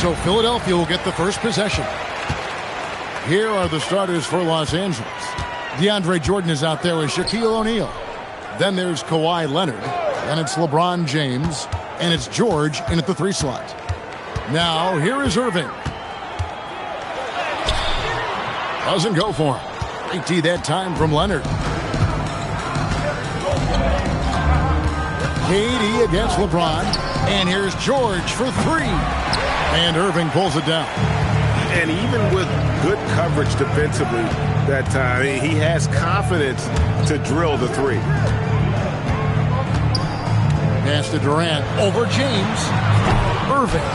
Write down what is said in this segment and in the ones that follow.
So Philadelphia will get the first possession. Here are the starters for Los Angeles. DeAndre Jordan is out there with Shaquille O'Neal. Then there's Kawhi Leonard. Then it's LeBron James. And it's George in at the 3 slot. Now, here is Irving. Doesn't go for him. Great D that time from Leonard. KD against LeBron. And here's George for 3. And Irving pulls it down. And even with good coverage defensively that time, he has confidence to drill the 3. Pass to Durant over James. Irving.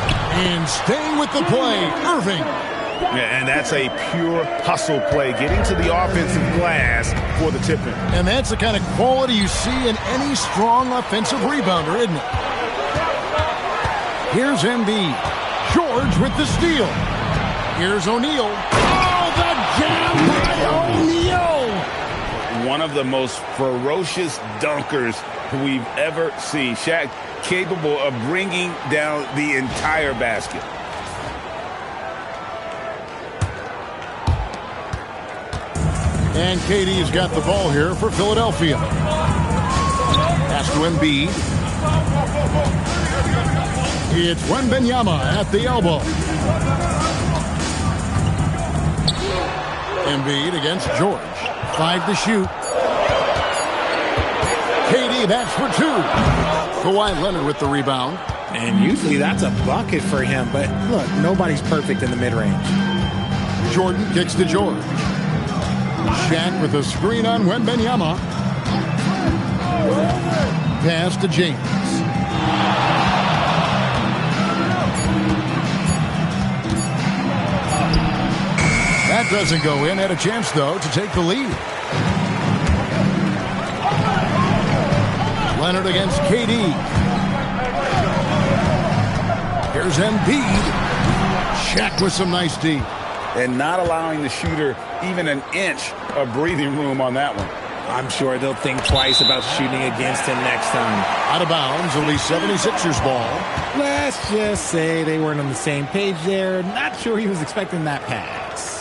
And staying with the play, Irving. Yeah, and that's a pure hustle play, getting to the offensive glass for the tip-in. And that's the kind of quality you see in any strong offensive rebounder, isn't it? Here's Embiid. George with the steal. Here's O'Neal. Oh, the jam by O'Neal! One of the most ferocious dunkers we've ever seen. Shaq capable of bringing down the entire basket. And KD's got the ball here for Philadelphia. Pass to Embiid. It's Wembanyama at the elbow. Embiid against George. 5 to shoot. KD, that's for 2. Kawhi Leonard with the rebound. And usually that's a bucket for him, but look, nobody's perfect in the mid-range. Jordan kicks to George. Shaq with a screen on Wembanyama. Pass to James. That doesn't go in. Had a chance, though, to take the lead. Leonard against KD. Here's Embiid. Shaq with some nice D. And not allowing the shooter even an inch of breathing room on that one. I'm sure they'll think twice about shooting against him next time. Out of bounds, it'll be 76ers ball. Let's just say they weren't on the same page there. Not sure he was expecting that pass.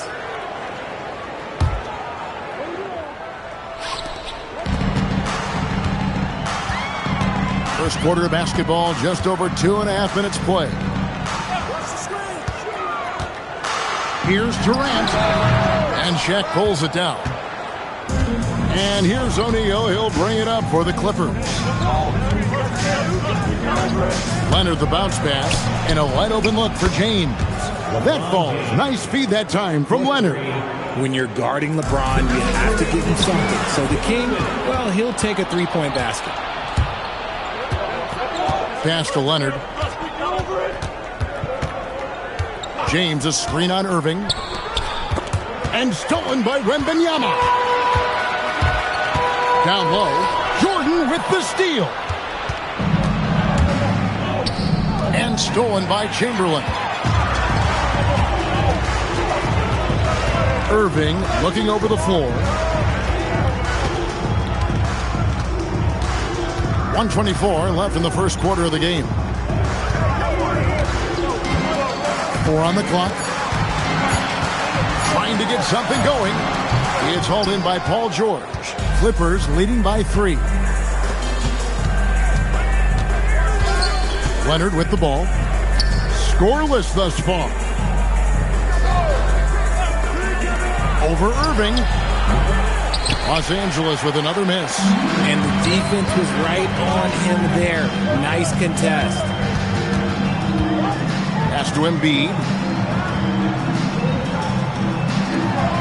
First quarter of basketball, just over 2.5 minutes play. Here's Durant. And Shaq pulls it down. And here's O'Neal. He'll bring it up for the Clippers. Leonard the bounce pass. And a wide open look for James. That falls. Nice feed that time from Leonard. When you're guarding LeBron, you have to give him something. So the King, well, he'll take a 3-point basket. Pass to Leonard. James, a screen on Irving. And stolen by Wembanyama. Down low. Jordan with the steal. And stolen by Chamberlain. Irving looking over the floor. 1:24 left in the first quarter of the game. 4 on the clock. Trying to get something going. It's hauled in by Paul George. Clippers leading by 3. Leonard with the ball. Scoreless thus far. Over Irving. Los Angeles with another miss. And the defense was right on him there. Nice contest. Pass to Embiid.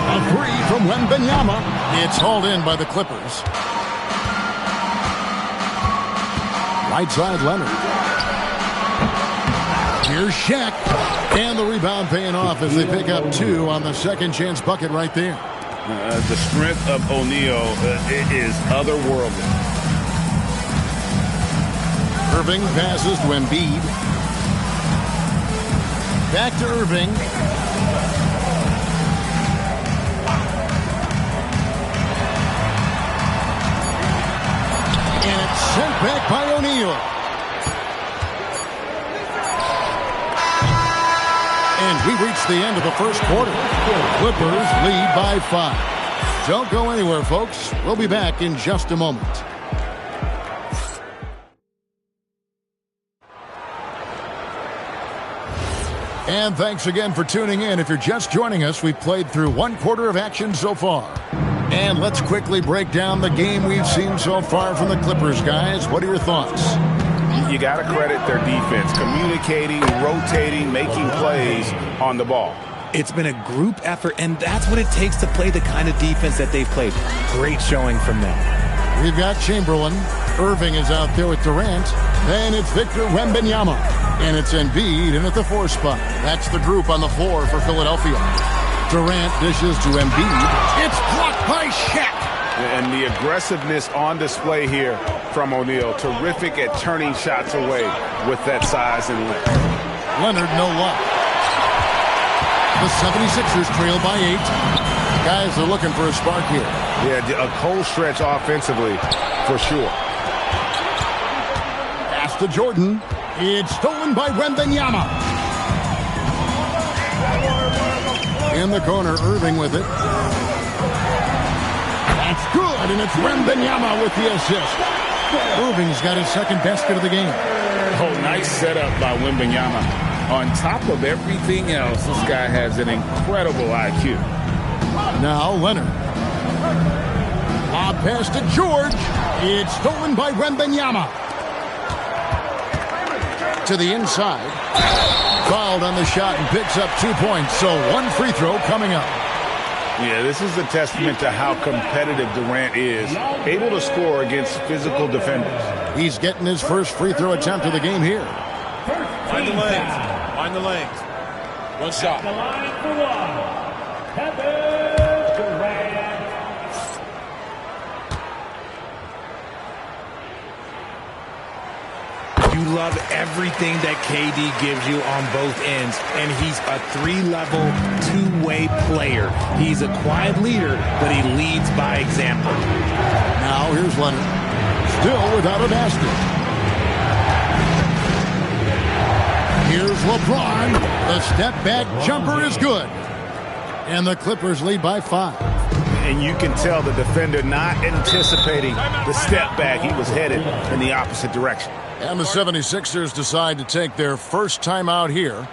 A 3 from Wembanyama. It's hauled in by the Clippers. Right side Leonard. Here's Shaq. And the rebound paying off as they pick up 2 on the second chance bucket right there. The strength of O'Neal is otherworldly. Irving passes to Embiid. Back to Irving. And it's sent back by O'Neal. We've reached the end of the first quarter. Clippers lead by 5. Don't go anywhere, folks. We'll be back in just a moment. And thanks again for tuning in. If you're just joining us, we've played through one quarter of action so far. And let's quickly break down the game we've seen so far from the Clippers, guys. What are your thoughts? You got to credit their defense, communicating, rotating, making plays on the ball. It's been a group effort, and that's what it takes to play the kind of defense that they've played. Great showing from them. We've got Chamberlain. Irving is out there with Durant. Then it's Victor Wembanyama. And it's Embiid in at the 4 spot. That's the group on the floor for Philadelphia. Durant dishes to Embiid. It's blocked by Shaq. And the aggressiveness on display here from O'Neal. Terrific at turning shots away with that size and length. Leonard, no luck. The 76ers trail by 8. Guys are looking for a spark here. Yeah, a cold stretch offensively for sure. Pass to Jordan. It's stolen by Wembanyama. In the corner, Irving with it. That's good, and it's Wembanyama with the assist. Irving's got his second basket of the game. Oh, nice setup by Wembanyama. On top of everything else, this guy has an incredible IQ. Now Leonard. Lob pass to George. It's stolen by Wembanyama. To the inside. Fouled on the shot and picks up 2 points. So one free throw coming up. Yeah, this is a testament to how competitive Durant is. Able to score against physical defenders. He's getting his first free throw attempt of the game here. Find the lanes. Find the lanes. One shot. The line for one. Kevin Durant. You love everything that KD gives you on both ends, and he's a 3-level, 2-way player. He's a quiet leader, but he leads by example. Now here's Leonard. Still without a basket. Here's LeBron. The step-back jumper is good. And the Clippers lead by 5. And you can tell the defender not anticipating the step back. He was headed in the opposite direction. And the 76ers decide to take their first time out here.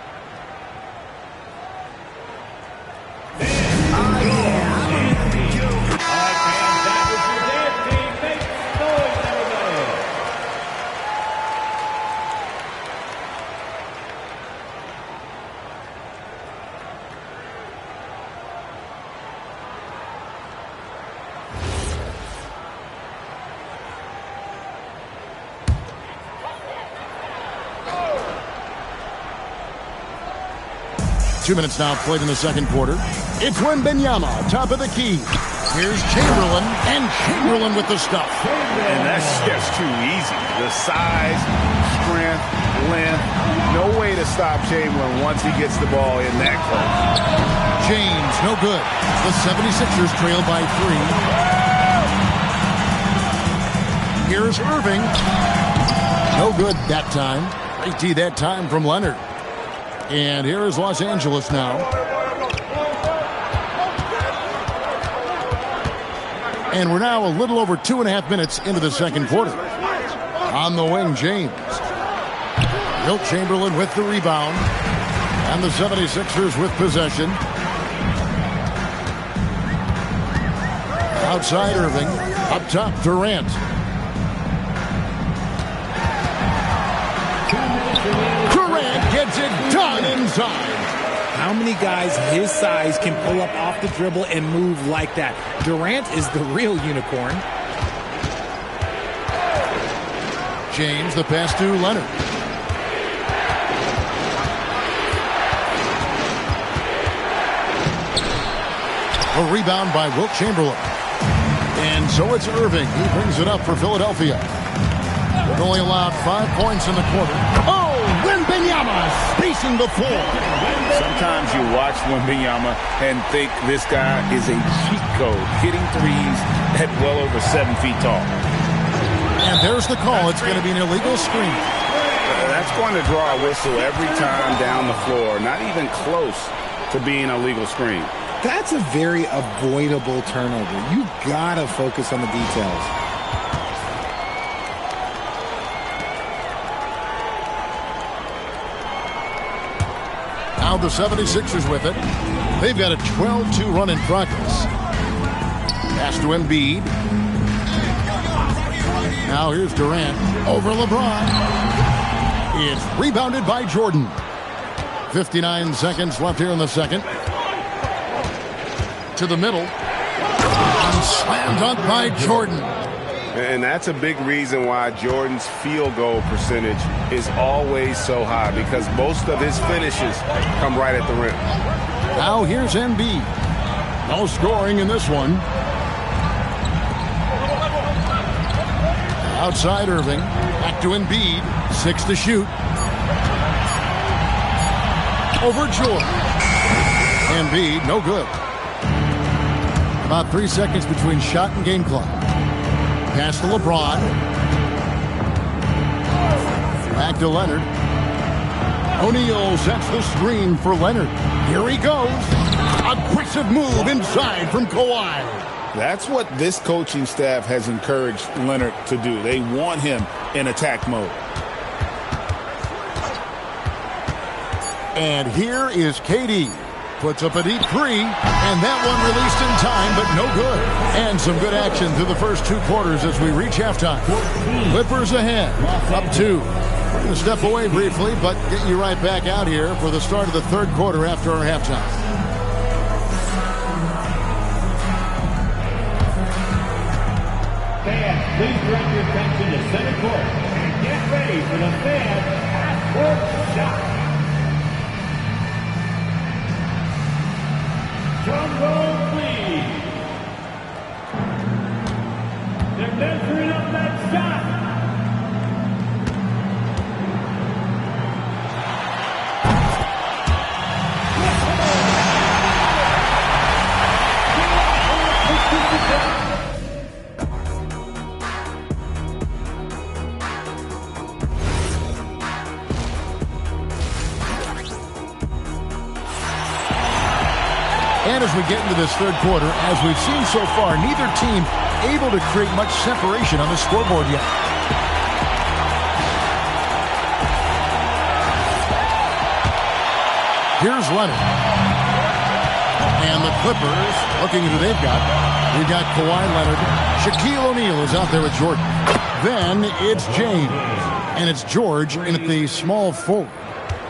Two minutes now played in the second quarter. It's Wembanyama, top of the key. Here's Chamberlain, and Chamberlain with the stuff. And that's just too easy. The size, strength, length. No way to stop Chamberlain once he gets the ball in that close. James, no good. The 76ers trail by 3. Here's Irving. No good that time. Great D that time from Leonard. And here is Los Angeles now. And we're now a little over 2.5 minutes into the second quarter. On the wing, James. Wilt Chamberlain with the rebound. And the 76ers with possession. Outside Irving. Up top, Durant. Durant gets it done inside. How many guys his size can pull up off the dribble and move like that? Durant is the real unicorn. James, the pass to Leonard. A rebound by Wilt Chamberlain. And so it's Irving. He brings it up for Philadelphia. They've only allowed 5 points in the quarter. Oh, Wembanyama spacing the floor. Sometimes you watch Wembanyama and think this guy is a cheat code, hitting threes at well over 7 feet tall. And there's the call. It's going to be an illegal screen. That's going to draw a whistle every time down the floor. Not even close to being a legal screen. That's a very avoidable turnover. You gotta focus on the details. Now the 76ers with it. They've got a 12-2 run in progress. Pass to Embiid. Now here's Durant over LeBron. It's rebounded by Jordan. 59 seconds left here in the second. To the middle. And slam dunk by Jordan. And that's a big reason why Jordan's field goal percentage is always so high, because most of his finishes come right at the rim. Now here's Embiid. No scoring in this one. Outside Irving. Back to Embiid. 6 to shoot. Over Jordan. Embiid, no good. About 3 seconds between shot and game clock. Pass to LeBron. Back to Leonard. O'Neal sets the screen for Leonard. Here he goes. Aggressive move inside from Kawhi. That's what this coaching staff has encouraged Leonard to do. They want him in attack mode. And here is KD. Puts up a deep three, and that one released in time, but no good. And some good action through the first 2 quarters as we reach halftime. Clippers ahead, up 2. We're going to step away briefly, but get you right back out here for the start of the 3rd quarter after our halftime. Fans, please direct your attention to center court and get ready for the fan half-court shot. Drum roll, please. They're measuring up that shot. And as we get into this 3rd quarter, as we've seen so far, neither team able to create much separation on the scoreboard yet. Here's Leonard. And the Clippers, looking at who they've got. We've got Kawhi Leonard. Shaquille O'Neal is out there with Jordan. Then it's James. And it's George in at the small forward.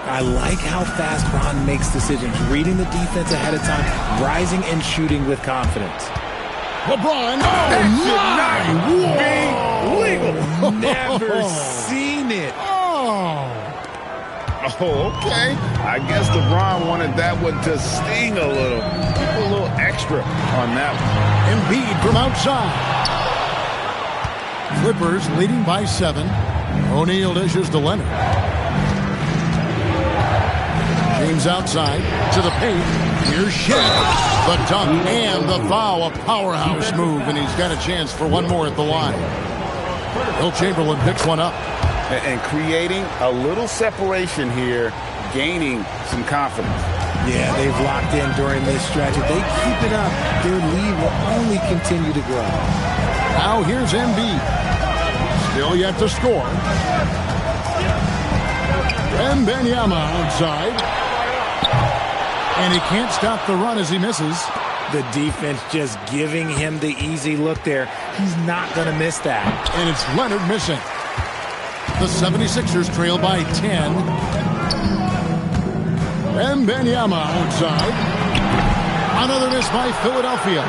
I like how fast Bron makes decisions, reading the defense ahead of time, rising and shooting with confidence. LeBron. That should not be legal. Never seen it. Oh, okay. I guess LeBron wanted that one to sting a little. Keep a little extra on that one. Embiid from outside. Clippers leading by 7. O'Neal dishes to Leonard. James outside to the paint. Here's Shaq. The dunk and the foul. A powerhouse move, and he's got a chance for one more at the line. Will Chamberlain picks one up. And creating a little separation here, gaining some confidence. Yeah, they've locked in during this stretch. If they keep it up, their lead will only continue to grow. Now here's Embiid. Still yet to score. And Wembanyama outside. And he can't stop the run as he misses. The defense just giving him the easy look there. He's not going to miss that. And it's Leonard missing. The 76ers trail by 10. And Wembanyama outside. Another miss by Philadelphia.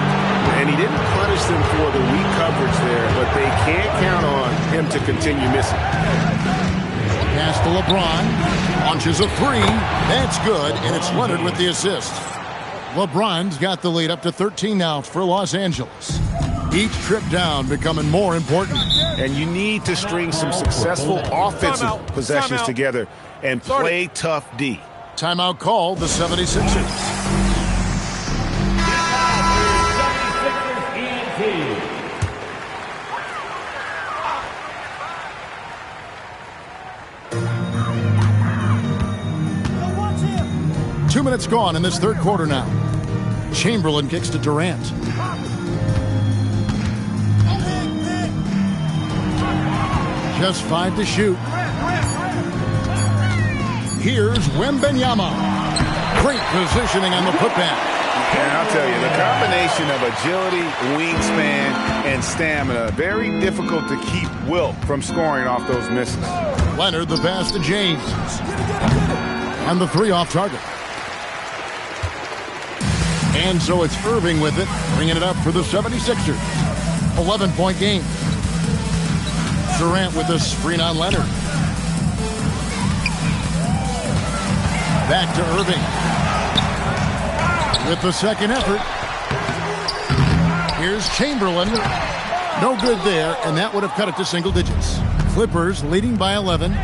And he didn't punish them for the weak coverage there, but they can't count on him to continue missing. Pass to LeBron. Launches a 3. That's good, and it's Leonard with the assist. LeBron's got the lead up to 13 now for Los Angeles. Each trip down becoming more important. And you need to string some successful offensive possessions together and play tough D. Timeout called, the 76ers. minutes gone in this third quarter now. Chamberlain kicks to Durant. Just 5 to shoot. Here's Wembanyama. Great positioning on the putback. And I'll tell you, the combination of agility, wingspan, and stamina, very difficult to keep Wilt from scoring off those misses. Leonard the pass to James. And the 3 off target. And so it's Irving with it, bringing it up for the 76ers. 11-point game. Durant with the screen on Leonard. Back to Irving. With the second effort. Here's Chamberlain. No good there, and that would have cut it to single digits. Clippers leading by 11.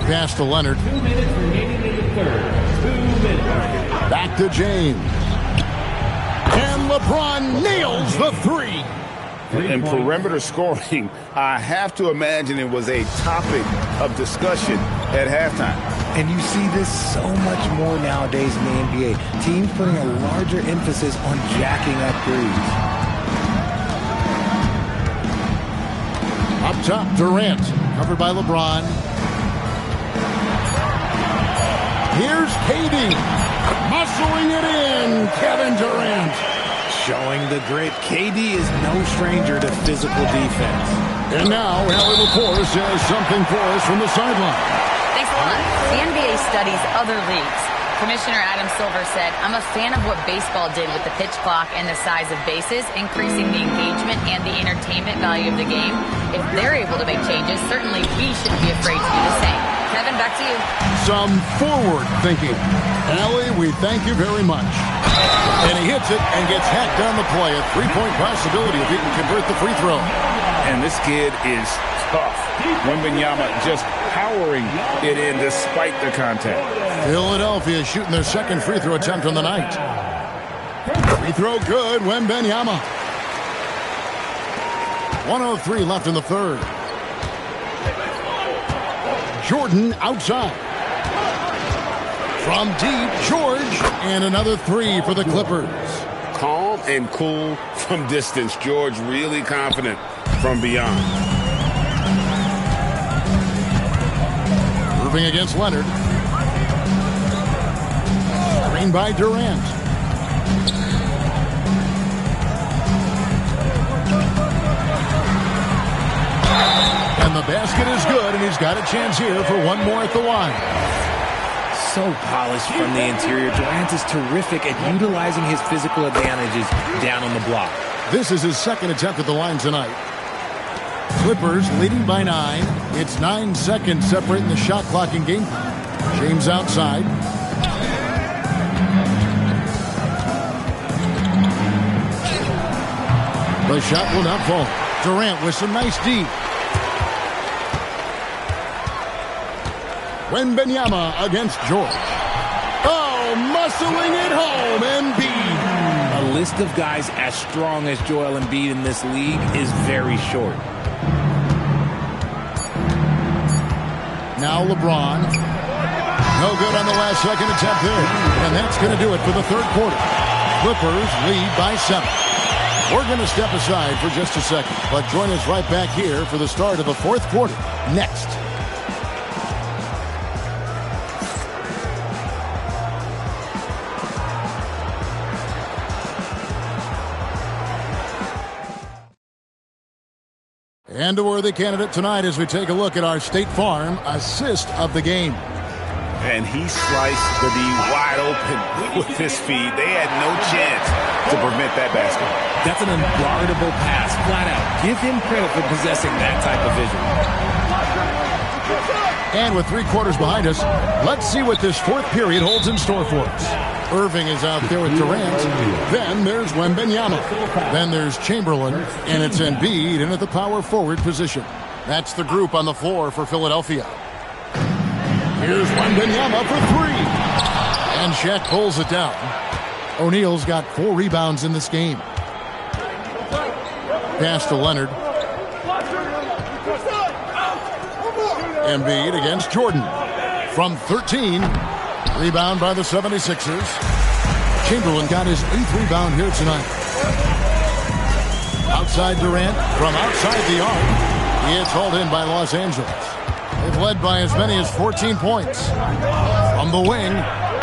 Pass to Leonard. 2 minutes remaining in the third. 2 minutes. Back to James. And LeBron nails the 3. In perimeter scoring, I have to imagine it was a topic of discussion at halftime. And you see this so much more nowadays in the NBA. Teams putting a larger emphasis on jacking up threes. Up top, Durant. Covered by LeBron. Here's KD. Muscling it in. Kevin Durant. Showing the grit. KD is no stranger to physical defense. And now, Allie Lepore says something for us from the sideline. Thanks a lot. The NBA studies other leagues. Commissioner Adam Silver said, "I'm a fan of what baseball did with the pitch clock and the size of bases, increasing the engagement and the entertainment value of the game. If they're able to make changes, certainly we shouldn't be afraid to do the same." Kevin, back to you. Some forward thinking. Allie, we thank you very much. And he hits it and gets hacked down the play. A 3-point possibility if he can convert the free throw. And this kid is tough. Wembanyama just powering it in despite the contact. Philadelphia shooting their second free throw attempt on the night. Free throw good, Wembanyama. 1:03 left in the third. Jordan outside. From deep, George, and another 3 for the Clippers. Calm and cool from distance. George really confident from beyond. Moving against Leonard. Screen by Durant. And the basket is good, and he's got a chance here for one more at the line. So polished from the interior. Durant is terrific at utilizing his physical advantages down on the block. This is his second attempt at the line tonight. Clippers leading by 9. It's 9 seconds separating the shot clock and game time. James outside. The shot will not fall. Durant with some nice D. Wembanyama against George. Oh, muscling it home, Embiid. A list of guys as strong as Joel Embiid in this league is very short. Now LeBron. No good on the last second attempt there. And that's going to do it for the third quarter. Clippers lead by 7. We're going to step aside for just a second, but join us right back here for the start of the fourth quarter next. And a worthy candidate tonight as we take a look at our State Farm assist of the game. And he sliced the D wide open with his feet. They had no chance to prevent that basket. That's an unguardable pass, flat out. Give him credit for possessing that type of vision. And with 3 quarters behind us, let's see what this fourth period holds in store for us. Irving is out there with Durant. Then there's Wembanyama. Then there's Chamberlain. And it's Embiid in at the power forward position. That's the group on the floor for Philadelphia. Here's Wembanyama for 3. And Shaq pulls it down. O'Neal's got 4 rebounds in this game. Pass to Leonard. Embiid against Jordan. from 13. Rebound by the 76ers. Chamberlain got his 8th rebound here tonight. Outside Durant from outside the arc. He is hauled in by Los Angeles. They've led by as many as 14 points. From the wing,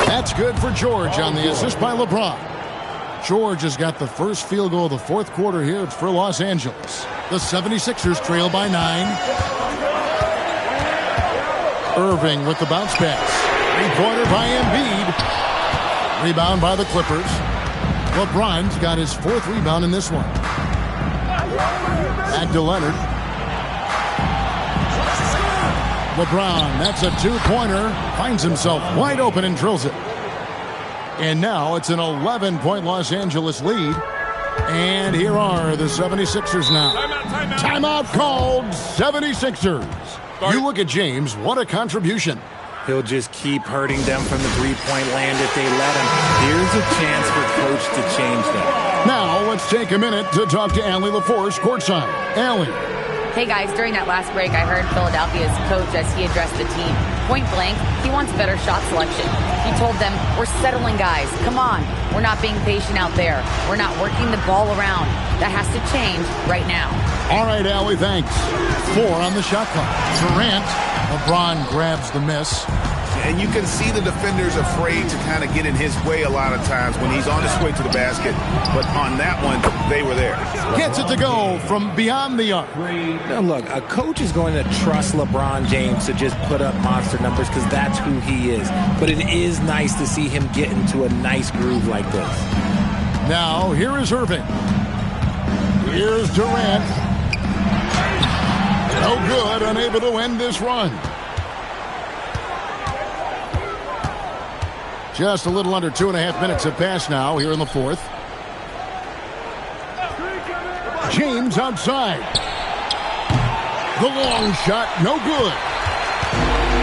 that's good for George on the assist by LeBron. George has got the first field goal of the fourth quarter here. It's for Los Angeles. The 76ers trail by 9. Irving with the bounce pass. Three-pointer by Embiid. Rebound by the Clippers. LeBron's got his 4th rebound in this one. Back to Leonard. LeBron, that's a 2-pointer. Finds himself wide open and drills it. And now it's an 11-point Los Angeles lead. And here are the 76ers now. Timeout called, 76ers. You look at James, what a contribution. He'll just keep hurting them from the three-point land if they let him. Here's a chance for Coach to change that. Now let's take a minute to talk to Allie LaForce courtside. Allie. Hey guys, during that last break, I heard Philadelphia's coach as he addressed the team. Point blank, he wants better shot selection. He told them, we're settling guys. Come on. We're not being patient out there. We're not working the ball around. That has to change right now. All right, Allie, thanks. 4 on the shot clock. Durant. LeBron grabs the miss. And you can see the defenders afraid to kind of get in his way a lot of times when he's on his way to the basket. But on that one, they were there. Gets it to go from beyond the arc. Now look, a coach is going to trust LeBron James to just put up monster numbers because that's who he is. But it is nice to see him get into a nice groove like this. Now, here is Irving. Here's Durant. No good, unable to end this run. Just a little under 2.5 minutes have passed now here in the fourth. James outside. The long shot, no good.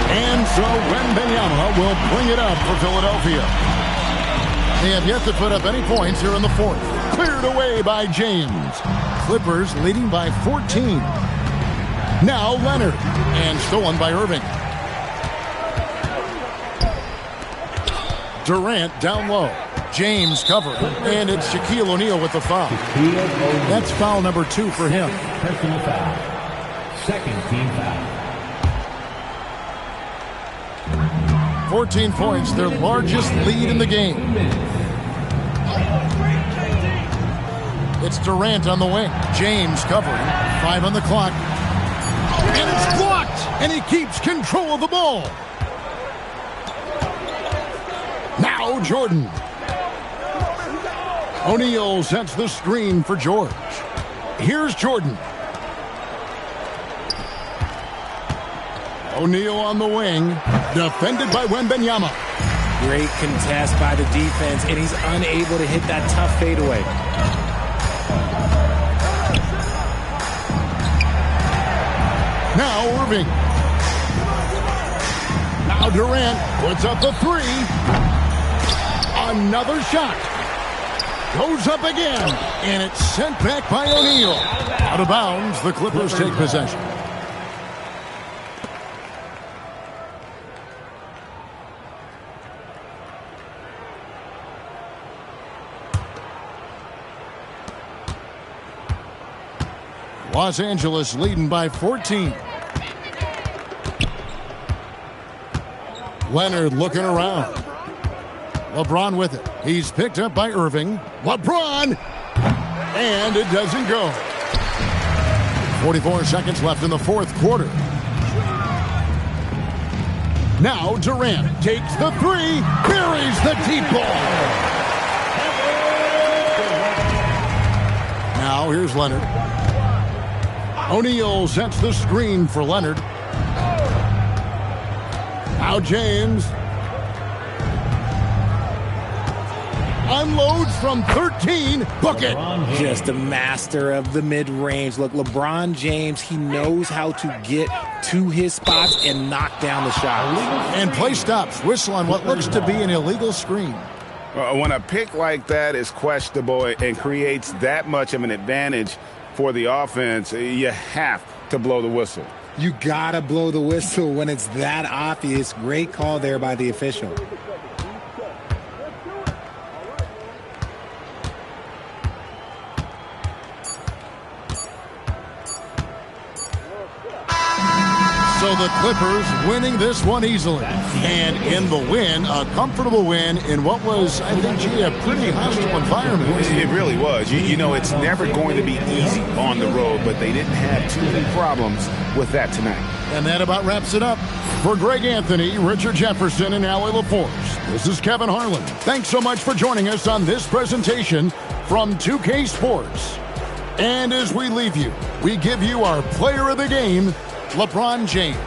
And so Wembanyama will bring it up for Philadelphia. They have yet to put up any points here in the fourth. Cleared away by James. Clippers leading by 14. Now Leonard. And stolen by Irving. Durant down low. James covered. And it's Shaquille O'Neal with the foul. That's foul number 2 for him. Personal foul. Second team foul. 14 points, their largest lead in the game. It's Durant on the wing. James covering. 5 on the clock. And it's blocked. And he keeps control of the ball. Now Jordan. O'Neal sets the screen for George. Here's Jordan. O'Neal on the wing. Defended by Wembanyama. Great contest by the defense, and he's unable to hit that tough fadeaway. Now Irving. Now Durant puts up the 3. Another shot. Goes up again. And it's sent back by O'Neal. Out of bounds, the Clippers take possession. Los Angeles leading by 14. Leonard looking around. LeBron with it. He's picked up by Irving. LeBron! And it doesn't go. 44 seconds left in the fourth quarter. Now Durant takes the 3. Buries the deep ball. Now here's Leonard. O'Neal sets the screen for Leonard. Now James. Unloads from 13. Bucket. Just a master of the mid-range. Look, LeBron James, he knows how to get to his spots and knock down the shots. And play stops. Whistle on what looks to be an illegal screen. When a pick like that is questionable and creates that much of an advantage for the offense, you have to blow the whistle. You gotta blow the whistle when it's that obvious. Great call there by the official. So the Clippers winning this one easily. And in the win, a comfortable win in what was, I think, a pretty hostile environment. It really was. You know, it's never going to be easy on the road, but they didn't have too many problems with that tonight. And that about wraps it up. For Greg Anthony, Richard Jefferson, and Allie LaForce, this is Kevin Harlan. Thanks so much for joining us on this presentation from 2K Sports. And as we leave you, we give you our player of the game, LeBron James.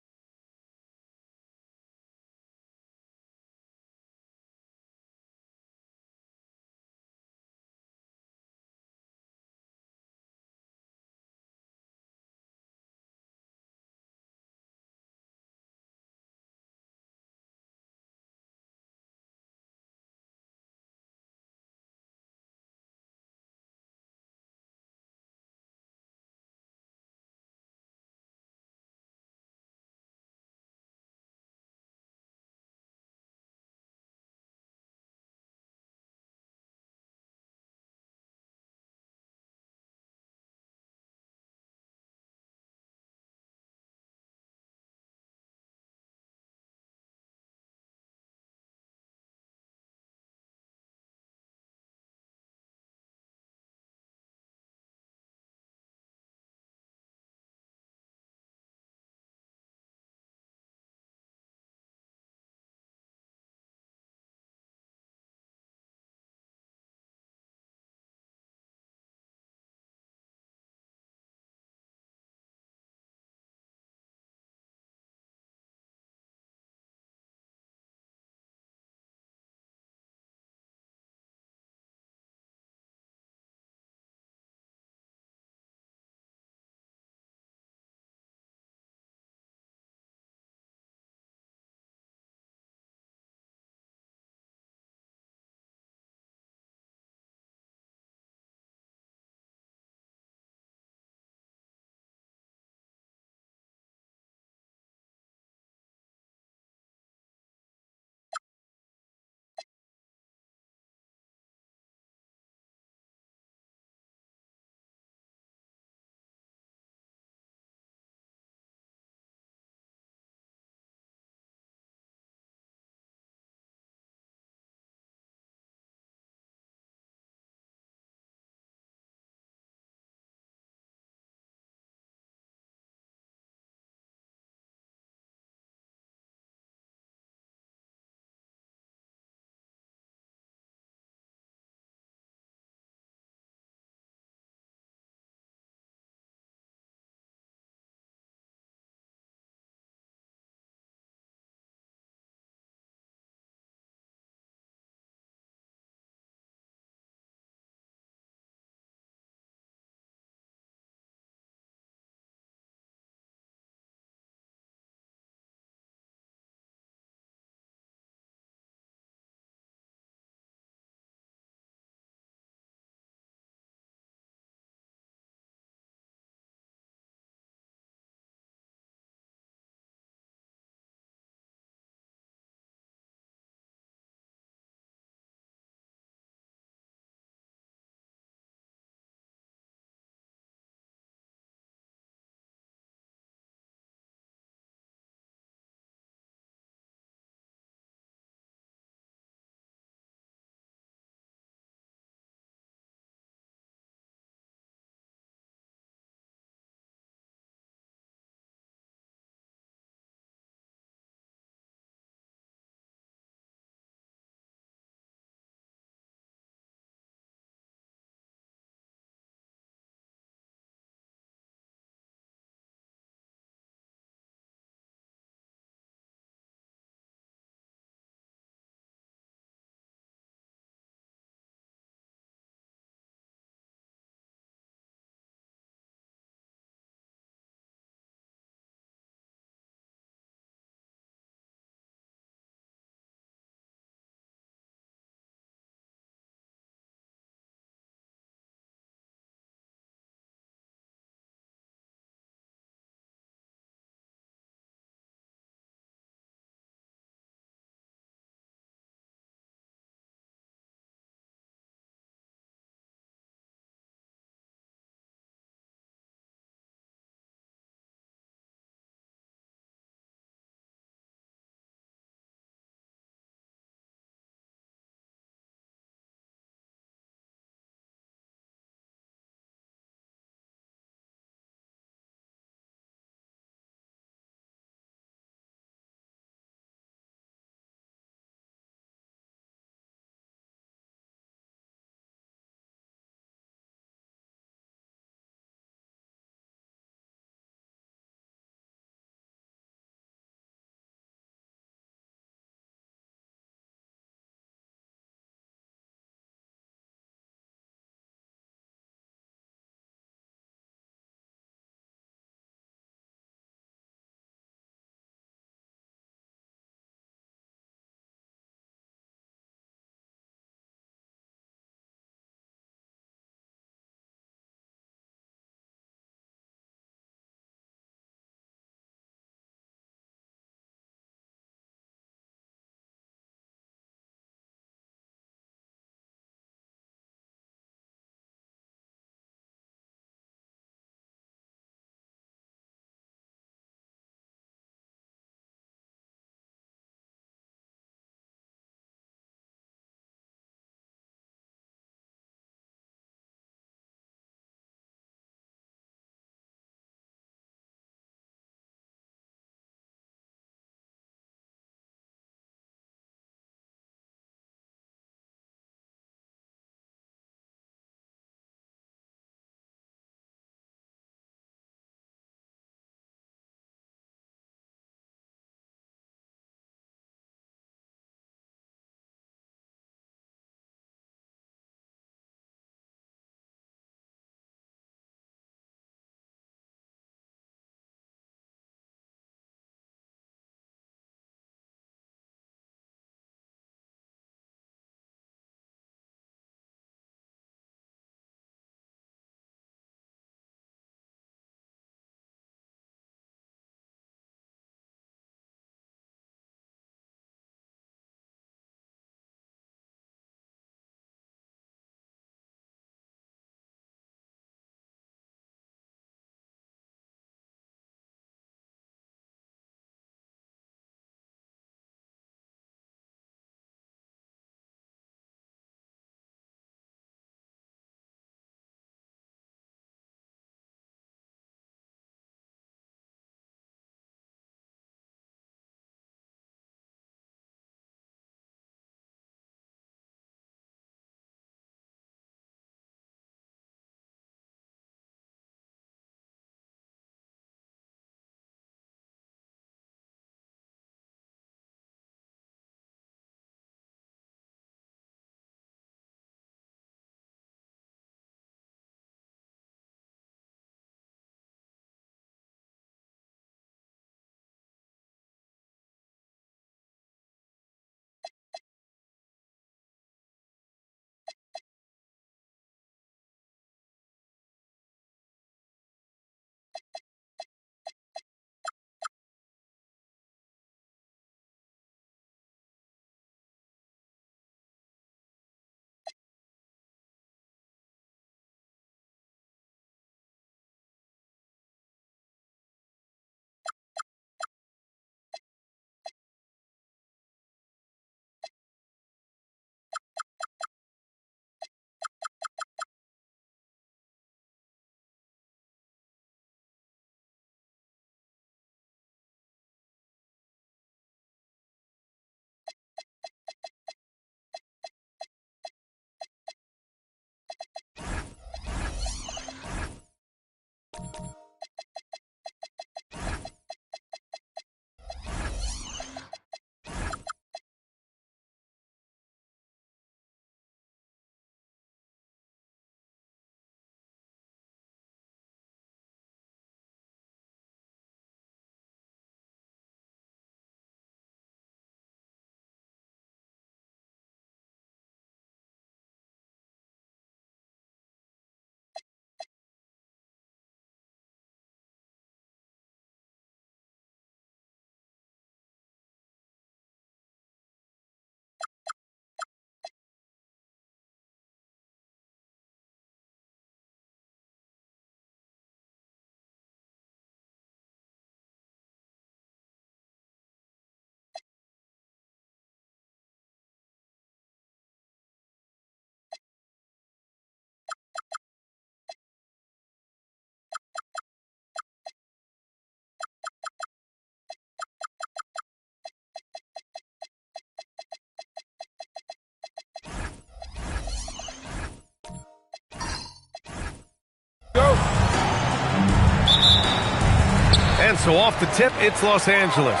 And so off the tip, it's Los Angeles.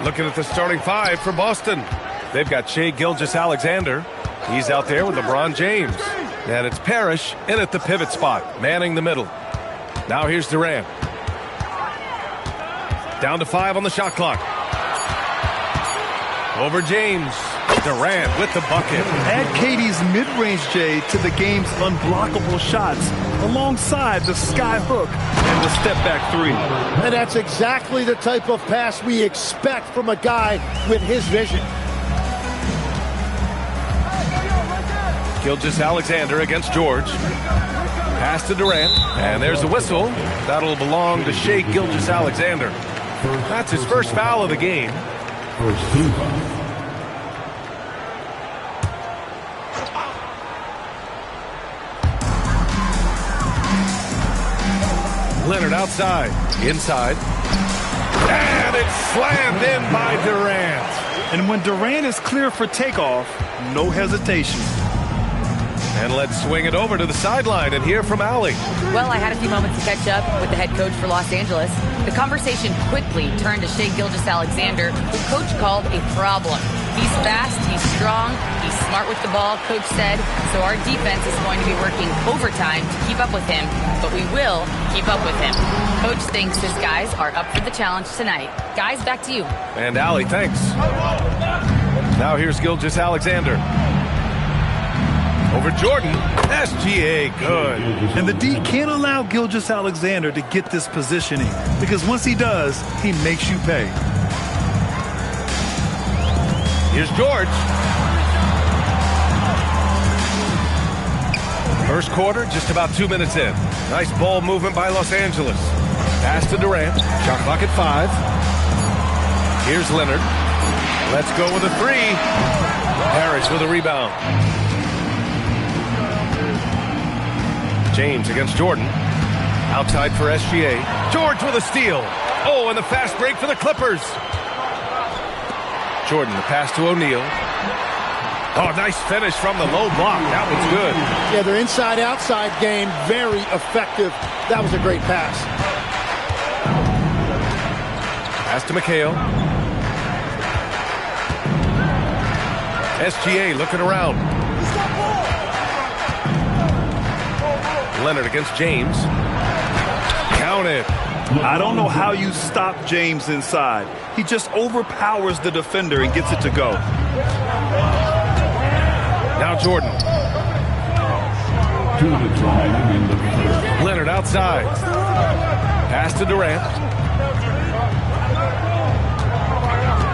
Looking at the starting five for Boston. They've got Shai Gilgeous-Alexander. He's out there with LeBron James. And it's Parrish in at the pivot spot, manning the middle. Now here's Durant. Down to 5 on the shot clock. Over James. Durant with the bucket. Add KD's mid-range, Jay, to the game's unblockable shots alongside the sky hook and the step-back three. And that's exactly the type of pass we expect from a guy with his vision. Gilgeous-Alexander against George. Pass to Durant. And there's the whistle. That'll belong to Shai Gilgeous-Alexander. That's his first foul of the game. First team foul. Leonard outside. Inside. And it's slammed in by Durant. And when Durant is clear for takeoff, no hesitation. And let's swing it over to the sideline and hear from Allie. Well, I had a few moments to catch up with the head coach for Los Angeles. The conversation quickly turned to Shai Gilgeous-Alexander, who coach called a problem. He's fast, he's strong, he's smart with the ball, coach said, so our defense is going to be working overtime to keep up with him, but we will keep up with him. Coach thinks his guys are up for the challenge tonight. Guys, back to you. And Allie, thanks. Now here's Gilgeous-Alexander. Over Jordan. SGA, good. And the D can't allow Gilgeous-Alexander to get this positioning, because once he does, he makes you pay. Here's George. First quarter, just about 2 minutes in. Nice ball movement by Los Angeles. Pass to Durant. Shot clock at 5. Here's Leonard. Let's go with a 3. Parrish with a rebound. James against Jordan. Outside for SGA. George with a steal. Oh, and the fast break for the Clippers. Jordan, the pass to O'Neal. Oh, nice finish from the low block. That was good. Yeah, their inside-outside game, very effective. That was a great pass. Pass to McHale. SGA looking around. Leonard against James. Counted. I don't know how you stop James inside. He just overpowers the defender and gets it to go. Now Jordan. Leonard outside. Pass to Durant.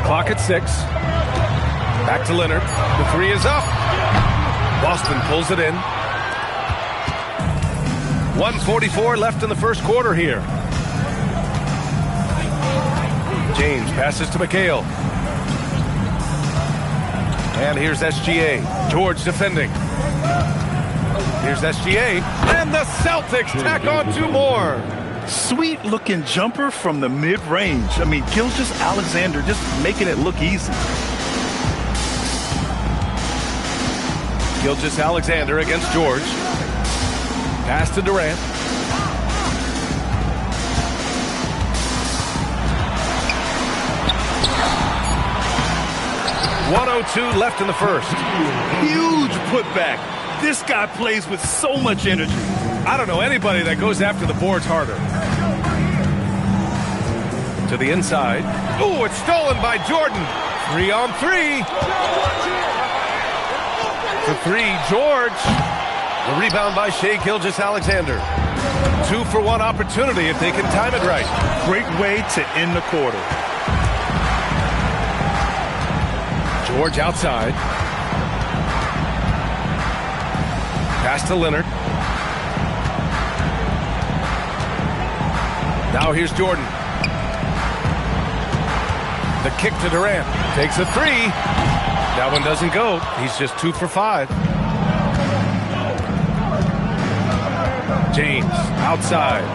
Clock at 6. Back to Leonard. The 3 is up. Boston pulls it in. 1:44 left in the first quarter here. James passes to McHale. And here's SGA. George defending. Here's SGA. And the Celtics tack on 2 more. Sweet looking jumper from the mid-range. I mean, Gilgeous-Alexander just making it look easy. Gilgeous-Alexander against George. Pass to Durant. 1:02 left in the first. Huge putback. This guy plays with so much energy. I don't know anybody that goes after the boards harder. To the inside. Ooh, it's stolen by Jordan. 3-on-3. For 3, George. The rebound by Shai Gilgeous-Alexander. 2-for-1 opportunity if they can time it right. Great way to end the quarter. George outside. Pass to Leonard. Now here's Jordan. The kick to Durant. Takes a 3. That one doesn't go. He's just 2 for 5. James outside.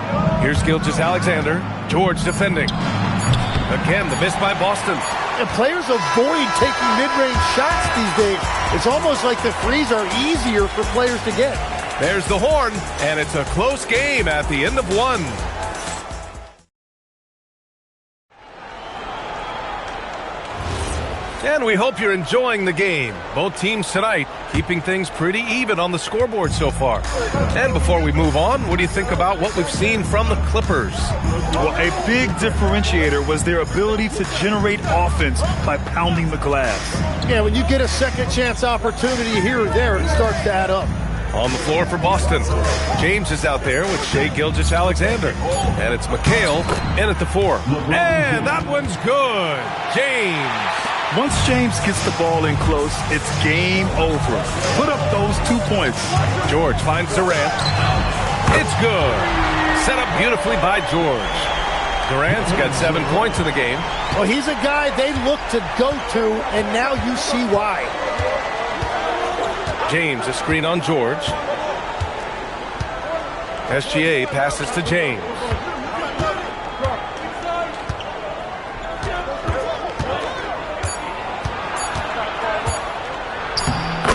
Here's Gilgeous-Alexander. George defending. Again, the miss by Boston. And players avoid taking mid-range shots these days. It's almost like the threes are easier for players to get. There's the horn, and it's a close game at the end of 1. And we hope you're enjoying the game. Both teams tonight keeping things pretty even on the scoreboard so far. And before we move on, what do you think about what we've seen from the Clippers? Well, a big differentiator was their ability to generate offense by pounding the glass. Yeah, when you get a second chance opportunity here or there, it starts to add up. On the floor for Boston, James is out there with Shai Gilgeous-Alexander. And it's McHale in at the 4. And that one's good. James. Once James gets the ball in close, it's game over. Put up those 2 points. George finds Durant. It's good. Set up beautifully by George. Durant's got 7 points in the game. Well, he's a guy they look to go to, and now you see why. James, a screen on George. SGA passes to James.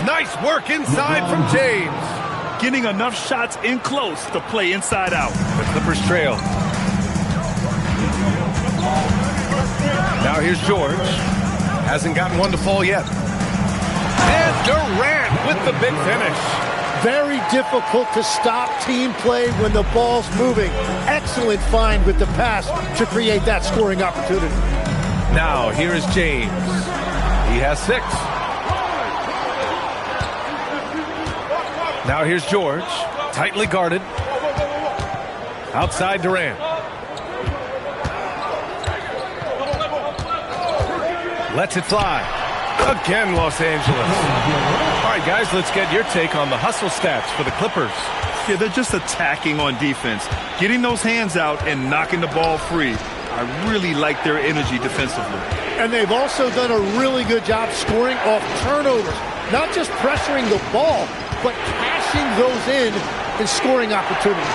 Nice work inside from James. Getting enough shots in close to play inside out. The Clippers trail. Now here's George. Hasn't gotten one to fall yet. And Durant with the big finish. Very difficult to stop team play when the ball's moving. Excellent find with the pass to create that scoring opportunity. Now here is James. He has 6. Now here's George, tightly guarded. Outside Durant. Lets it fly. Again, Los Angeles. All right, guys, let's get your take on the hustle stats for the Clippers. Yeah, they're just attacking on defense. Getting those hands out and knocking the ball free. I really like their energy defensively. And they've also done a really good job scoring off turnovers. Not just pressuring the ball, but cashing those in scoring opportunities.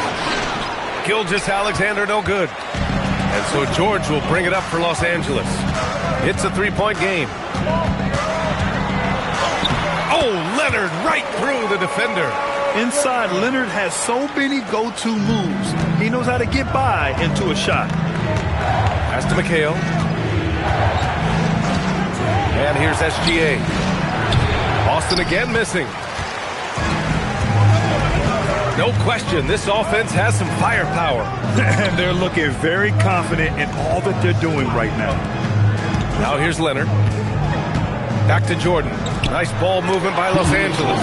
Gilgeous-Alexander no good. And so George will bring it up for Los Angeles. It's a 3-point game. Oh, Leonard right through the defender. Inside, Leonard has so many go-to moves. He knows how to get by into a shot. Pass to McHale. And here's SGA. Boston again missing. No question, this offense has some firepower. And they're looking very confident in all that they're doing right now. Now here's Leonard. Back to Jordan. Nice ball movement by Los Angeles.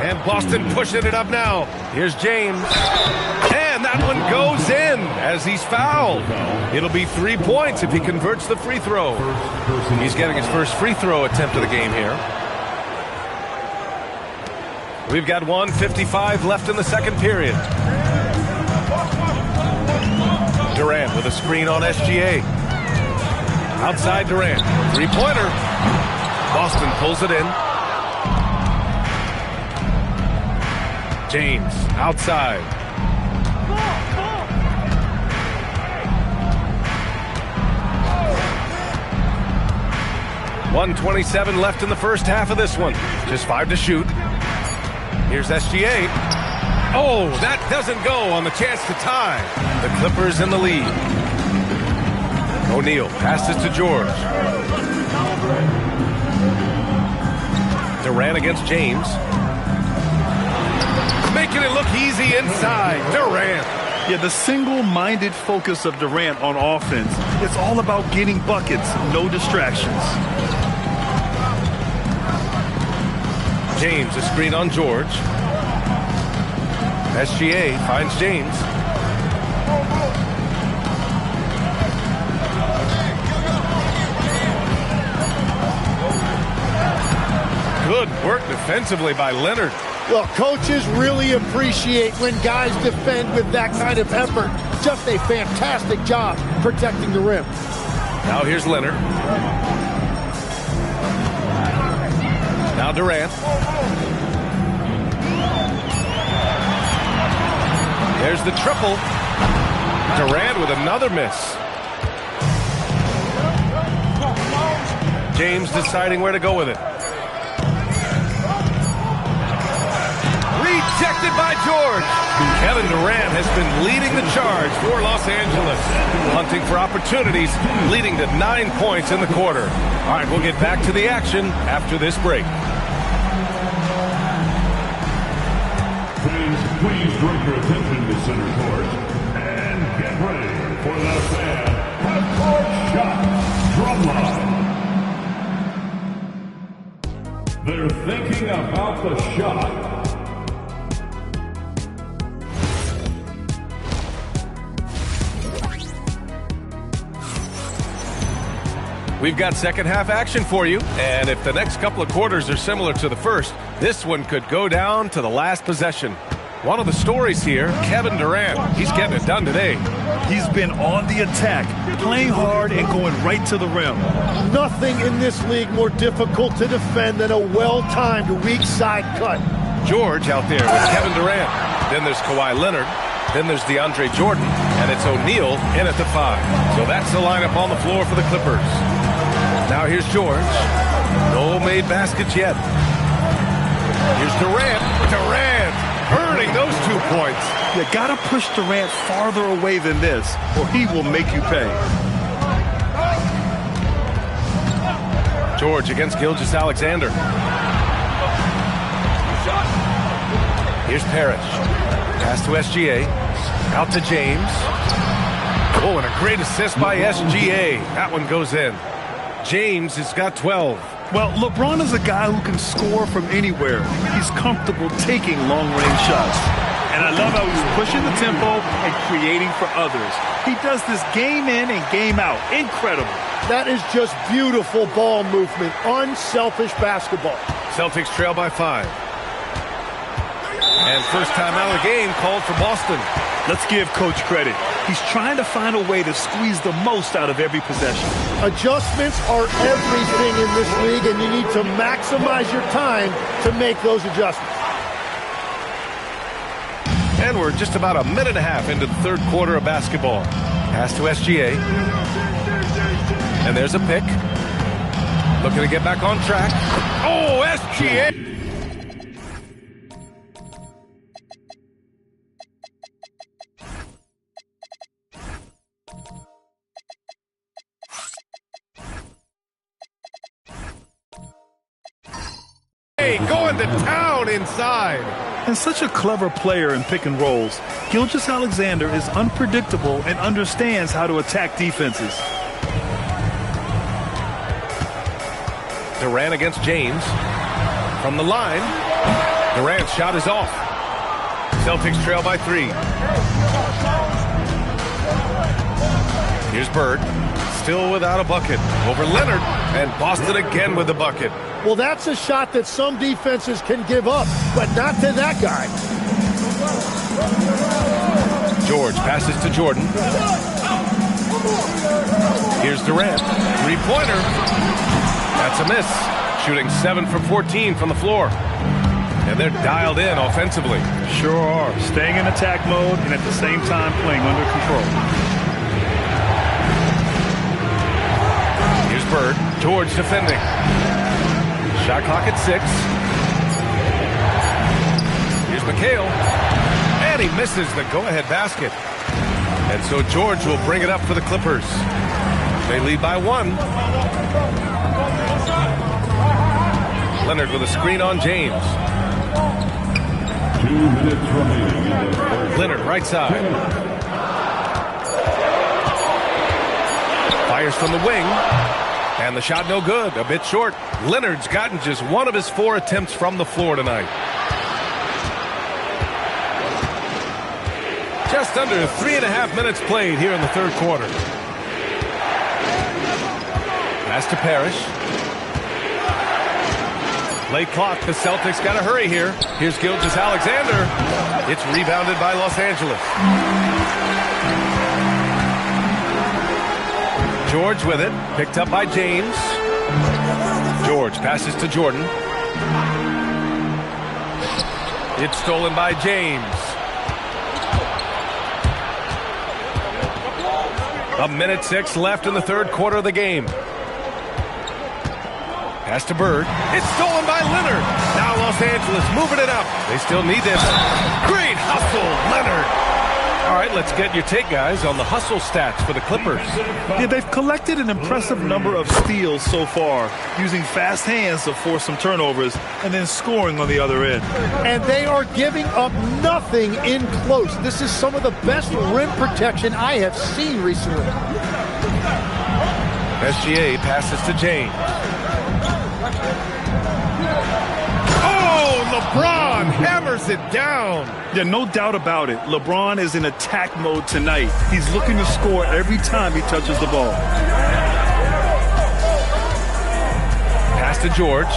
And Boston pushing it up now. Here's James. And that one goes in as he's fouled. It'll be 3 points if he converts the free throw. He's getting his first free throw attempt of the game here. We've got 1:55 left in the second period. Durant with a screen on SGA. Outside Durant. 3-pointer. Boston pulls it in. James outside. .127 left in the first half of this one. Just 5 to shoot. Here's SGA. Oh, that doesn't go on the chance to tie. The Clippers in the lead. O'Neal passes to George. Durant against James. Making it look easy inside. Durant. Yeah, the single-minded focus of Durant on offense. It's all about getting buckets, no distractions. James, a screen on George. SGA finds James. Good work defensively by Leonard. Well, coaches really appreciate when guys defend with that kind of effort. Just a fantastic job protecting the rim. Now here's Leonard. Now Durant. There's the triple. Durant with another miss. James deciding where to go with it. Rejected by George. Kevin Durant has been leading the charge for Los Angeles. Hunting for opportunities, leading to 9 points in the quarter. All right, we'll get back to the action after this break. Please direct your attention to center court and get ready for the fan half-court shot drum line. They're thinking about the shot. We've got second half action for you, and if the next couple of quarters are similar to the first, this one could go down to the last possession. One of the stories here, Kevin Durant. He's getting it done today. He's been on the attack, playing hard and going right to the rim. Nothing in this league more difficult to defend than a well-timed weak side cut. George out there with Kevin Durant. Then there's Kawhi Leonard. Then there's DeAndre Jordan. And it's O'Neal in at the 5. So that's the lineup on the floor for the Clippers. Now here's George. No made baskets yet. Here's Durant. Durant earning those 2 points. You gotta push Durant farther away than this, or he will make you pay. George against Gilgeous-Alexander. Here's Parrish. Pass to SGA. Out to James. Oh, and a great assist by SGA. That one goes in. James has got 12. Well, LeBron is a guy who can score from anywhere. He's comfortable taking long-range shots. And I love how he's pushing the tempo and creating for others. He does this game in and game out. Incredible. That is just beautiful ball movement. Unselfish basketball. Celtics trail by 5. And first time out of the game called for Boston. Let's give Coach credit. He's trying to find a way to squeeze the most out of every possession. Adjustments are everything in this league, and you need to maximize your time to make those adjustments. And we're just about a minute and a half into the third quarter of basketball. Pass to SGA. And there's a pick. Looking to get back on track. Oh, SGA! Going to town inside. And such a clever player in pick and rolls, Gilgeous-Alexander is unpredictable and understands how to attack defenses. Durant against James. From the line. Durant's shot is off. Celtics trail by 3. Here's Bird. Still without a bucket. Over Leonard. And Boston again with the bucket. Well, that's a shot that some defenses can give up, but not to that guy. George passes to Jordan. Here's Durant. Three-pointer. That's a miss. Shooting 7 for 14 from the floor. And they're dialed in offensively. Sure are. Staying in attack mode and at the same time playing under control. Here's Bird. George defending. Shot clock at 6. Here's McHale. And he misses the go-ahead basket. And so George will bring it up for the Clippers. They lead by 1. Leonard with a screen on James. 2 minutes remaining. Leonard, right side. Fires from the wing. And the shot no good, a bit short. Leonard's gotten just one of his 4 attempts from the floor tonight. Just under 3.5 minutes played here in the third quarter. Pass to Parrish. Late clock, the Celtics got to hurry here. Here's Gilgeous-Alexander. It's rebounded by Los Angeles. George with it, picked up by James. George passes to Jordan. It's stolen by James. A minute 6 left in the third quarter of the game. Pass to Bird. It's stolen by Leonard. Now Los Angeles moving it up. They still need this. Great hustle, Leonard. All right, let's get your take, guys, on the hustle stats for the Clippers. Yeah, they've collected an impressive number of steals so far, using fast hands to force some turnovers and then scoring on the other end. And they are giving up nothing in close. This is some of the best rim protection I have seen recently. SGA passes to James. Oh, LeBron hammers it down. Yeah, no doubt about it. LeBron is in attack mode tonight. He's looking to score every time he touches the ball. Pass to George.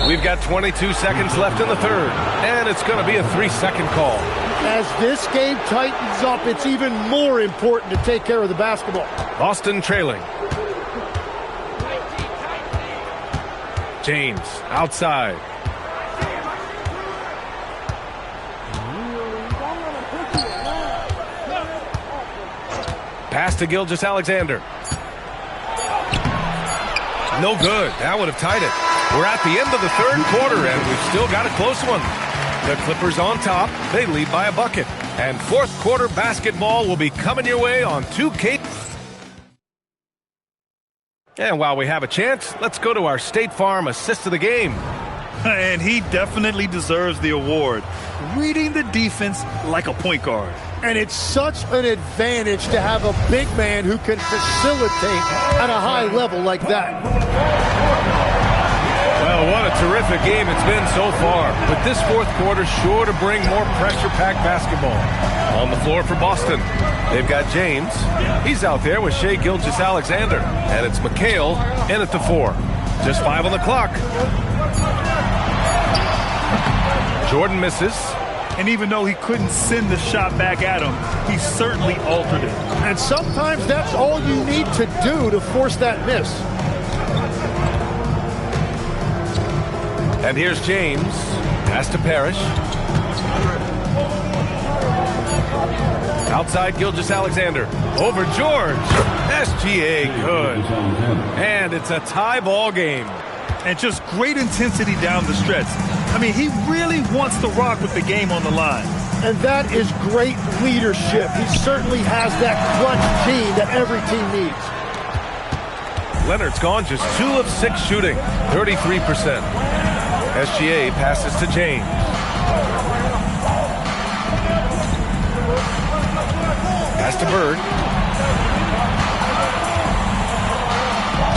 We've got 22 seconds left in the third, and it's going to be a 3-second call. As this game tightens up, it's even more important to take care of the basketball. Boston trailing. James outside. Pass to Gilgeous-Alexander. No good. That would have tied it. We're at the end of the third quarter, and we've still got a close one. The Clippers on top. They lead by a bucket. And fourth quarter basketball will be coming your way on 2K. And while we have a chance, let's go to our State Farm assist of the game. And he definitely deserves the award. Reading the defense like a point guard. And it's such an advantage to have a big man who can facilitate at a high level like that. Well, what a terrific game it's been so far. But this fourth quarter sure to bring more pressure-packed basketball. On the floor for Boston, they've got James. He's out there with Shai Gilgeous-Alexander. And it's McHale in at the 4. Just 5 on the clock. Jordan misses. And even though he couldn't send the shot back at him, he certainly altered it. And sometimes that's all you need to do to force that miss. And here's James. Pass to Parrish. Outside Gilgeous-Alexander. Over George. SGA good. And it's a tie ball game. And just great intensity down the stretch. I mean, he really wants to rock with the game on the line. And that is great leadership. He certainly has that clutch gene that every team needs. Leonard's gone just 2 of 6 shooting, 33%. SGA passes to James. Pass to Bird.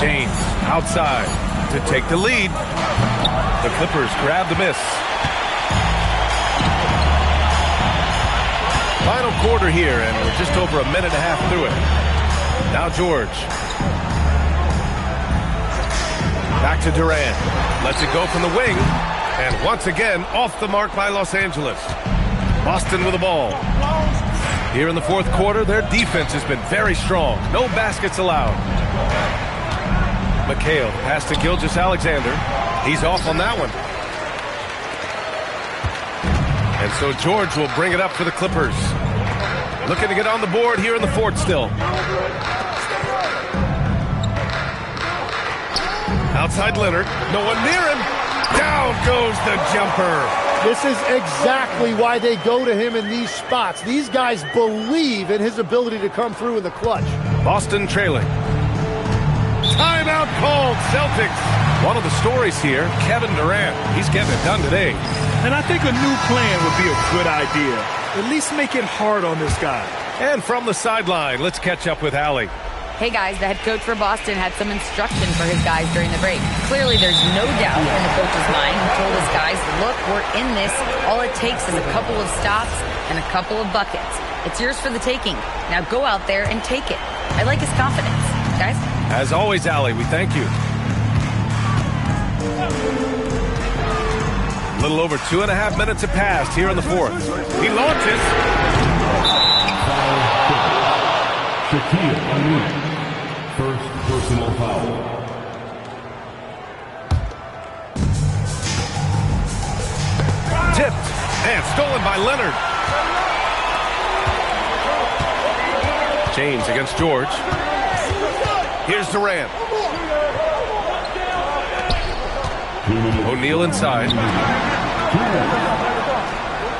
James outside to take the lead. The Clippers grab the miss. Final quarter here, and we're just over a minute and a half through it. Now George. Back to Durant. Lets it go from the wing. And once again, off the mark by Los Angeles. Boston with the ball. Here in the fourth quarter, their defense has been very strong. No baskets allowed. McHale pass to Gilgeous-Alexander. He's off on that one. And so George will bring it up for the Clippers. Looking to get on the board here in the fourth still. Outside Leonard. No one near him. Down goes the jumper. This is exactly why they go to him in these spots. These guys believe in his ability to come through in the clutch. Boston trailing. Timeout called, Celtics. One of the stories here, Kevin Durant. He's getting it done today. And I think a new plan would be a good idea. At least make it hard on this guy. And from the sideline, let's catch up with Allie. Hey guys, the head coach for Boston had some instruction for his guys during the break. Clearly there's no doubt in the coach's mind. He told his guys, look, we're in this. All it takes is a couple of stops and a couple of buckets. It's yours for the taking. Now go out there and take it. I like his confidence. Guys? As always, Allie, we thank you. A little over 2.5 minutes have passed here in the fourth. He launches. Shaquille O'Neal. First personal foul. Tipped and stolen by Leonard. James against George. Here's Durant. O'Neal inside.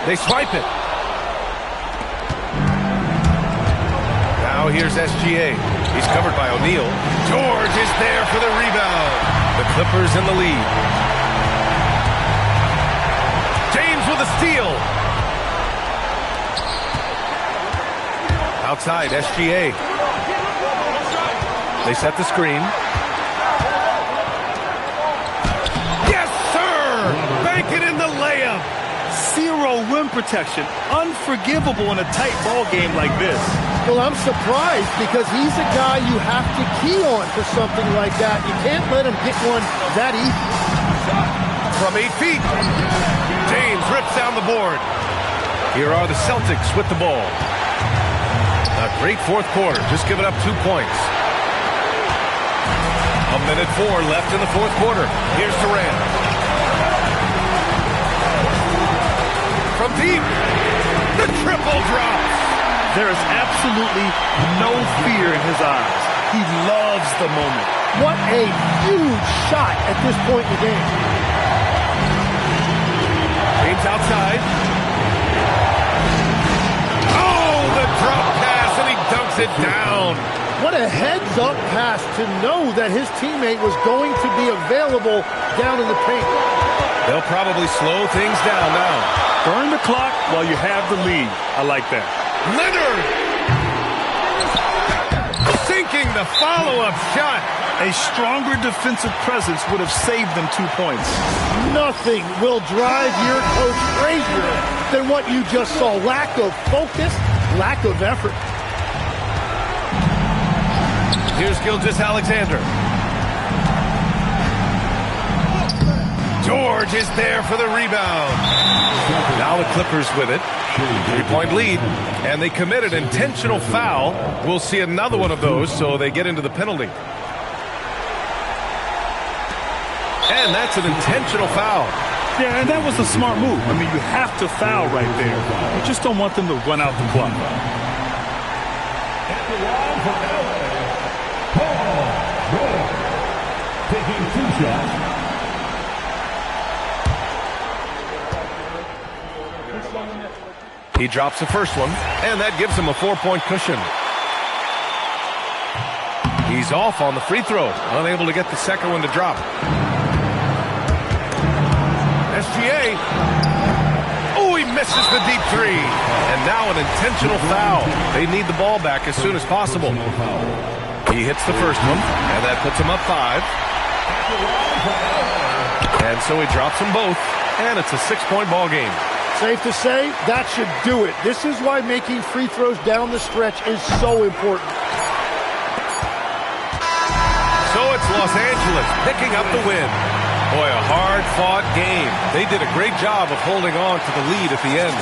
They swipe it. Now here's SGA. He's covered by O'Neal. George is there for the rebound. The Clippers in the lead. James with a steal. Outside, SGA. They set the screen. Yes, sir! Bank it in the layup. Zero rim protection. Unforgivable in a tight ball game like this. Well, I'm surprised because he's a guy you have to key on for something like that. You can't let him get one that easy. From 8 feet, James rips down the board. Here are the Celtics with the ball. A great fourth quarter, just giving up 2 points. 1:04 left in the fourth quarter. Here's Durant. From deep, the triple drops. There is absolutely no fear in his eyes. He loves the moment. What a huge shot at this point in the game. James outside. Oh, the drop pass, and he dunks it down. What a heads-up pass to know that his teammate was going to be available down in the paint. They'll probably slow things down now. Burn the clock while you have the lead. I like that. Leonard! Sinking the follow-up shot. A stronger defensive presence would have saved them 2 points. Nothing will drive your coach crazier than what you just saw. Lack of focus, lack of effort. Here's Gilgeous-Alexander. George is there for the rebound. Now the Clippers with it. 3-point lead. And they commit an intentional foul. We'll see another one of those, so they get into the penalty. And that's an intentional foul. Yeah, and that was a smart move. I mean, you have to foul right there. You just don't want them to run out the clock. Taking 2 shots. He drops the first one, and that gives him a 4-point cushion. He's off on the free throw, unable to get the second one to drop. SGA. Oh, he misses the deep three. And now an intentional foul. They need the ball back as soon as possible. He hits the first one, and that puts him up 5. And so he drops them both, and it's a 6-point ball game. Safe to say, that should do it. This is why making free throws down the stretch is so important. So it's Los Angeles picking up the win. Boy, a hard-fought game. They did a great job of holding on to the lead at the end.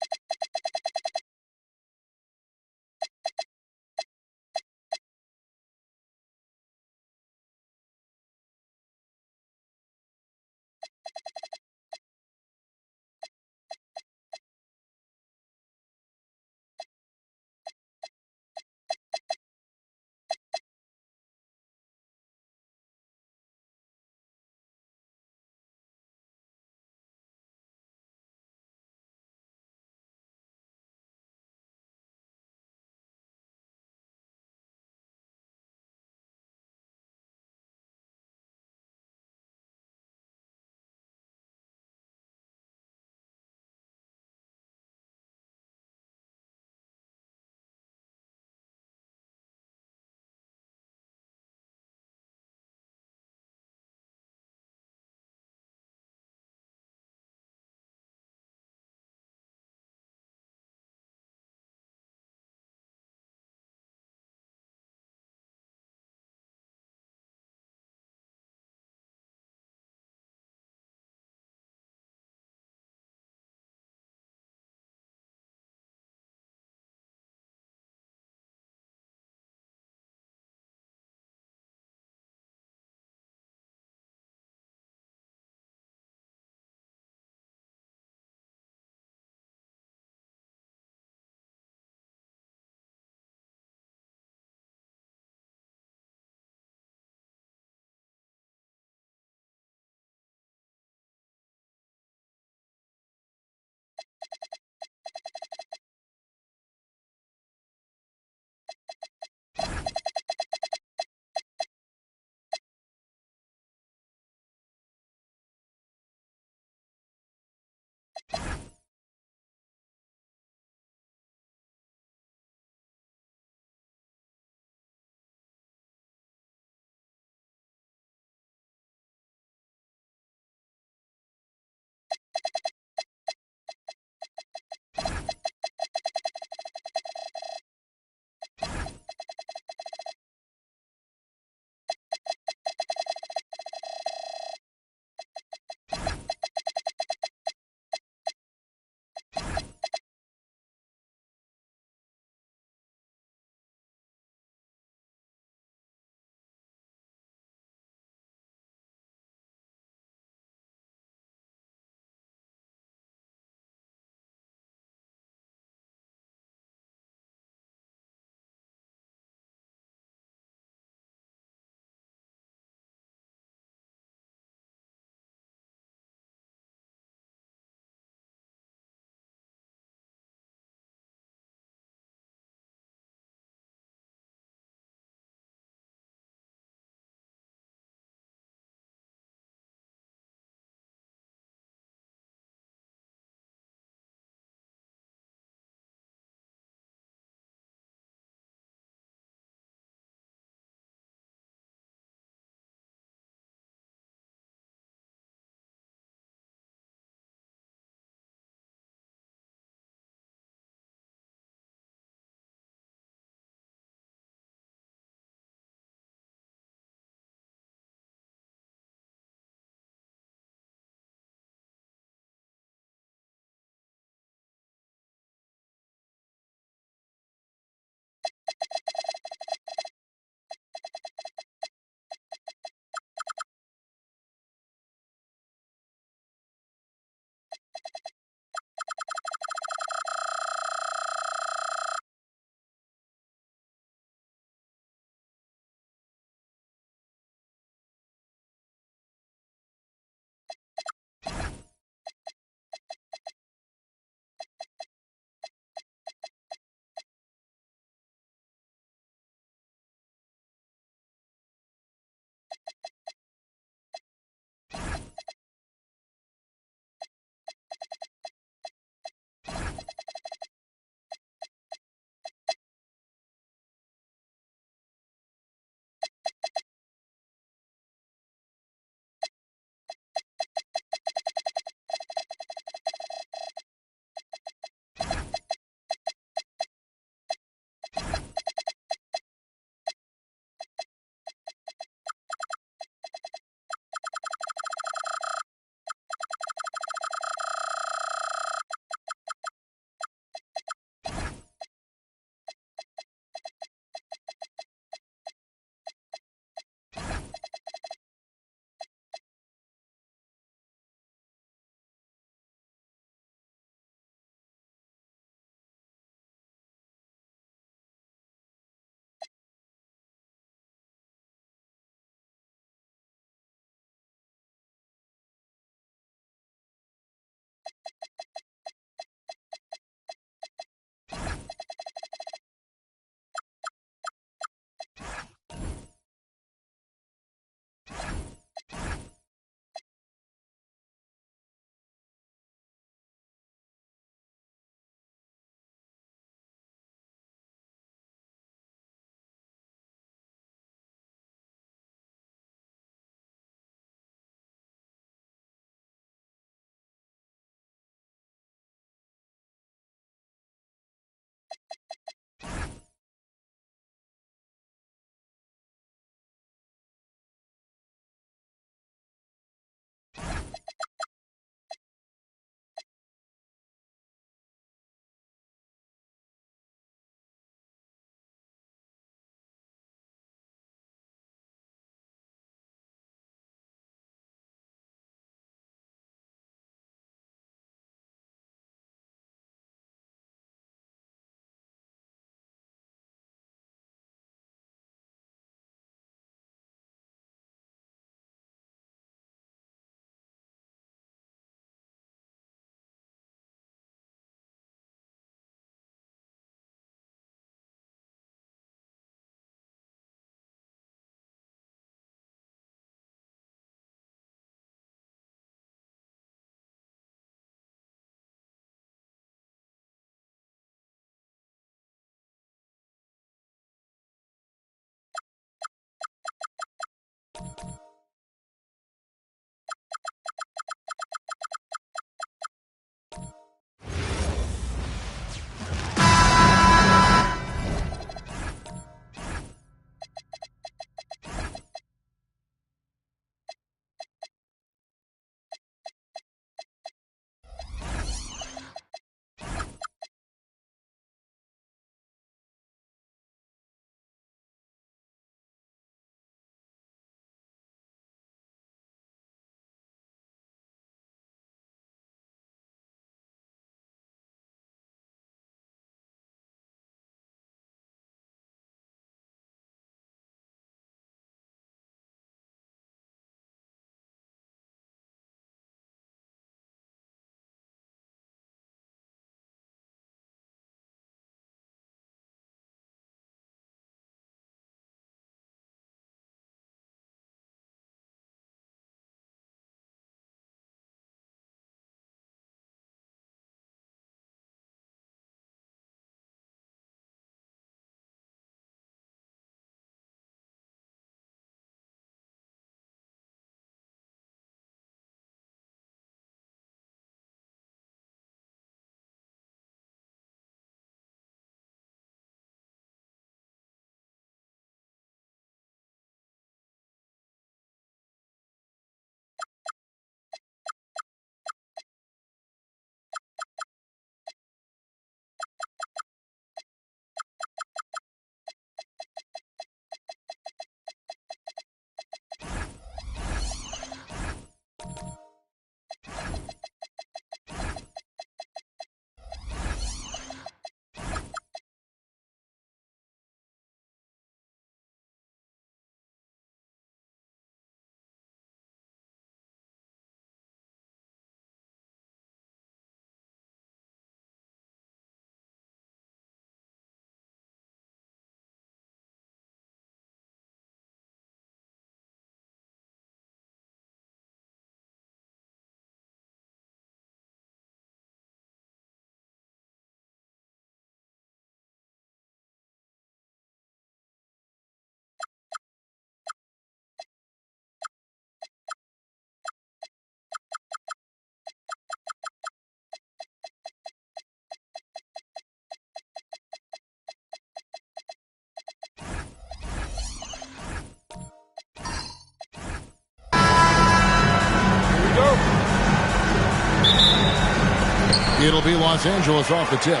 It'll be Los Angeles off the tip.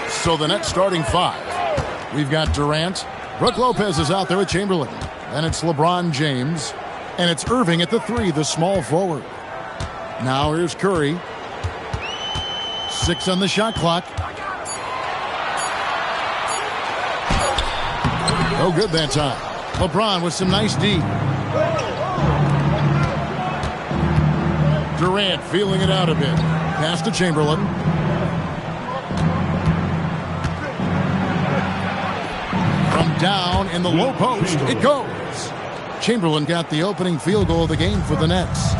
So the next starting 5. We've got Durant. Brook Lopez is out there with Chamberlain. And it's LeBron James. And it's Irving at the 3, the small forward. Now here's Curry. 6 on the shot clock. No good that time. LeBron with some nice D. Durant feeling it out a bit. Pass to Chamberlain. From down in the low post, it goes. Chamberlain got the opening field goal of the game for the Nets.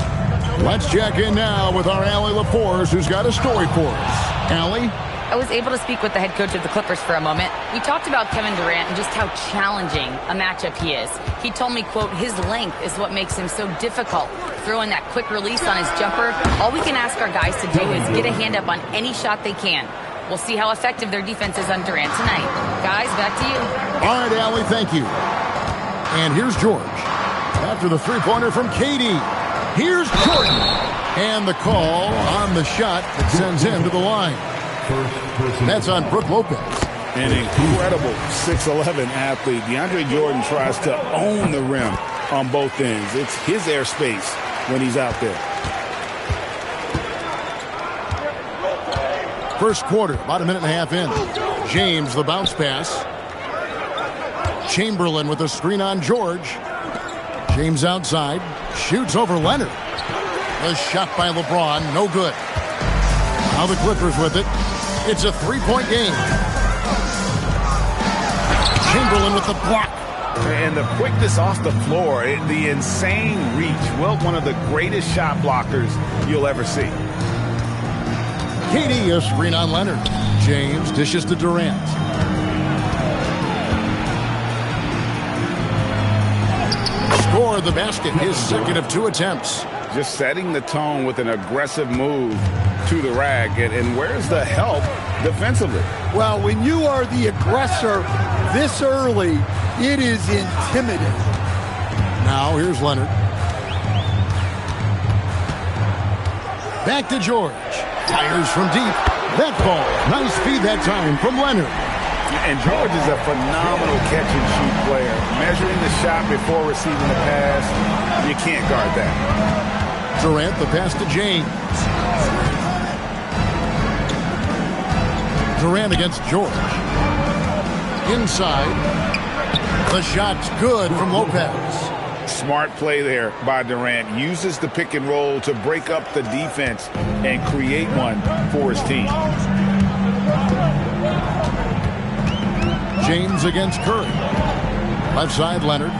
Let's check in now with our Allie LaForce, who's got a story for us. Allie? I was able to speak with the head coach of the Clippers for a moment. We talked about Kevin Durant and just how challenging a matchup he is. He told me, quote, his length is what makes him so difficult. Throwing that quick release on his jumper, all we can ask our guys to do is get a hand up on any shot they can. We'll see how effective their defense is on Durant tonight. Guys, back to you. All right, Allie, thank you. And here's George. After the three-pointer from KD. Here's Jordan. And the call on the shot that sends him to the line. That's on Brook Lopez. An incredible 6'11" athlete. DeAndre Jordan tries to own the rim on both ends. It's his airspace when he's out there. First quarter, about a minute and a half in. James, the bounce pass. Chamberlain with a screen on George. James outside. Shoots over Leonard. A shot by LeBron. No good. Now the Clippers with it. It's a three-point game. Chamberlain with the block. And the quickness off the floor, the insane reach. Well, one of the greatest shot blockers you'll ever see. KD, a screen on Leonard. James dishes to Durant. Scored the basket, his second of 2 attempts. Just setting the tone with an aggressive move to the rack. And where's the help defensively? Well, when you are the aggressor this early, it is intimidating. Now here's Leonard. Back to George. Fires from deep. That ball. Nice feed that time from Leonard. And George is a phenomenal catch-and-shoot player. Measuring the shot before receiving the pass, you can't guard that. Durant, the pass to James. Durant against George. Inside. The shot's good from Lopez. Smart play there by Durant. Uses the pick and roll to break up the defense and create one for his team. James against Curry. Left side, Leonard.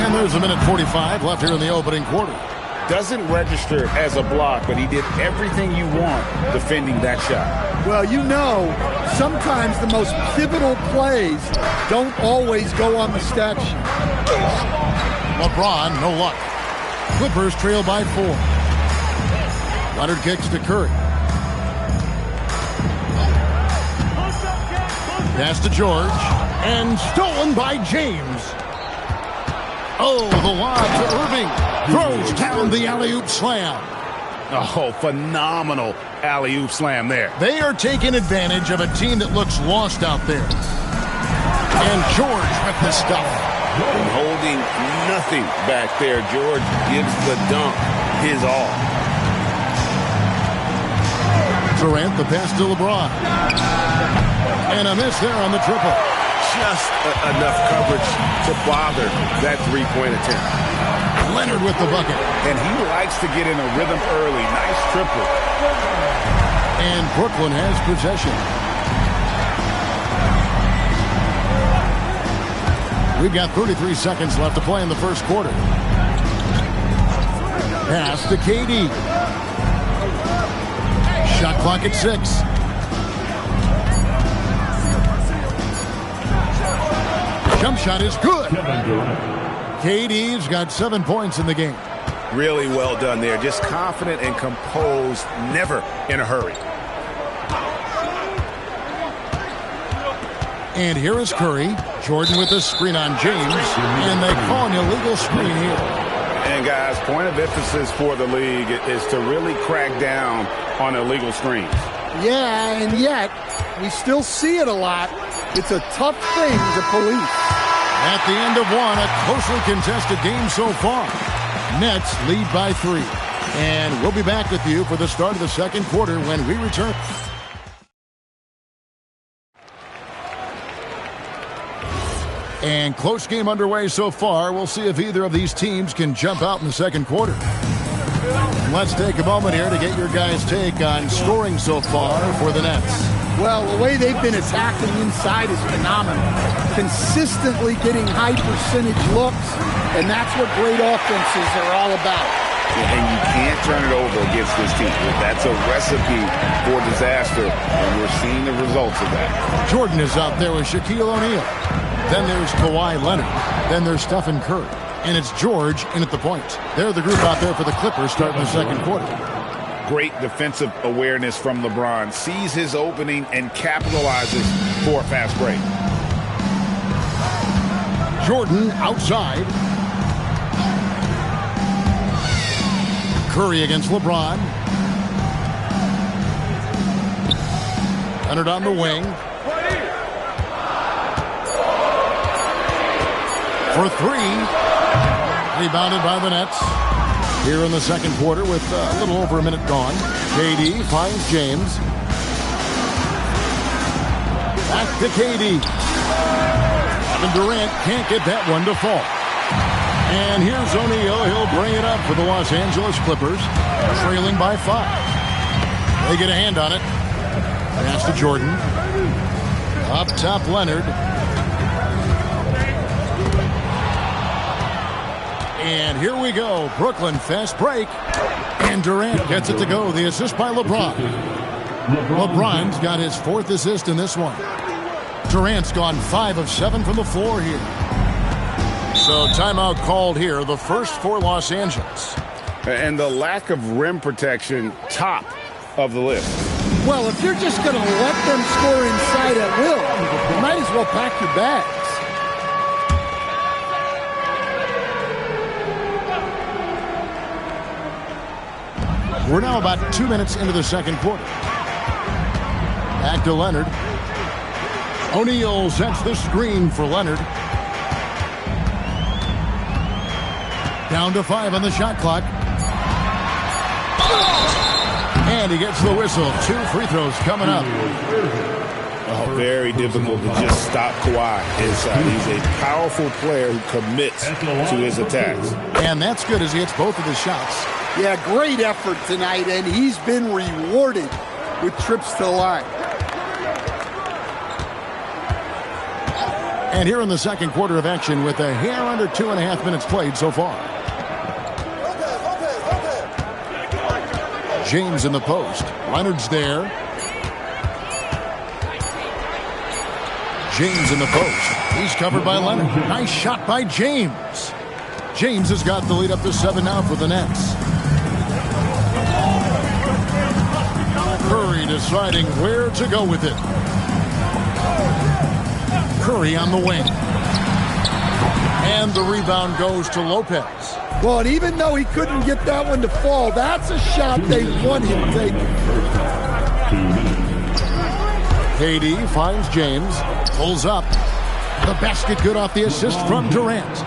And there's a minute 45 left here in the opening quarter. Doesn't register as a block, but he did everything you want defending that shot. Well, you know, sometimes the most pivotal plays don't always go on the stat sheet. LeBron, no luck. Clippers trail by 4. Leonard kicks to Curry. Pass to George. And stolen by James. Oh, the lob to Irving. Throws down the alley-oop slam. Oh, phenomenal alley-oop slam there. They are taking advantage of a team that looks lost out there. And George with the stuff. And holding nothing back there. George gives the dunk his all. Durant, the pass to LeBron. And a miss there on the triple. Just enough coverage to bother that three-point attempt. Leonard with the bucket. And he likes to get in a rhythm early. Nice triple. And Brooklyn has possession. We've got 33 seconds left to play in the first quarter. Pass to KD. Shot clock at 6. Jump shot is good. KD's got 7 points in the game. Really well done there. Just confident and composed, never in a hurry. And here is Curry. Jordan with a screen on James. And they call an illegal screen here. And guys, point of emphasis for the league is to really crack down on illegal screens. Yeah, and yet we still see it a lot. It's a tough thing to police. At the end of one, a closely contested game so far. Nets lead by 3. And we'll be back with you for the start of the second quarter when we return. And close game underway so far. We'll see if either of these teams can jump out in the second quarter. Let's take a moment here to get your guys' take on scoring so far for the Nets. Well, the way they've been attacking inside is phenomenal. Consistently getting high percentage looks, and that's what great offenses are all about. And you can't turn it over against this team. That's a recipe for disaster, and we're seeing the results of that. Jordan is out there with Shaquille O'Neal. Then there's Kawhi Leonard. Then there's Stephen Curry. And it's George in at the point. They're the group out there for the Clippers starting the second quarter. Great defensive awareness from LeBron. Sees his opening and capitalizes for a fast break. Jordan outside. Curry against LeBron. Leonard on the wing. For 3. Rebounded by the Nets. Here in the second quarter with a little over a minute gone. KD finds James. Back to KD. Kevin Durant can't get that one to fall. And here's O'Neal. He'll bring it up for the Los Angeles Clippers. Trailing by 5. They get a hand on it. Pass to Jordan. Up top, Leonard. And here we go. Brooklyn fast break. And Durant gets it to go. The assist by LeBron. LeBron's got his 4th assist in this one. Durant's gone 5 of 7 from the floor here. So timeout called here. The first for Los Angeles. And the lack of rim protection, top of the list. Well, if you're just going to let them score inside at will, you might as well pack your bags. We're now about 2 minutes into the second quarter. Back to Leonard. O'Neal sets the screen for Leonard. Down to 5 on the shot clock. And he gets the whistle. 2 free throws coming up. Oh, very difficult to just stop Kawhi inside. He's a powerful player who commits to his attacks. And that's good as he hits both of his shots. Yeah, great effort tonight, and he's been rewarded with trips to the line. And here in the second quarter of action with a hair under 2.5 minutes played so far. James in the post. Leonard's there. James in the post. He's covered by Leonard. Nice shot by James. James has got the lead up to 7 now for the Nets. Curry deciding where to go with it. Curry on the wing. And the rebound goes to Lopez. Well, and even though he couldn't get that one to fall, that's a shot they want him taking. KD finds James. Pulls up. The basket good off the assist from Durant.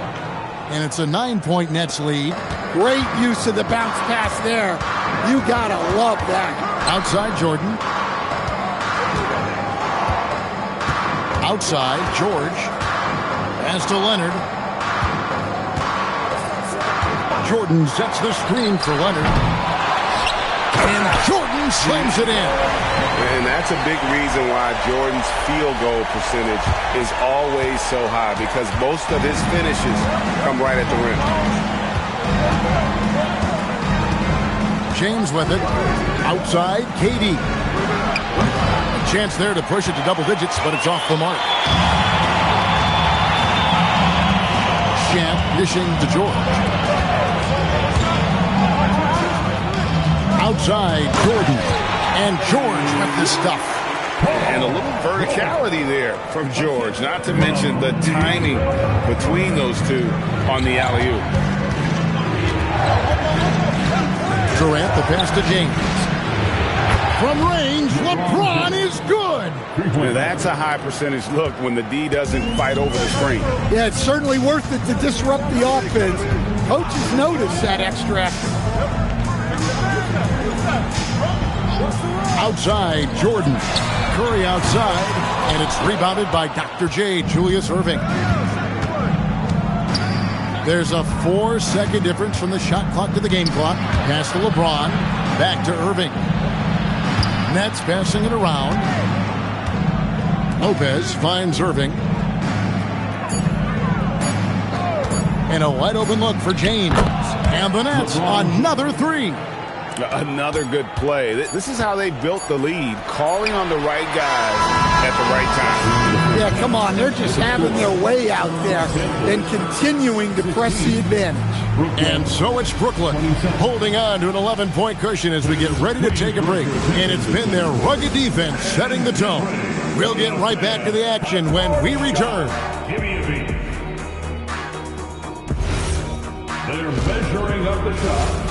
And it's a 9-point Nets lead. Great use of the bounce pass there. You gotta love that. Outside Jordan. Outside George. Pass to Leonard. Jordan sets the screen for Leonard. And Jordan slams it in. And that's a big reason why Jordan's field goal percentage is always so high, because most of his finishes come right at the rim. James with it. Outside, KD. A chance there to push it to double digits, but it's off the mark. Champ dishing to George. Outside, Jordan. And George with the stuff. And a little verticality there from George, not to mention the timing between those two on the alley-oop. Durant, the pass to James. From range, LeBron is good. Well, that's a high percentage look when the D doesn't fight over the screen. Yeah, it's certainly worth it to disrupt the offense. Coaches notice that extra effort. Outside, Jordan. Curry outside, and it's rebounded by Dr. J, Julius Erving. There's a 4-second difference from the shot clock to the game clock. Pass to LeBron. Back to Erving. Nets passing it around. Lopez finds Erving. And a wide open look for James. And the Nets, another three. Another good play. This is how they built the lead, calling on the right guys at the right time. Yeah, come on. They're just having their way out there and continuing to press the advantage. And so it's Brooklyn holding on to an 11-point cushion as we get ready to take a break. And it's been their rugged defense setting the tone. We'll get right back to the action when we return. Give me a beat. They're measuring up the shot.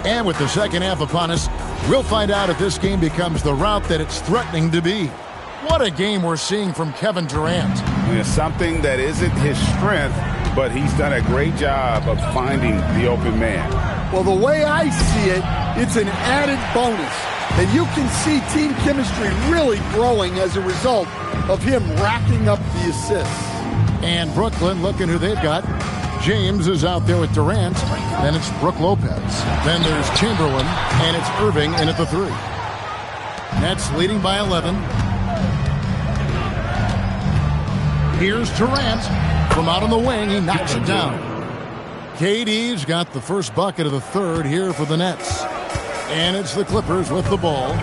And with the second half upon us, we'll find out if this game becomes the route that it's threatening to be. What a game we're seeing from Kevin Durant. It's something that isn't his strength, but he's done a great job of finding the open man. Well, the way I see it, it's an added bonus. And you can see team chemistry really growing as a result of him racking up the assists. And Brooklyn, looking who they've got. James is out there with Durant. Then it's Brook Lopez. Then there's Chamberlain. And it's Erving in at the 3. Nets leading by 11. Here's Durant. From out on the wing, he knocks it down. KD's got the first bucket of the third here for the Nets. And it's the Clippers with the ball.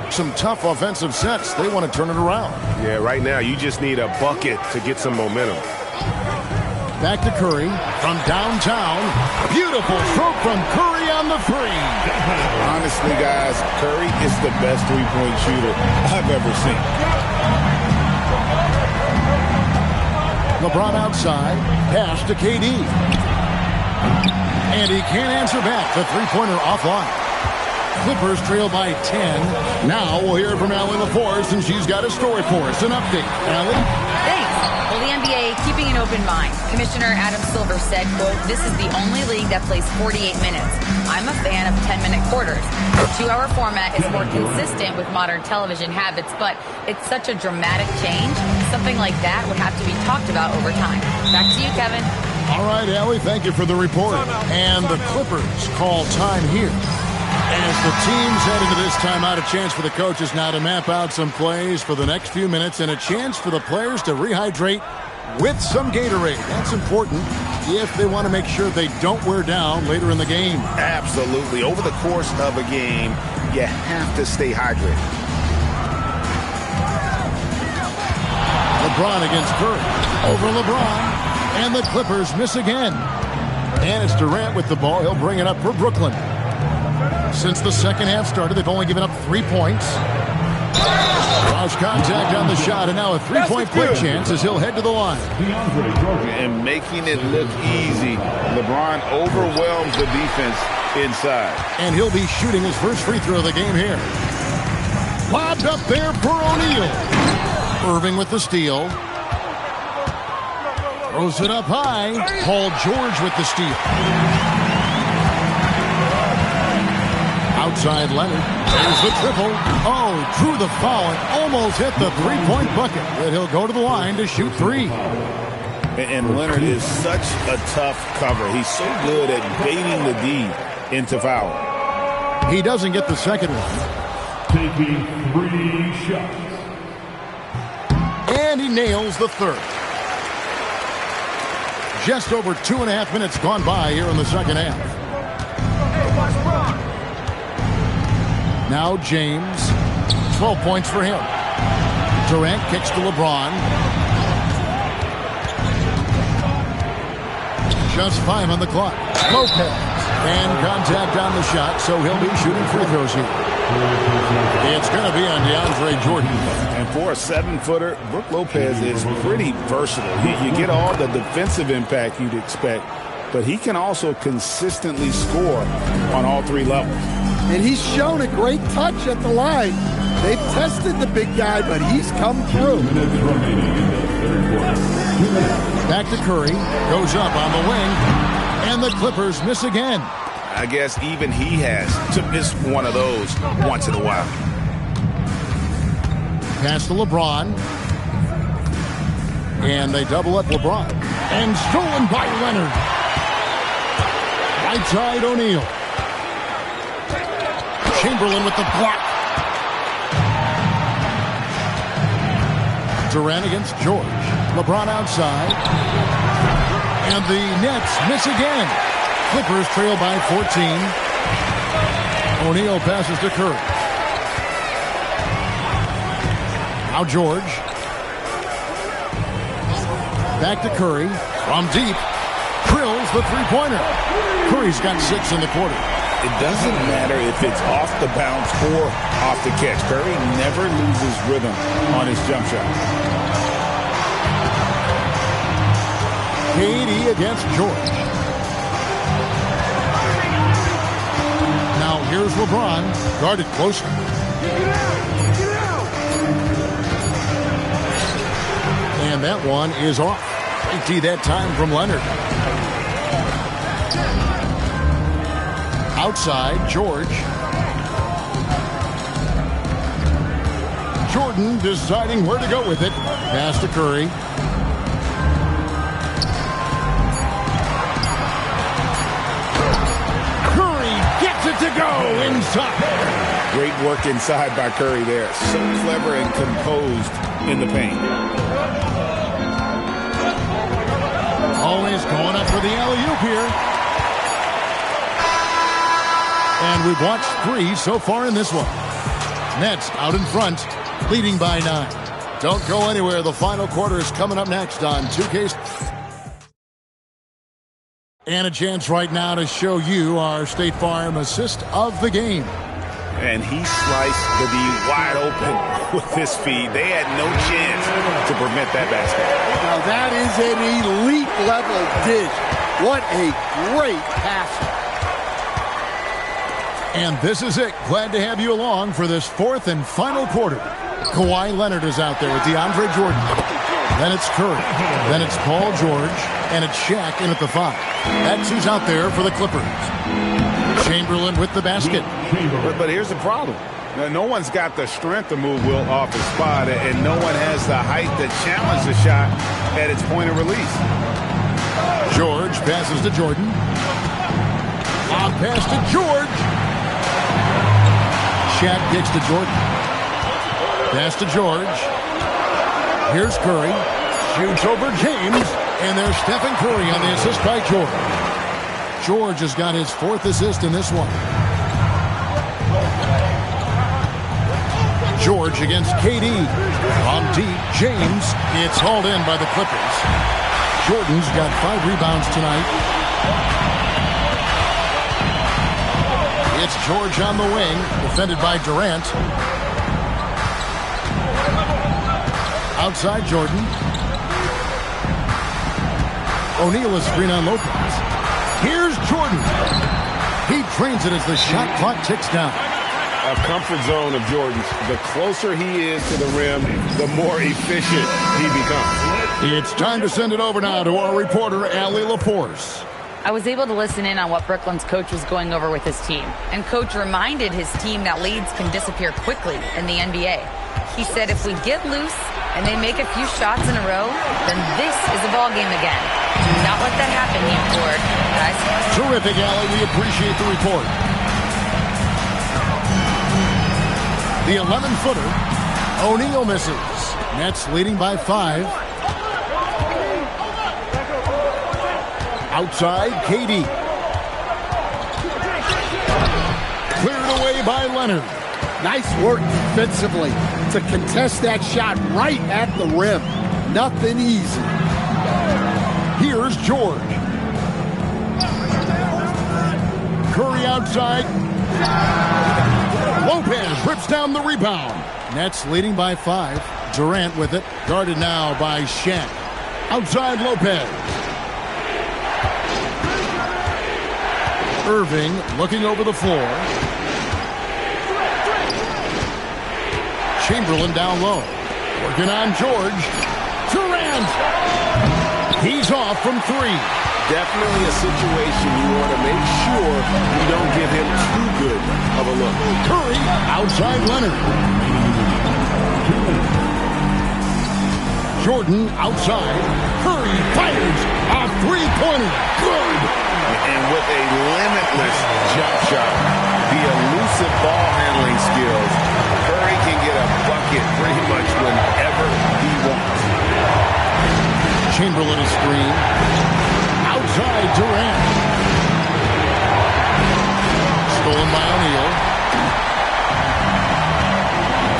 Some tough offensive sets. They want to turn it around. Yeah, right now you just need a bucket to get some momentum. Back to Curry from downtown. Beautiful stroke from Curry on the 3. Honestly, guys, Curry is the best three-point shooter I've ever seen. LeBron outside. Pass to KD. And he can't answer back. The three-pointer offline. Clippers trail by 10. Now we'll hear from Allie LaForce, and she's got a story for us. An update. Allie? Thanks. Well, the NBA keeping an open mind. Commissioner Adam Silver said, quote, "This is the only league that plays 48 minutes. I'm a fan of 10-minute quarters. The 2-hour format is more consistent with modern television habits, but it's such a dramatic change. Something like that would have to be talked about over time." Back to you, Kevin. All right, Allie, thank you for the report. And the Clippers call time here. As the teams head into this timeout, a chance for the coaches now to map out some plays for the next few minutes and a chance for the players to rehydrate with some Gatorade. That's important if they want to make sure they don't wear down later in the game. Absolutely. Over the course of a game, you have to stay hydrated. LeBron against Curry. Over LeBron. And the Clippers miss again. And it's Durant with the ball. He'll bring it up for Brooklyn. Since the second half started, they've only given up 3 points. Cross contact on the shot, and now a three-point quick chance as he'll head to the line. And making it look easy, LeBron overwhelms the defense inside. And he'll be shooting his first free throw of the game here. Lobbed up there for O'Neal. Erving with the steal. Throws it up high. Paul George with the steal. Outside Leonard. There's the triple. Oh, drew the foul and almost hit the three-point bucket. But he'll go to the line to shoot 3. And Leonard is such a tough cover. He's so good at baiting the D into foul. He doesn't get the second one. Taking 3 shots. And he nails the third. Just over 2.5 minutes gone by here in the second half. Now James, 12 points for him. Durant kicks to LeBron. Just 5 on the clock. Lopez And contact on the shot, so he'll be shooting free throws here. It's going to be on DeAndre Jordan. And for a 7-footer, Brook Lopez is pretty versatile. You get all the defensive impact you'd expect, but he can also consistently score on all 3 levels. And he's shown a great touch at the line. They've tested the big guy, but he's come through. Back to Curry. Goes up on the wing. And the Clippers miss again. I guess even he has to miss one of those once in a while. Pass to LeBron. And they double up LeBron. And stolen by Leonard. Right side O'Neal. Chamberlain with the block. Durant against George. LeBron outside. And the Nets miss again. Clippers trail by 14. O'Neal passes to Curry. Now George. Back to Curry. From deep. Drills the three-pointer. Curry's got 6 in the quarter. It doesn't matter if it's off the bounce or off the catch. Curry never loses rhythm on his jump shot. KD against George. Now here's LeBron, guarded closely. And that one is off. Safety that time from Leonard. Outside, George. Jordan deciding where to go with it. Pass to Curry. Curry gets it to go inside. Great work inside by Curry there. So clever and composed in the paint. Always going up for the alley-oop here. And we've watched 3 so far in this one. Nets out in front, leading by 9. Don't go anywhere. The final quarter is coming up next on 2K. And a chance right now to show you our State Farm assist of the game. And he sliced the D wide open with his feed. They had no chance to prevent that basket. Now that is an elite level dish. What a great pass. And this is it. Glad to have you along for this 4th and final quarter. Kawhi Leonard is out there with DeAndre Jordan. Then it's Curry. Then it's Paul George. And it's Shaq in at the 5. That's who's out there for the Clippers. Chamberlain with the basket. But here's the problem. No one's got the strength to move Wilt off his spot, and no one has the height to challenge the shot at its point of release. George passes to Jordan. On pass to George. Shaq kicks to Jordan. Pass to George. Here's Curry. Shoots over James. And there's Stephen Curry on the assist by George. George has got his 4th assist in this one. George against KD. On deep, James. It's hauled in by the Clippers. Jordan's got 5 rebounds tonight. It's George on the wing, defended by Durant. Outside Jordan. O'Neal is screen on Lopez. Here's Jordan. He trains it as the shot clock ticks down. A comfort zone of Jordan's. The closer he is to the rim, the more efficient he becomes. It's time to send it over now to our reporter, Allie LaForce. I was able to listen in on what Brooklyn's coach was going over with his team. And coach reminded his team that leads can disappear quickly in the NBA. He said if we get loose and they make a few shots in a row, then this is a ball game again. Do not let that happen, he implored. Guys. Terrific, Allie. We appreciate the report. The 11-footer. O'Neal misses. Nets leading by 5. Outside, KD. Cleared away by Leonard. Nice work defensively to contest that shot right at the rim. Nothing easy. Here's George. Curry outside. Lopez rips down the rebound. Nets leading by 5. Durant with it. Guarded now by Shaq. Outside Lopez. Irving looking over the floor. Chamberlain down low. Working on George. Durant. He's off from 3. Definitely a situation you want to make sure you don't give him too good of a look. Curry outside Leonard. Jordan outside. Curry fires a three-pointer. Good. And with a limitless jump shot, the elusive ball handling skills, Curry can get a bucket pretty much whenever he wants. Chamberlain a screen. Outside Durant. Stolen by O'Neal.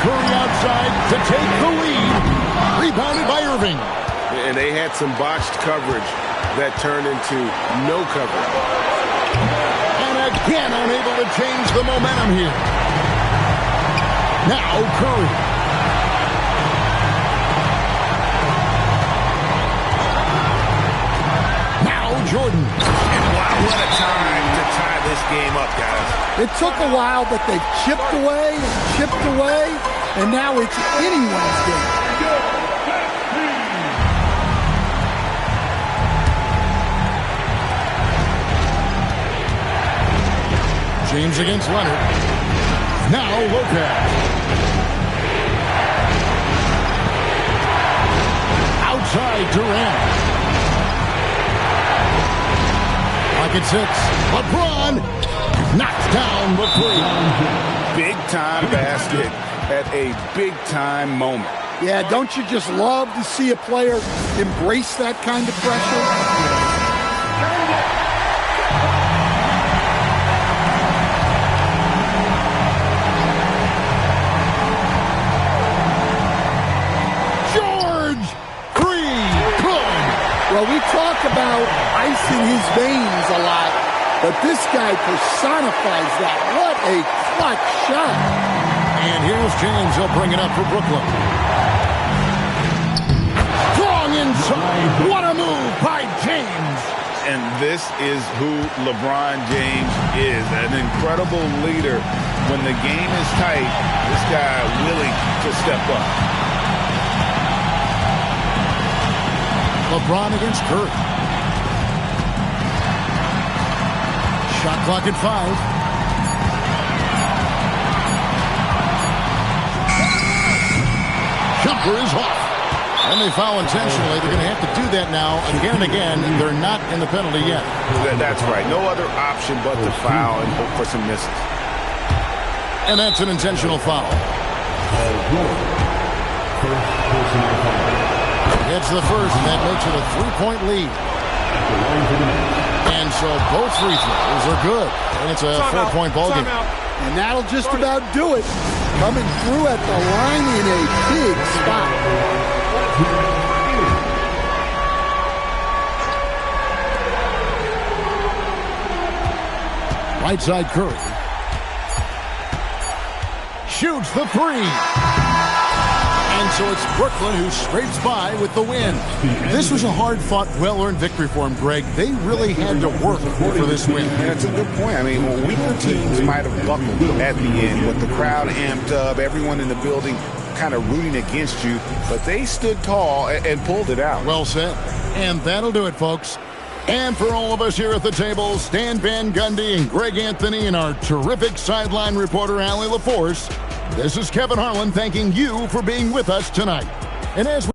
Curry outside to take the lead. Rebounded by Irving. And they had some botched coverage that turned into no coverage. And again unable to change the momentum here. Now Curry. Jordan. And wow, what a time to tie this game up, guys. It took a while, but they've chipped away, and now it's anyone's game. James against Leonard. Now Lopez. Outside Durant. At 6. LeBron knocks down the 3. Big-time basket at a big-time moment. Yeah, don't you just love to see a player embrace that kind of pressure? George! 3. Good! Well, we talk about icing his veins a lot, but this guy personifies that. What a clutch shot. And here's James. He'll bring it up for Brooklyn. Strong inside. What a move by James. And this is who LeBron James is, an incredible leader. When the game is tight, this guy willing to step up. LeBron against Curry. Shot clock at 5. Jumper is off. And they foul intentionally. They're going to have to do that now again and again. They're not in the penalty yet. That's right. No other option but to foul and hope for some misses. And that's an intentional foul. It's the first, and that makes it a 3-point lead. And so both free throws are good. And it's a 4-point ball game. And that'll just about do it. Coming through at the line in a big spot. Right side Curry. Shoots the 3. And so it's Brooklyn who scrapes by with the win. This was a hard-fought, well-earned victory for him, Greg. They really had to work for this win. That's a good point. I mean, weaker teams might have buckled at the end with the crowd amped up, everyone in the building kind of rooting against you, but they stood tall and pulled it out. Well said. And that'll do it, folks. And for all of us here at the table, Stan Van Gundy and Greg Anthony and our terrific sideline reporter, Allie LaForce, this is Kevin Harlan thanking you for being with us tonight. And as we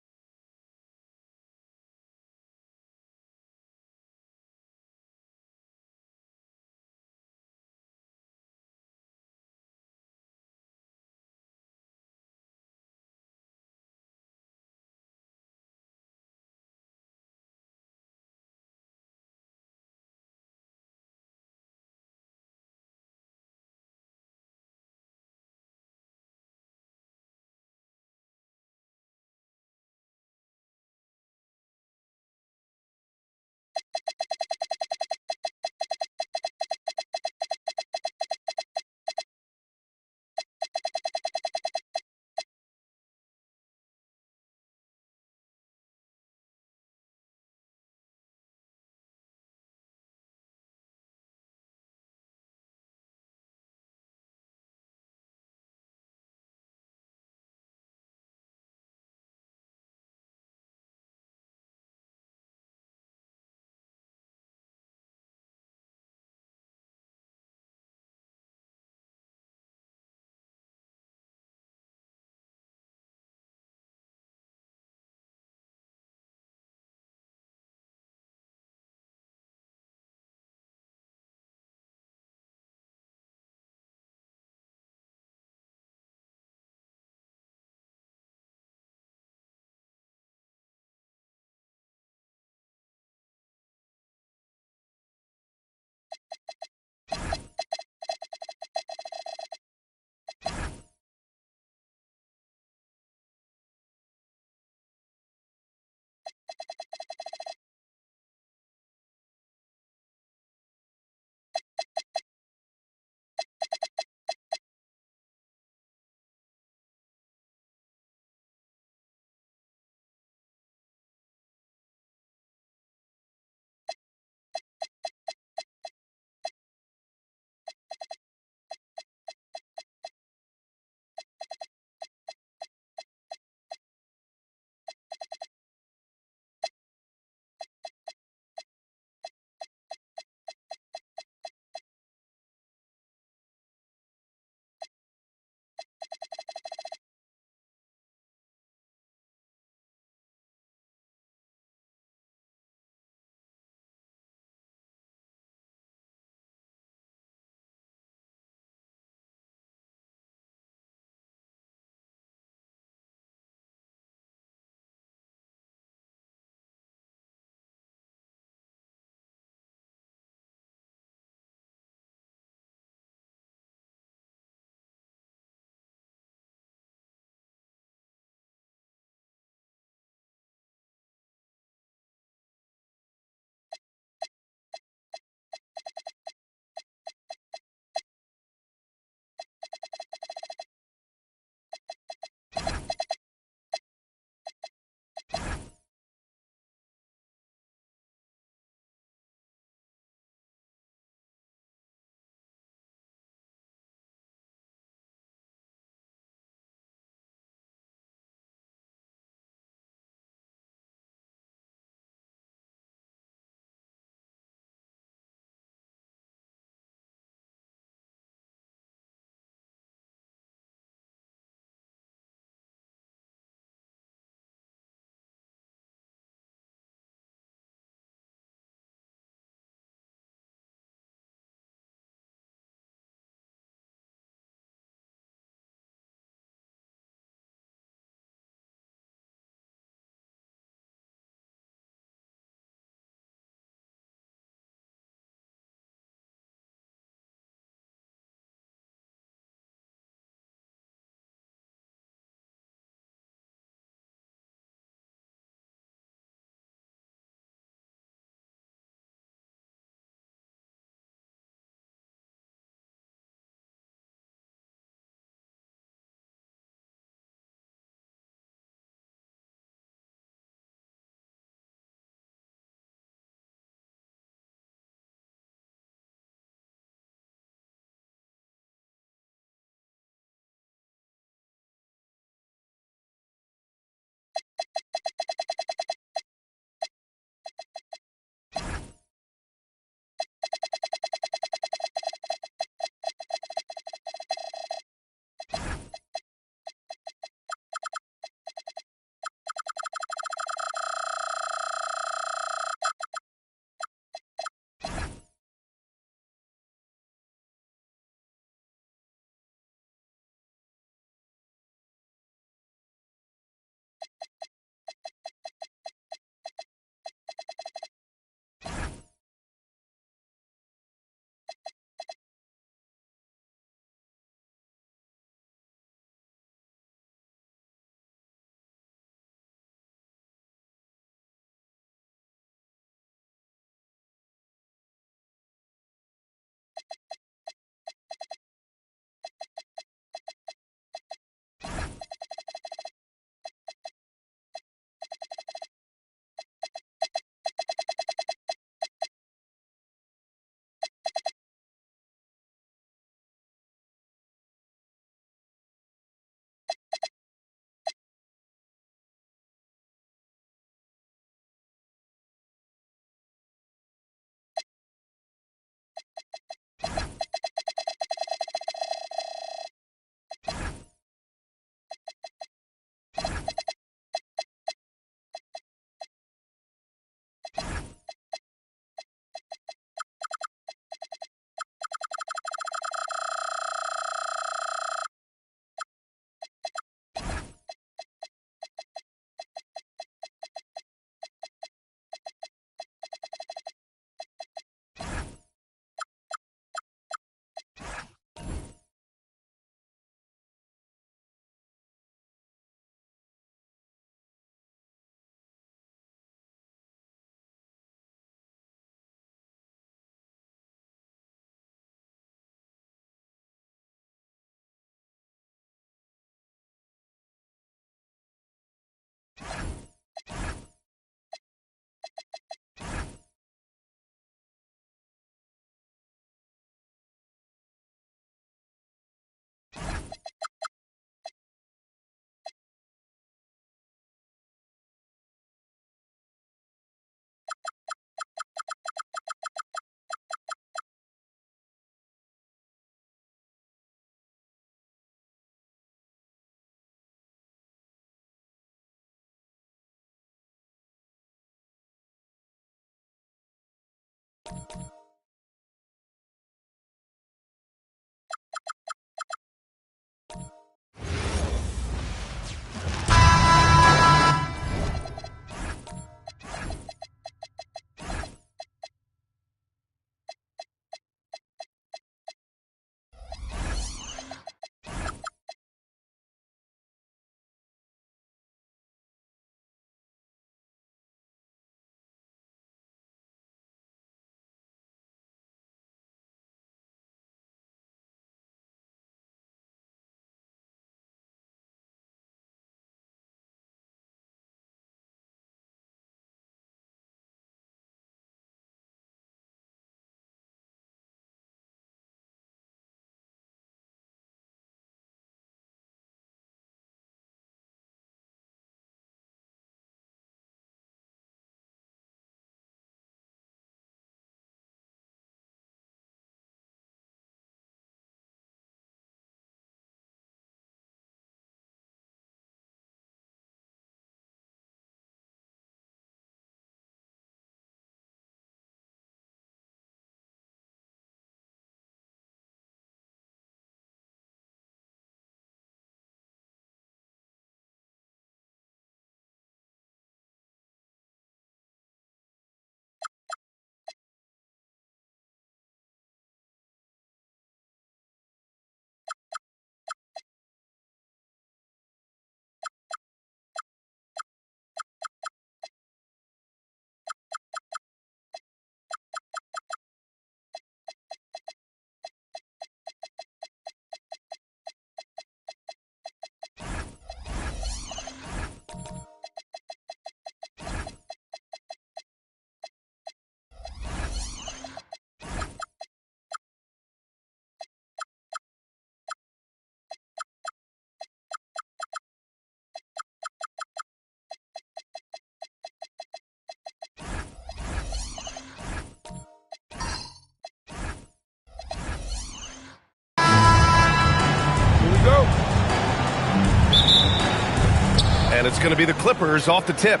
And it's going to be the Clippers off the tip.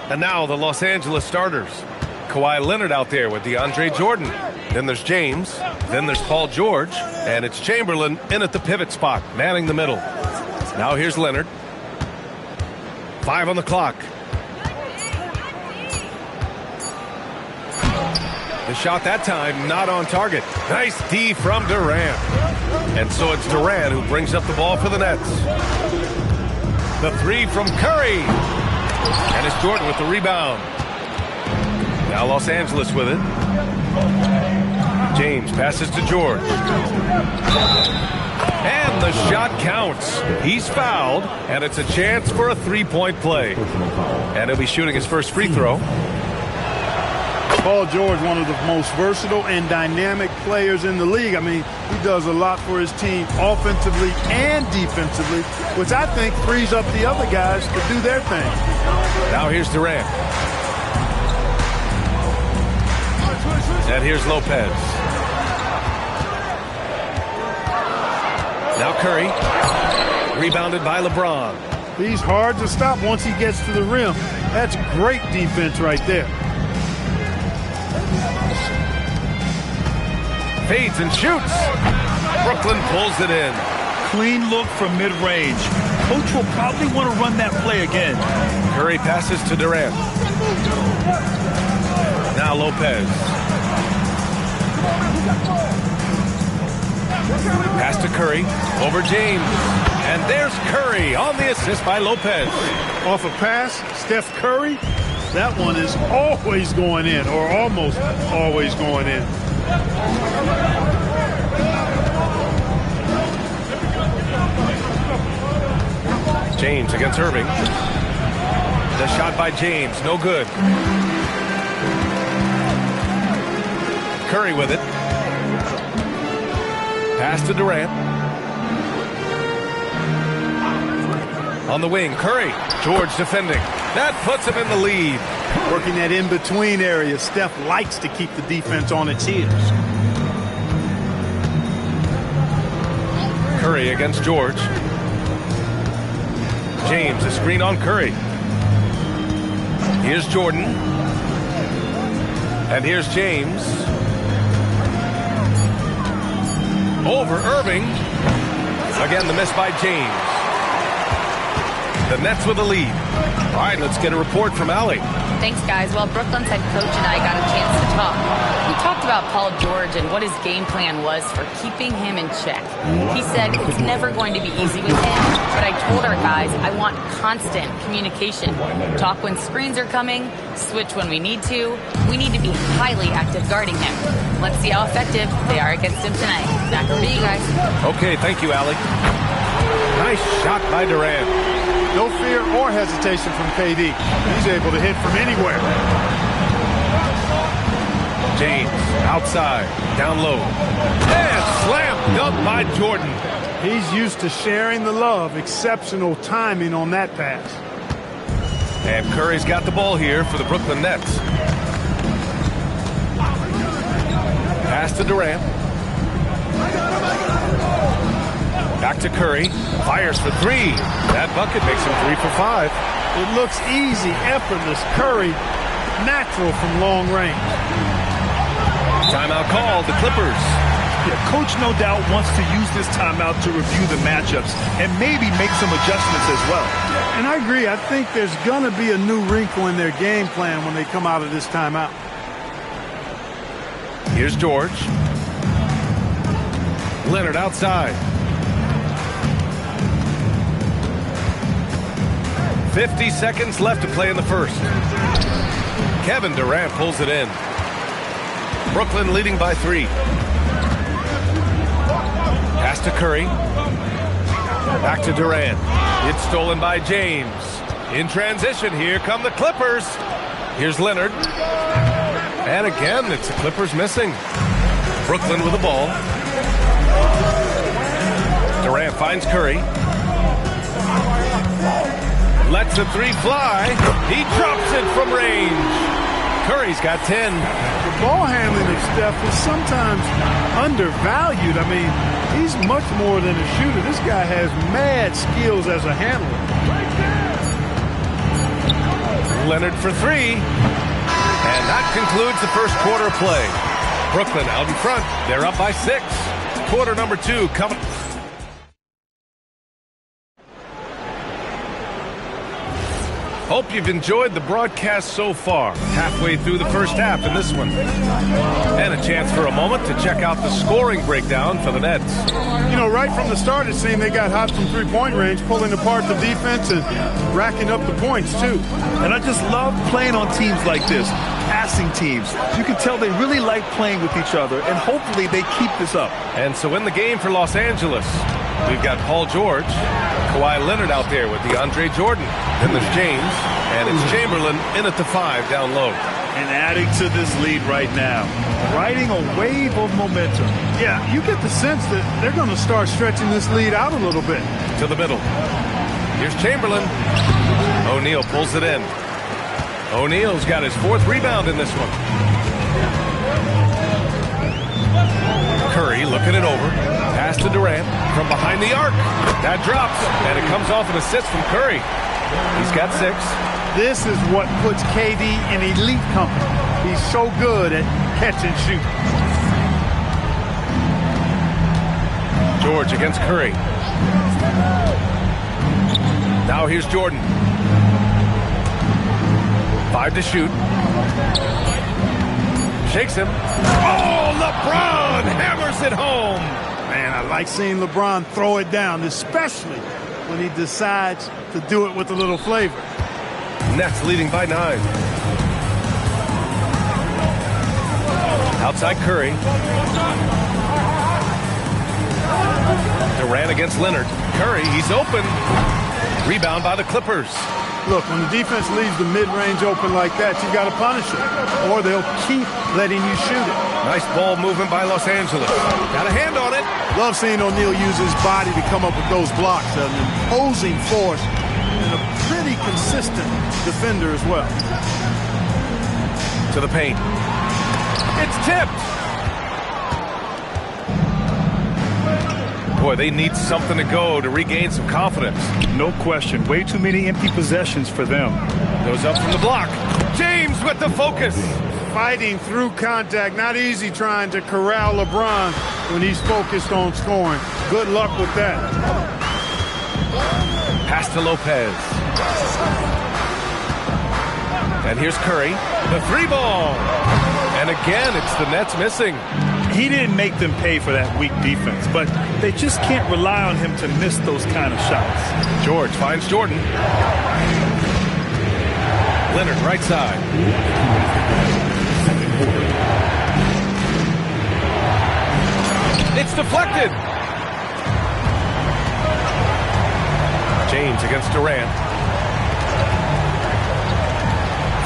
And now the Los Angeles starters. Kawhi Leonard out there with DeAndre Jordan. Then there's James. Then there's Paul George. And it's Chamberlain in at the pivot spot, manning the middle. Now here's Leonard. 5 on the clock. The shot that time not on target. Nice D from Durant. And so it's Durant who brings up the ball for the Nets. The 3 from Curry. And it's Jordan with the rebound. Now Los Angeles with it. James passes to George. And the shot counts. He's fouled, and it's a chance for a three-point play. And he'll be shooting his first free throw. Paul George, one of the most versatile and dynamic players in the league. I mean, he does a lot for his team offensively and defensively, which I think frees up the other guys to do their thing. Now here's Durant. And here's Lopez. Now Curry. Rebounded by LeBron. He's hard to stop once he gets to the rim. That's great defense right there. Fades and shoots. Brooklyn pulls it in. Clean look from mid-range. Coach will probably want to run that play again. Curry passes to Durant. Now Lopez. Pass to Curry. Over James. And there's Curry on the assist by Lopez. Off a pass, Steph Curry. That one is always going in, or almost always going in. James against Irving. The shot by James, no good. Curry with it. Pass to Durant. On the wing, Curry. George defending. That puts him in the lead. Working that in-between area. Steph likes to keep the defense on its heels. Curry against George. James, a screen on Curry. Here's Jordan. And here's James. Over Irving. Again, the miss by James. The Nets with the lead. All right, let's get a report from Allie. Thanks, guys. Well, Brooklyn's head coach and I got a chance to talk. We talked about Paul George and what his game plan was for keeping him in check. He said it's never going to be easy with him, but I told our guys I want constant communication. Talk when screens are coming, switch when we need to. We need to be highly active guarding him. Let's see how effective they are against him tonight. Back over to you guys. Okay, thank you, Allie. Nice shot by Durant. No fear or hesitation from KD. He's able to hit from anywhere. James, outside, down low. And slam dunk by Jordan. He's used to sharing the love. Exceptional timing on that pass. And Curry's got the ball here for the Brooklyn Nets. Pass to Durant. Back to Curry. Fires for three. That bucket makes him 3 for 5. It looks easy, effortless. Curry, natural from long range. Timeout called, the Clippers. Yeah, coach no doubt wants to use this timeout to review the matchups and maybe make some adjustments as well. And I agree. I think there's going to be a new wrinkle in their game plan when they come out of this timeout. Here's George. Leonard outside. 50 seconds left to play in the first. Kevin Durant pulls it in. Brooklyn leading by 3. Pass to Curry. Back to Durant. It's stolen by James. In transition, here come the Clippers. Here's Leonard. And again, it's the Clippers missing. Brooklyn with the ball. Durant finds Curry. Lets the three fly. He drops it from range. Curry's got 10. The ball handling of Steph is sometimes undervalued. I mean, he's much more than a shooter. This guy has mad skills as a handler. Leonard for 3. And that concludes the first quarter of play. Brooklyn out in front. They're up by 6. Quarter number 2 coming. Hope you've enjoyed the broadcast so far. Halfway through the first half in this one. And a chance for a moment to check out the scoring breakdown for the Nets. You know, right from the start, it seemed they got hot from three-point range, pulling apart the defense and racking up the points, too. And I just love playing on teams like this, passing teams. You can tell they really like playing with each other, and hopefully they keep this up. And so in the game for Los Angeles, we've got Paul George, Kawhi Leonard out there with DeAndre Jordan. Then there's James, and it's Chamberlain in at the 5 down low. And adding to this lead right now, riding a wave of momentum. Yeah, you get the sense that they're going to start stretching this lead out a little bit. To the middle. Here's Chamberlain. O'Neal pulls it in. O'Neal's got his 4th rebound in this one. Curry looking it over. Pass to Durant from behind the arc. That drops, and it comes off an assist from Curry. He's got 6. This is what puts KD in elite company. He's so good at catch and shoot. George against Curry. Now here's Jordan. 5 to shoot. Shakes him. Oh, LeBron hammers it home. Man, I like seeing LeBron throw it down, especially when he decides to do it with a little flavor. Nets leading by 9. Outside Curry. Durant against Leonard. Curry, he's open. Rebound by the Clippers. Look, when the defense leaves the mid-range open like that, you got to punish it, or they'll keep letting you shoot it. Nice ball movement by Los Angeles. Got a hand on it. Love seeing O'Neal use his body to come up with those blocks. An imposing force and a pretty consistent defender as well. To the paint. It's tipped. Boy, they need something to go to regain some confidence. No question. Way too many empty possessions for them. Goes up from the block. James with the focus. fighting through contact. Not easy trying to corral LeBron when he's focused on scoring. Good luck with that. Pass to Lopez. And here's Curry. The three ball. And again, it's the Nets missing. He didn't make them pay for that weak defense, but they just can't rely on him to miss those kind of shots. George finds Jordan. Leonard, right side. It's deflected. James against Durant.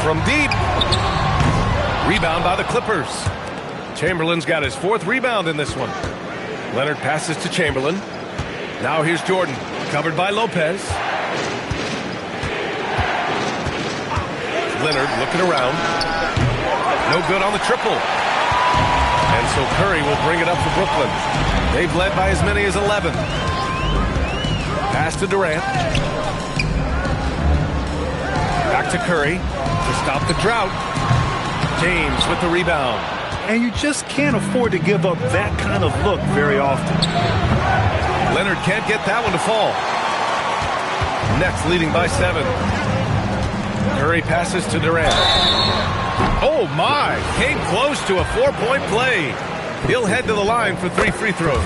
From deep. Rebound by the Clippers. Chamberlain's got his 4th rebound in this one. Leonard passes to Chamberlain. Now here's Jordan, covered by Lopez. Leonard looking around. No good on the triple. And so Curry will bring it up for Brooklyn. They've led by as many as 11. Pass to Durant. Back to Curry to stop the drought. James with the rebound. And you just can't afford to give up that kind of look very often. Leonard can't get that one to fall. Nets leading by 7. Curry passes to Durant. Oh my! Came close to a 4-point play. He'll head to the line for 3 free throws.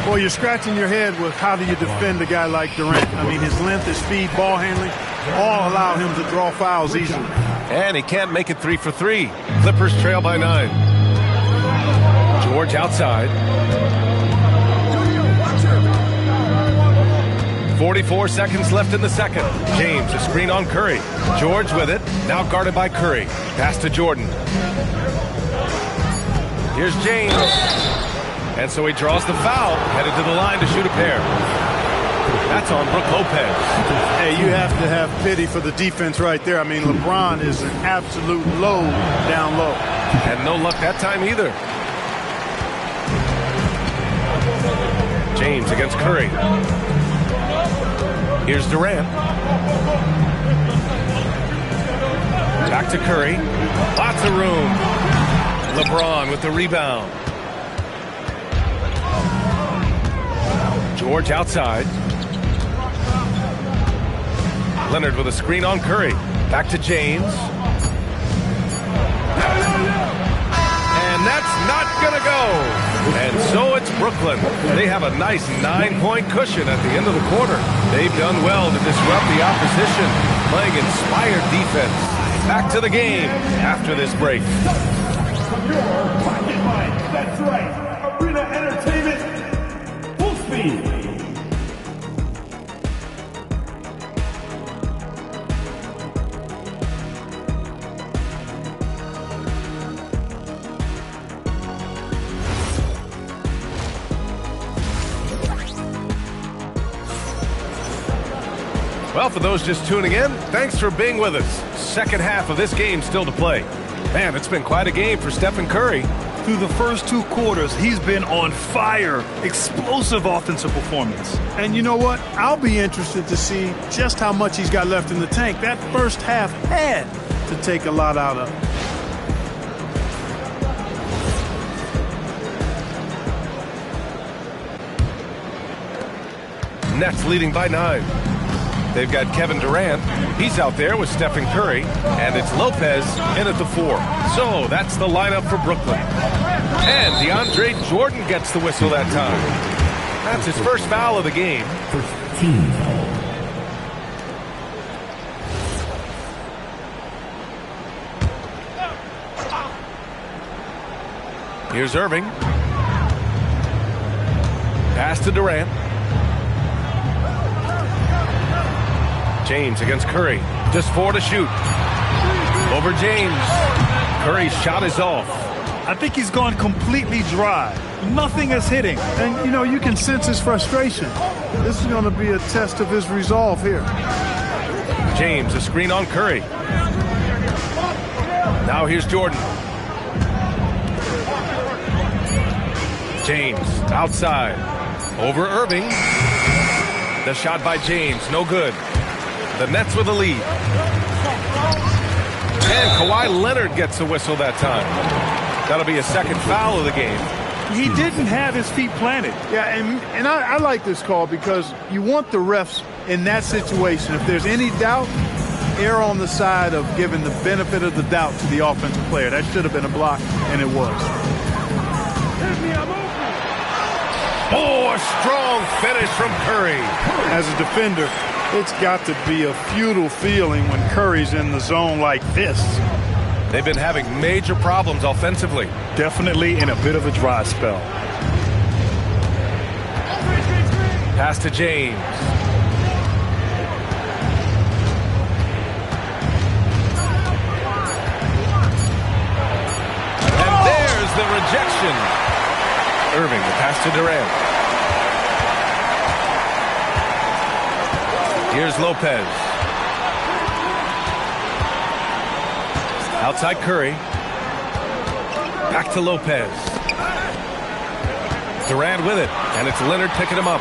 Well, you're scratching your head with how do you defend a guy like Durant. I mean, his length, his speed, ball handling, all allow him to draw fouls easily. And he can't make it 3 for 3. Clippers trail by 9. George outside. 44 seconds left in the second. James, a screen on Curry. George with it. Now guarded by Curry. Pass to Jordan. Here's James. And so he draws the foul. Headed to the line to shoot a pair. That's on Brook Lopez. Hey, you have to have pity for the defense right there. I mean, LeBron is an absolute load down low. And no luck that time either. James against Curry. Here's Durant. Back to Curry. Lots of room. LeBron with the rebound. George outside. Leonard with a screen on Curry. Back to James. And that's not going to go. And so it's Brooklyn. They have a nice 9-point cushion at the end of the quarter. They've done well to disrupt the opposition, playing inspired defense. Back to the game after this break. That's right. Arena Entertainment. Full speed. Well, for those just tuning in, thanks for being with us. Second half of this game still to play. Man, it's been quite a game for Stephen Curry. Through the first 2 quarters, he's been on fire. Explosive offensive performance. And you know what? I'll be interested to see just how much he's got left in the tank. That first half had to take a lot out of it. Nets leading by 9. They've got Kevin Durant. He's out there with Stephen Curry. And it's Lopez in at the 4. So that's the lineup for Brooklyn. And DeAndre Jordan gets the whistle that time. That's his first foul of the game. Here's Irving. Pass to Durant. James against Curry. Just 4 to shoot. Over James. Curry's shot is off. I think he's gone completely dry. Nothing is hitting. And, you know, you can sense his frustration. This is going to be a test of his resolve here. James, a screen on Curry. Now here's Jordan. James, outside. Over Irving. The shot by James, no good. The Nets with the lead. And Kawhi Kawhi Leonard gets a whistle that time. That'll be a second foul of the game. He didn't have his feet planted. Yeah, and I like this call because you want the refs in that situation. If there's any doubt, err on the side of giving the benefit of the doubt to the offensive player. That should have been a block, and it was. Oh, a strong finish from Curry. As a defender, it's got to be a futile feeling when Curry's in the zone like this. They've been having major problems offensively. Definitely in a bit of a dry spell. Pass to James. And there's the rejection. Irving, the pass to Durant. Here's Lopez. Outside Curry. Back to Lopez. Durant with it, and it's Leonard picking him up.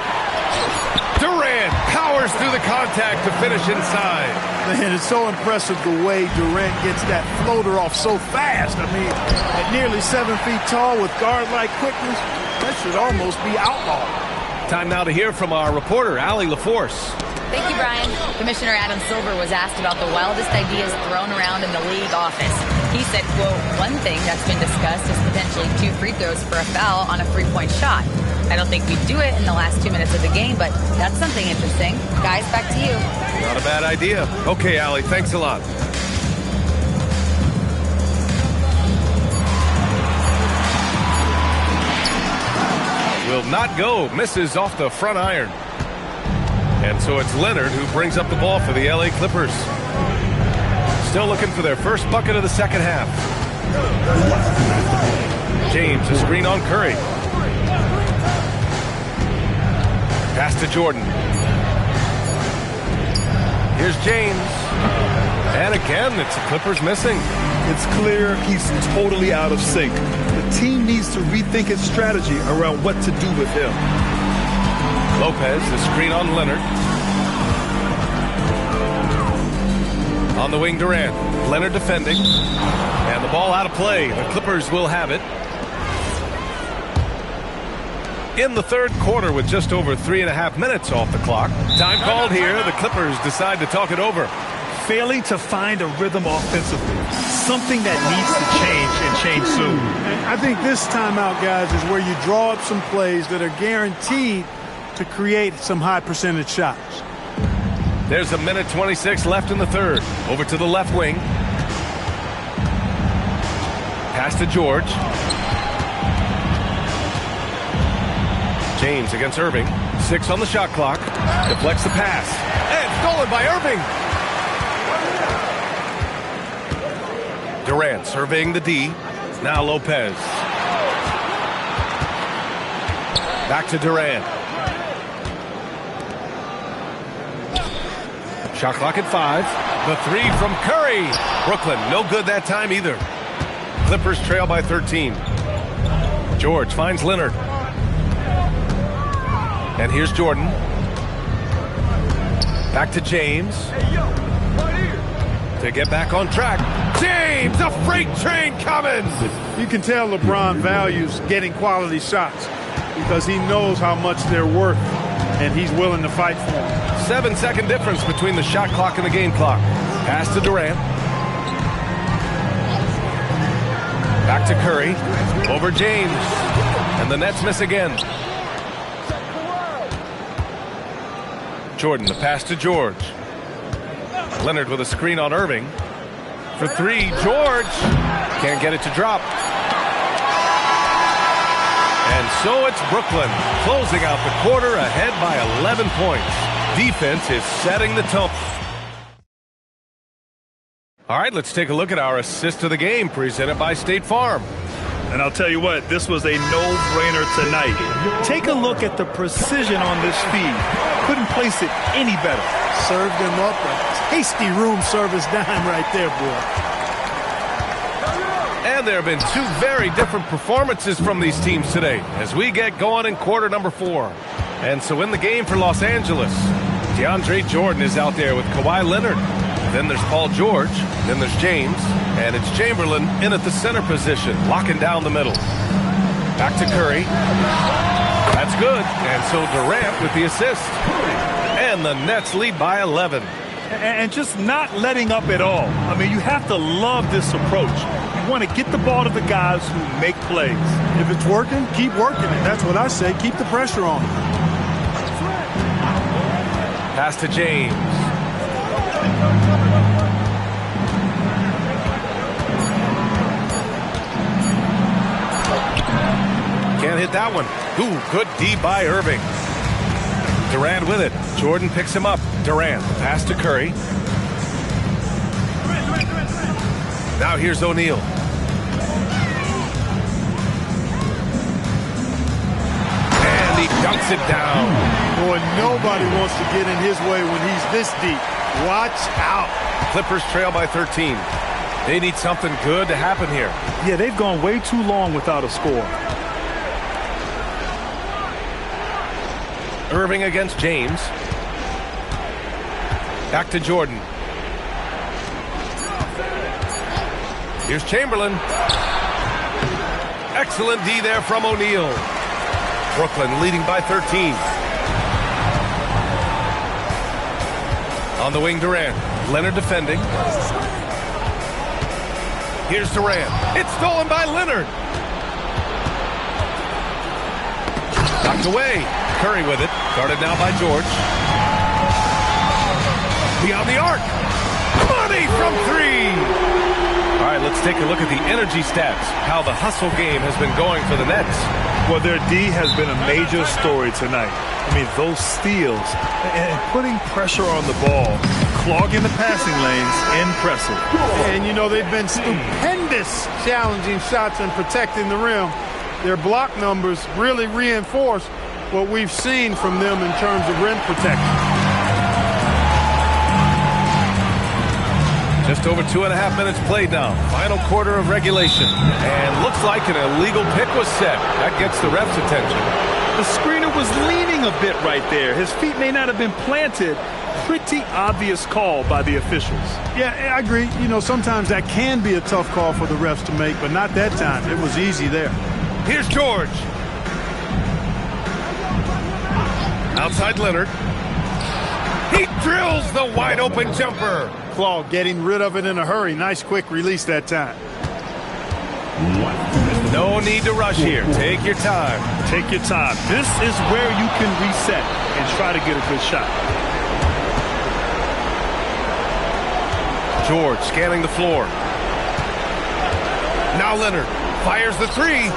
Durant powers through the contact to finish inside. Man, it's so impressive the way Durant gets that floater off so fast. I mean, at nearly 7 feet tall with guard-like quickness, that should almost be outlawed. Time now to hear from our reporter, Allie LaForce. Thank you, Brian. Commissioner Adam Silver was asked about the wildest ideas thrown around in the league office. He said, quote, one thing that's been discussed is potentially 2 free throws for a foul on a 3-point shot. I don't think we'd do it in the last 2 minutes of the game, but that's something interesting. Guys, back to you. Not a bad idea. Okay, Allie, thanks a lot. Will not go. Misses off the front iron. And so it's Leonard who brings up the ball for the LA Clippers. Still looking for their first bucket of the second half. James, a screen on Curry. Pass to Jordan. Here's James. And again, it's the Clippers missing. It's clear he's totally out of sync. The team needs to rethink its strategy around what to do with him. Lopez, the screen on Leonard. On the wing, Durant. Leonard defending. And the ball out of play. The Clippers will have it. In the third quarter with just over 3.5 minutes off the clock. Time called here. The Clippers decide to talk it over. Failing to find a rhythm offensively. Something that needs to change and change soon. And I think this timeout, guys, is where you draw up some plays that are guaranteed to create some high percentage shots. There's 1:26 left in the third. Over to the left wing. Pass to George. James against Irving. 6 on the shot clock. Deflects the pass. And stolen by Irving. Durant surveying the D. Now Lopez. Back to Durant. Shot clock at 5. The 3 from Curry. Brooklyn, no good that time either. Clippers trail by 13. George finds Leonard. And here's Jordan. Back to James. To get back on track. James, a freight train coming. You can tell LeBron values getting quality shots because he knows how much they're worth, and he's willing to fight for them. 7-second difference between the shot clock and the game clock. Pass to Durant. Back to Curry. Over James. And the Nets miss again. Jordan, the pass to George. Leonard with a screen on Irving. For 3, George. Can't get it to drop. And so it's Brooklyn closing out the quarter ahead by 11 points. Defense is setting the tone. All right, let's take a look at our assist of the game presented by State Farm. And I'll tell you what, this was a no-brainer tonight. Take a look at the precision on this feed. Couldn't place it any better. Served him up a tasty room service dime right there, boy. And there have been 2 very different performances from these teams today as we get going in quarter number 4. And so in the game for Los Angeles, DeAndre Jordan is out there with Kawhi Leonard. Then there's Paul George. Then there's James. And it's Chamberlain in at the center position, locking down the middle. Back to Curry. That's good. And so Durant with the assist. And the Nets lead by 11. And just not letting up at all. I mean, you have to love this approach. You want to get the ball to the guys who make plays. If it's working, keep working it. That's what I say. Keep the pressure on. Pass to James. Can't hit that one. Ooh, good D by Irving. Durant with it. Jordan picks him up. Durant, pass to Curry. Now here's O'Neal. And he dunks it down. Boy, nobody wants to get in his way when he's this deep. Watch out. Clippers trail by 13. They need something good to happen here. Yeah, they've gone way too long without a score. Irving against James. Back to Jordan. Here's Chamberlain. Excellent D there from O'Neal. Brooklyn leading by 13. On the wing, Durant. Leonard defending. Here's Durant. It's stolen by Leonard. Knocked away. Curry with it. Guarded now by George. Beyond the arc. Money from three. All right, let's take a look at the energy stats. How the hustle game has been going for the Nets. Well, their D has been a major story tonight. I mean, those steals and putting pressure on the ball, clogging the passing lanes, impressive. And, you know, they've been stupendous challenging shots and protecting the rim. Their block numbers really reinforce what we've seen from them in terms of rim protection. Just over 2.5 minutes played now. Final quarter of regulation. And looks like an illegal pick was set. That gets the ref's attention. The screener was leaning a bit right there. His feet may not have been planted. Pretty obvious call by the officials. Yeah, I agree. You know, sometimes that can be a tough call for the refs to make, but not that time. It was easy there. Here's George. Outside Leonard. He drills the wide open jumper. Claw getting rid of it in a hurry. Nice quick release that time. No need to rush here. Take your time. Take your time. This is where you can reset and try to get a good shot. George scanning the floor. Now Leonard fires the three.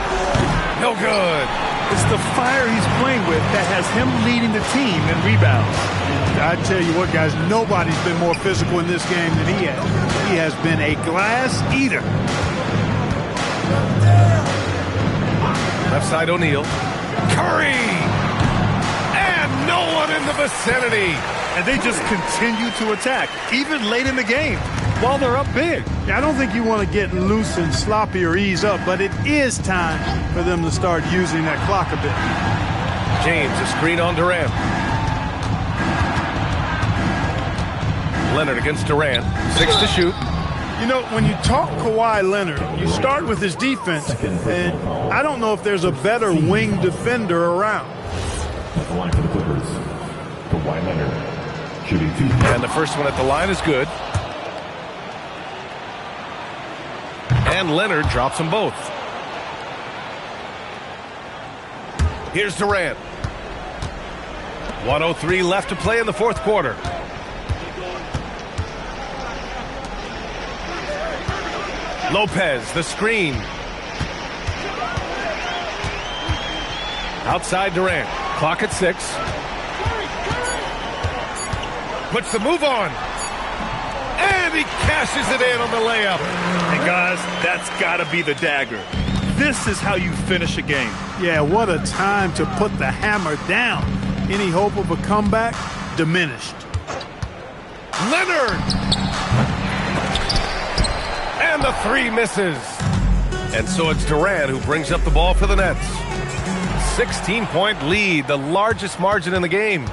No good. It's the fire he's playing with that has him leading the team in rebounds. I tell you what, guys, nobody's been more physical in this game than he has. He has been a glass eater. Left side O'Neal. Curry! And no one in the vicinity. And they just continue to attack, even late in the game, while they're up big. I don't think you want to get loose and sloppy or ease up, but it is time for them to start using that clock a bit. James, a screen on Durant. Leonard against Durant. 6 to shoot. You know, when you talk Kawhi Leonard, you start with his defense, and I don't know if there's a better wing defender around. At the line for the Clippers, Kawhi Leonard. Shooting 2. And the first one at the line is good. And Leonard drops them both. Here's Durant. 1:03 left to play in the fourth quarter. Lopez, the screen. Outside Durant. Clock at 6. Puts the move on. And he cashes it in on the layup. And guys, that's got to be the dagger. This is how you finish a game. Yeah, what a time to put the hammer down. Any hope of a comeback? Diminished. Leonard! And the three misses. And so it's Durant who brings up the ball for the Nets. 16-point lead, the largest margin in the game.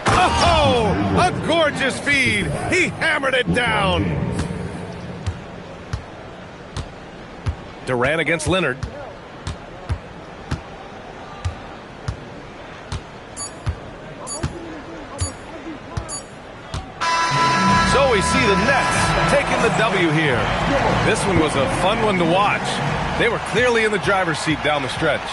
Oh! A gorgeous feed. He hammered it down. Durant against Leonard. So we see the Nets taking the W here. This one was a fun one to watch. They were clearly in the driver's seat down the stretch.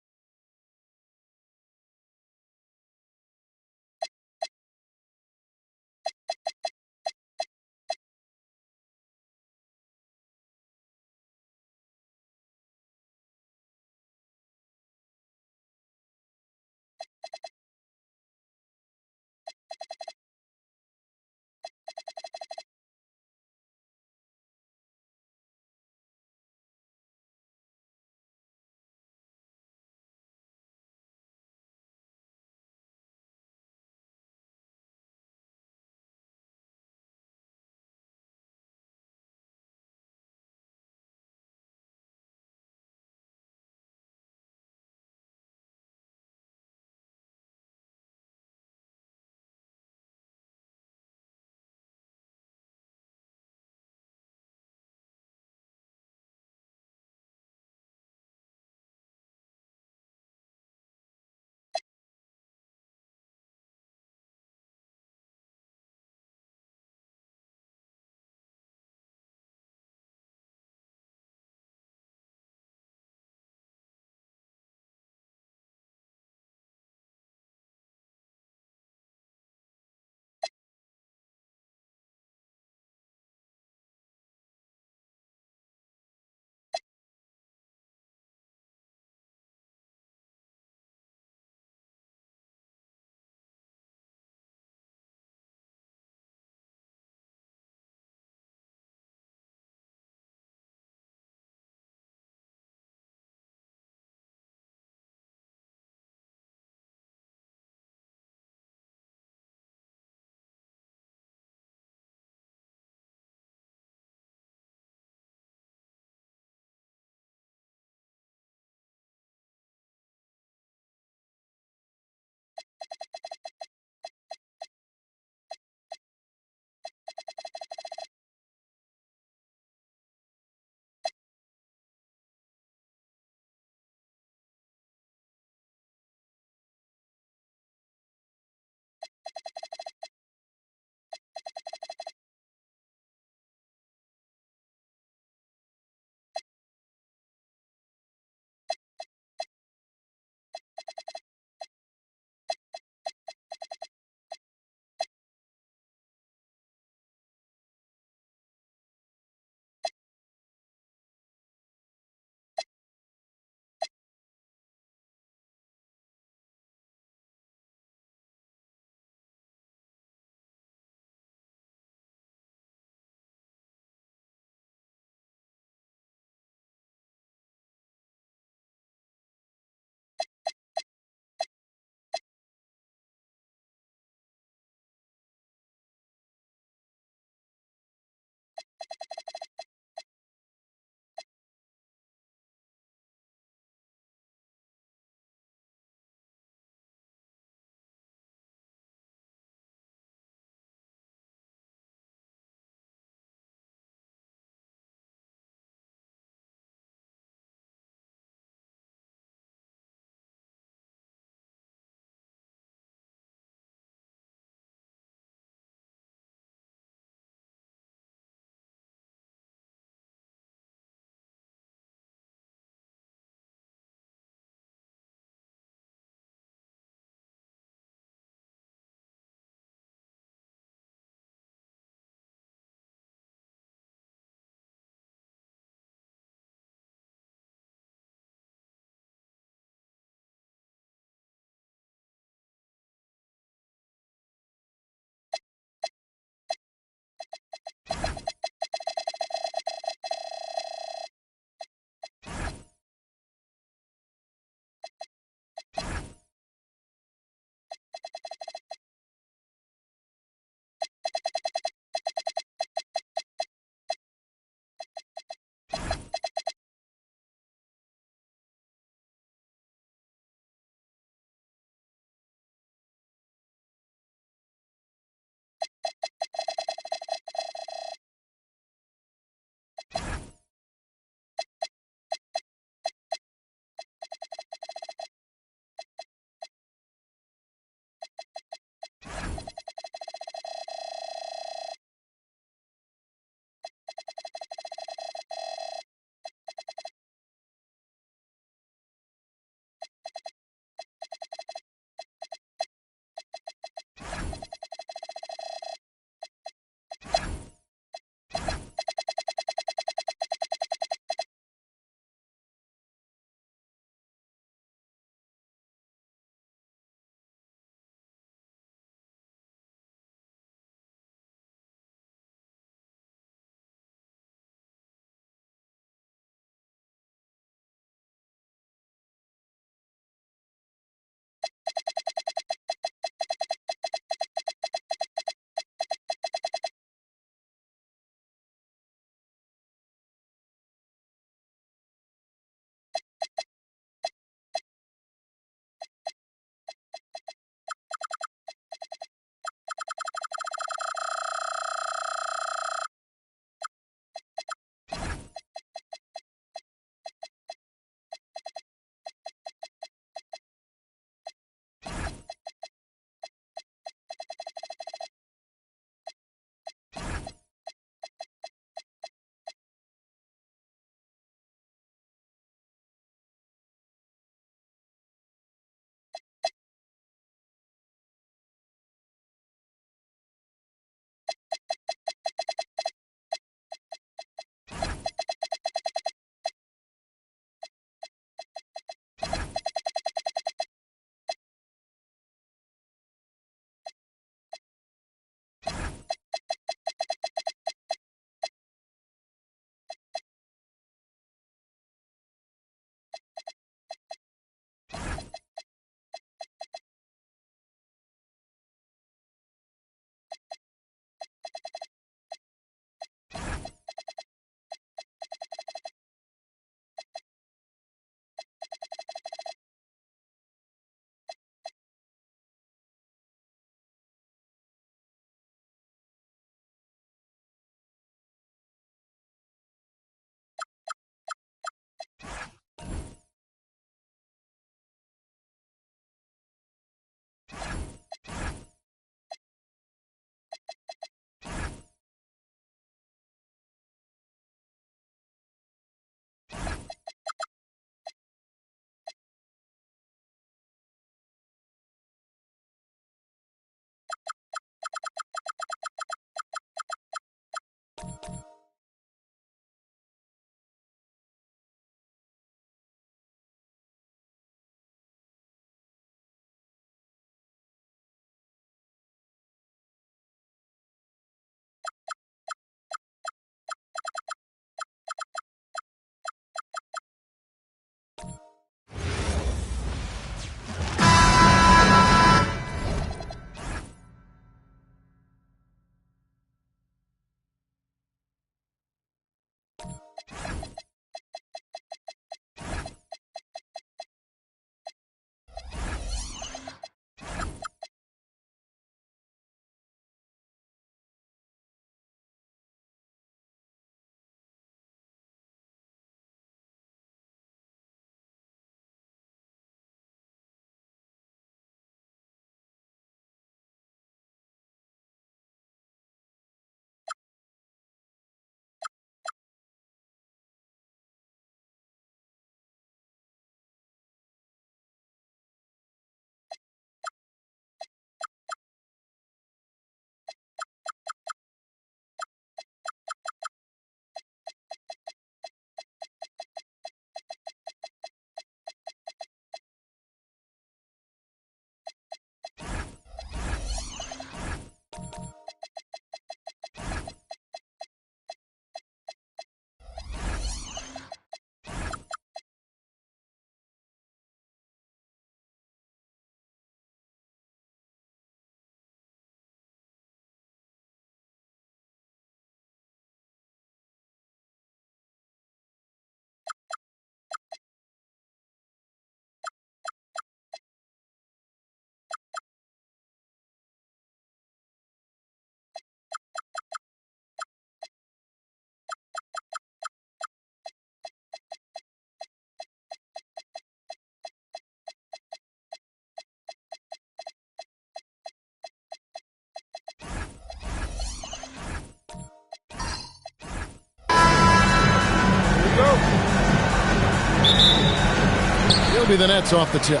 He'll be the Nets off the tip.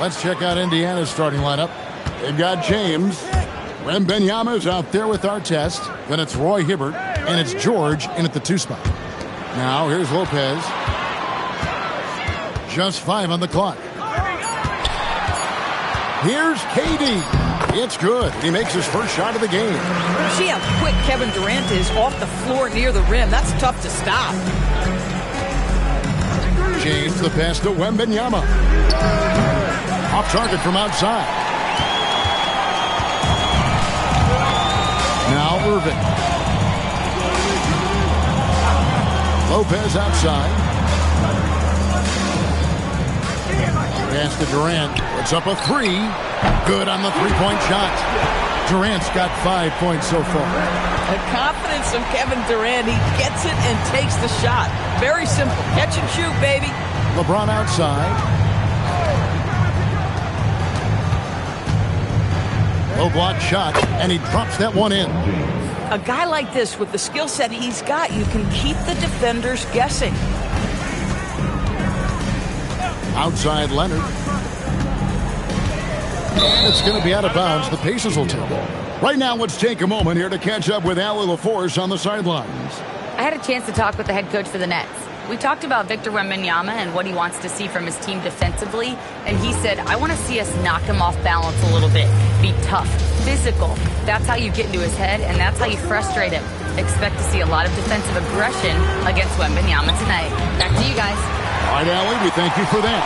Let's check out Indiana's starting lineup. They've got James. Wembanyama's out there with Artest. Then it's Roy Hibbert. And it's George in at the 2 spot. Now here's Lopez. Just 5 on the clock. Here's KD. It's good. He makes his first shot of the game. See how quick Kevin Durant is off the floor near the rim. That's tough to stop. James, the pass to Wembanyama. Off target from outside. Now Irving. Lopez outside. Pass to Durant. Puts up a 3. Good on the 3-point shot. Durant's got 5 points so far. The confidence of Kevin Durant. He gets it and takes the shot. Very simple. Catch and shoot, baby. LeBron outside. Low block shot, and he drops that one in. A guy like this, with the skill set he's got, you can keep the defenders guessing. Outside Leonard. And it's going to be out of bounds. The Pacers will take it. Right now, let's take a moment here to catch up with Allie LaForce on the sidelines. I had a chance to talk with the head coach for the Nets. We talked about Victor Wembanyama and what he wants to see from his team defensively, and he said, I want to see us knock him off balance a little bit. Be tough, physical. That's how you get into his head, and that's how you frustrate him. Expect to see a lot of defensive aggression against Wembanyama tonight. Back to you guys. All right, Allie, we thank you for that.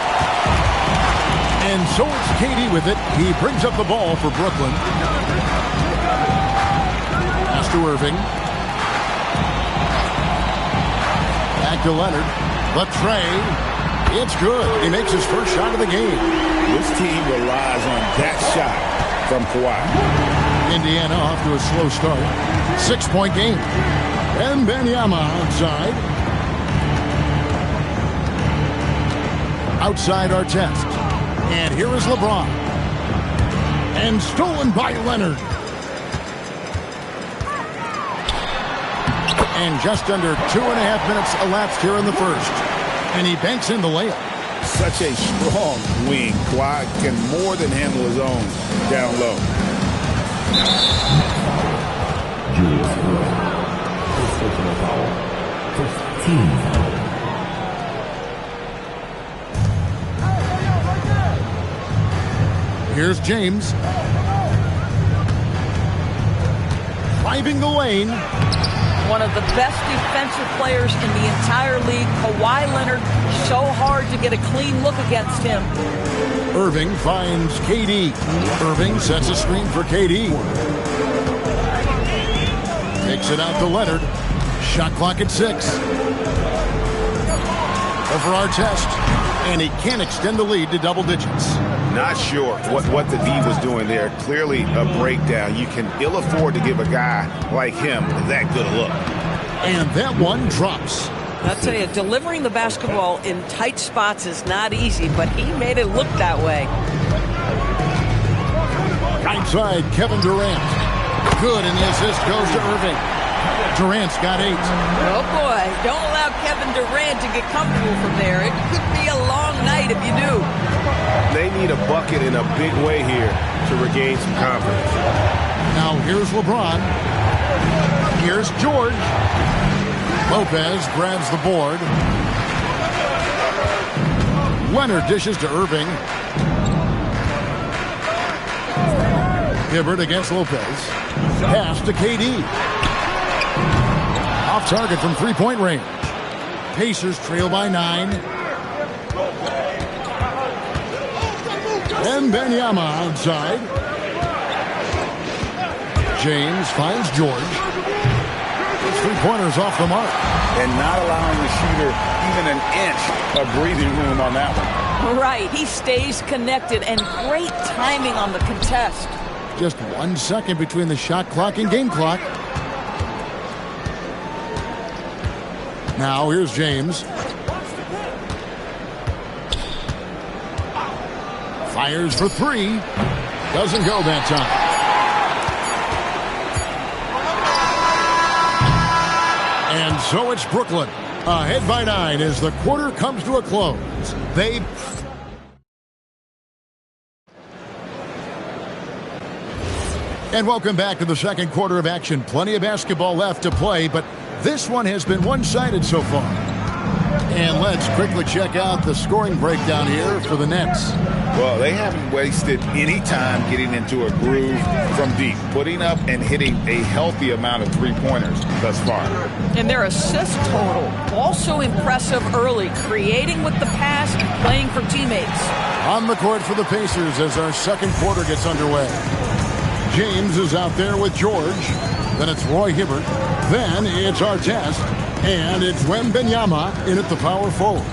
And so it's KD with it. He brings up the ball for Brooklyn. Pass to Irving. Back to Leonard. The trade. It's good. He makes his first shot of the game. This team relies on that shot from Kawhi. Indiana off to a slow start. 6-point game. Wembanyama outside. Outside Artest. And here is LeBron. And stolen by Leonard. And just under 2.5 minutes elapsed here in the first. And he banks in the layup. Such a strong wing. Kawhi can more than handle his own down low. Here's James. Driving the lane. One of the best defensive players in the entire league. Kawhi Leonard, so hard to get a clean look against him. Irving finds KD. Irving sets a screen for KD. Takes it out to Leonard. Shot clock at 6. Over Artest. And he can't extend the lead to double digits. Not sure what the D was doing there. Clearly a breakdown. You can ill afford to give a guy like him that good a look. And that one drops. I'll tell you, delivering the basketball in tight spots is not easy, but he made it look that way. Outside, Kevin Durant. Good, and the assist goes to Irving. Durant's got 8. Oh, boy. Don't allow Kevin Durant to get comfortable from there. It could be a long night if you do. They need a bucket in a big way here to regain some confidence. Now here's LeBron. Here's George. Lopez grabs the board. Leonard dishes to Irving. Hibbert against Lopez. Pass to KD. Off target from 3-point range. Pacers trail by 9. Wembanyama outside. James finds George. His 3-pointers off the mark. And not allowing the shooter even an inch of breathing room on that one. Right. He stays connected, and great timing on the contest. Just 1 second between the shot clock and game clock. Now here's James. Fires for 3. Doesn't go that time. And so it's Brooklyn Ahead by 9 as the quarter comes to a close. And welcome back to the second quarter of action. Plenty of basketball left to play, but this one has been one-sided so far. And let's quickly check out the scoring breakdown here for the Nets. Well, they haven't wasted any time getting into a groove from deep, putting up and hitting a healthy amount of three-pointers thus far. And their assist total, also impressive early, creating with the pass and playing for teammates. On the court for the Pacers as our second quarter gets underway. James is out there with George. Then it's Roy Hibbert. Then it's Artest. And it's Wembanyama in at the power forward.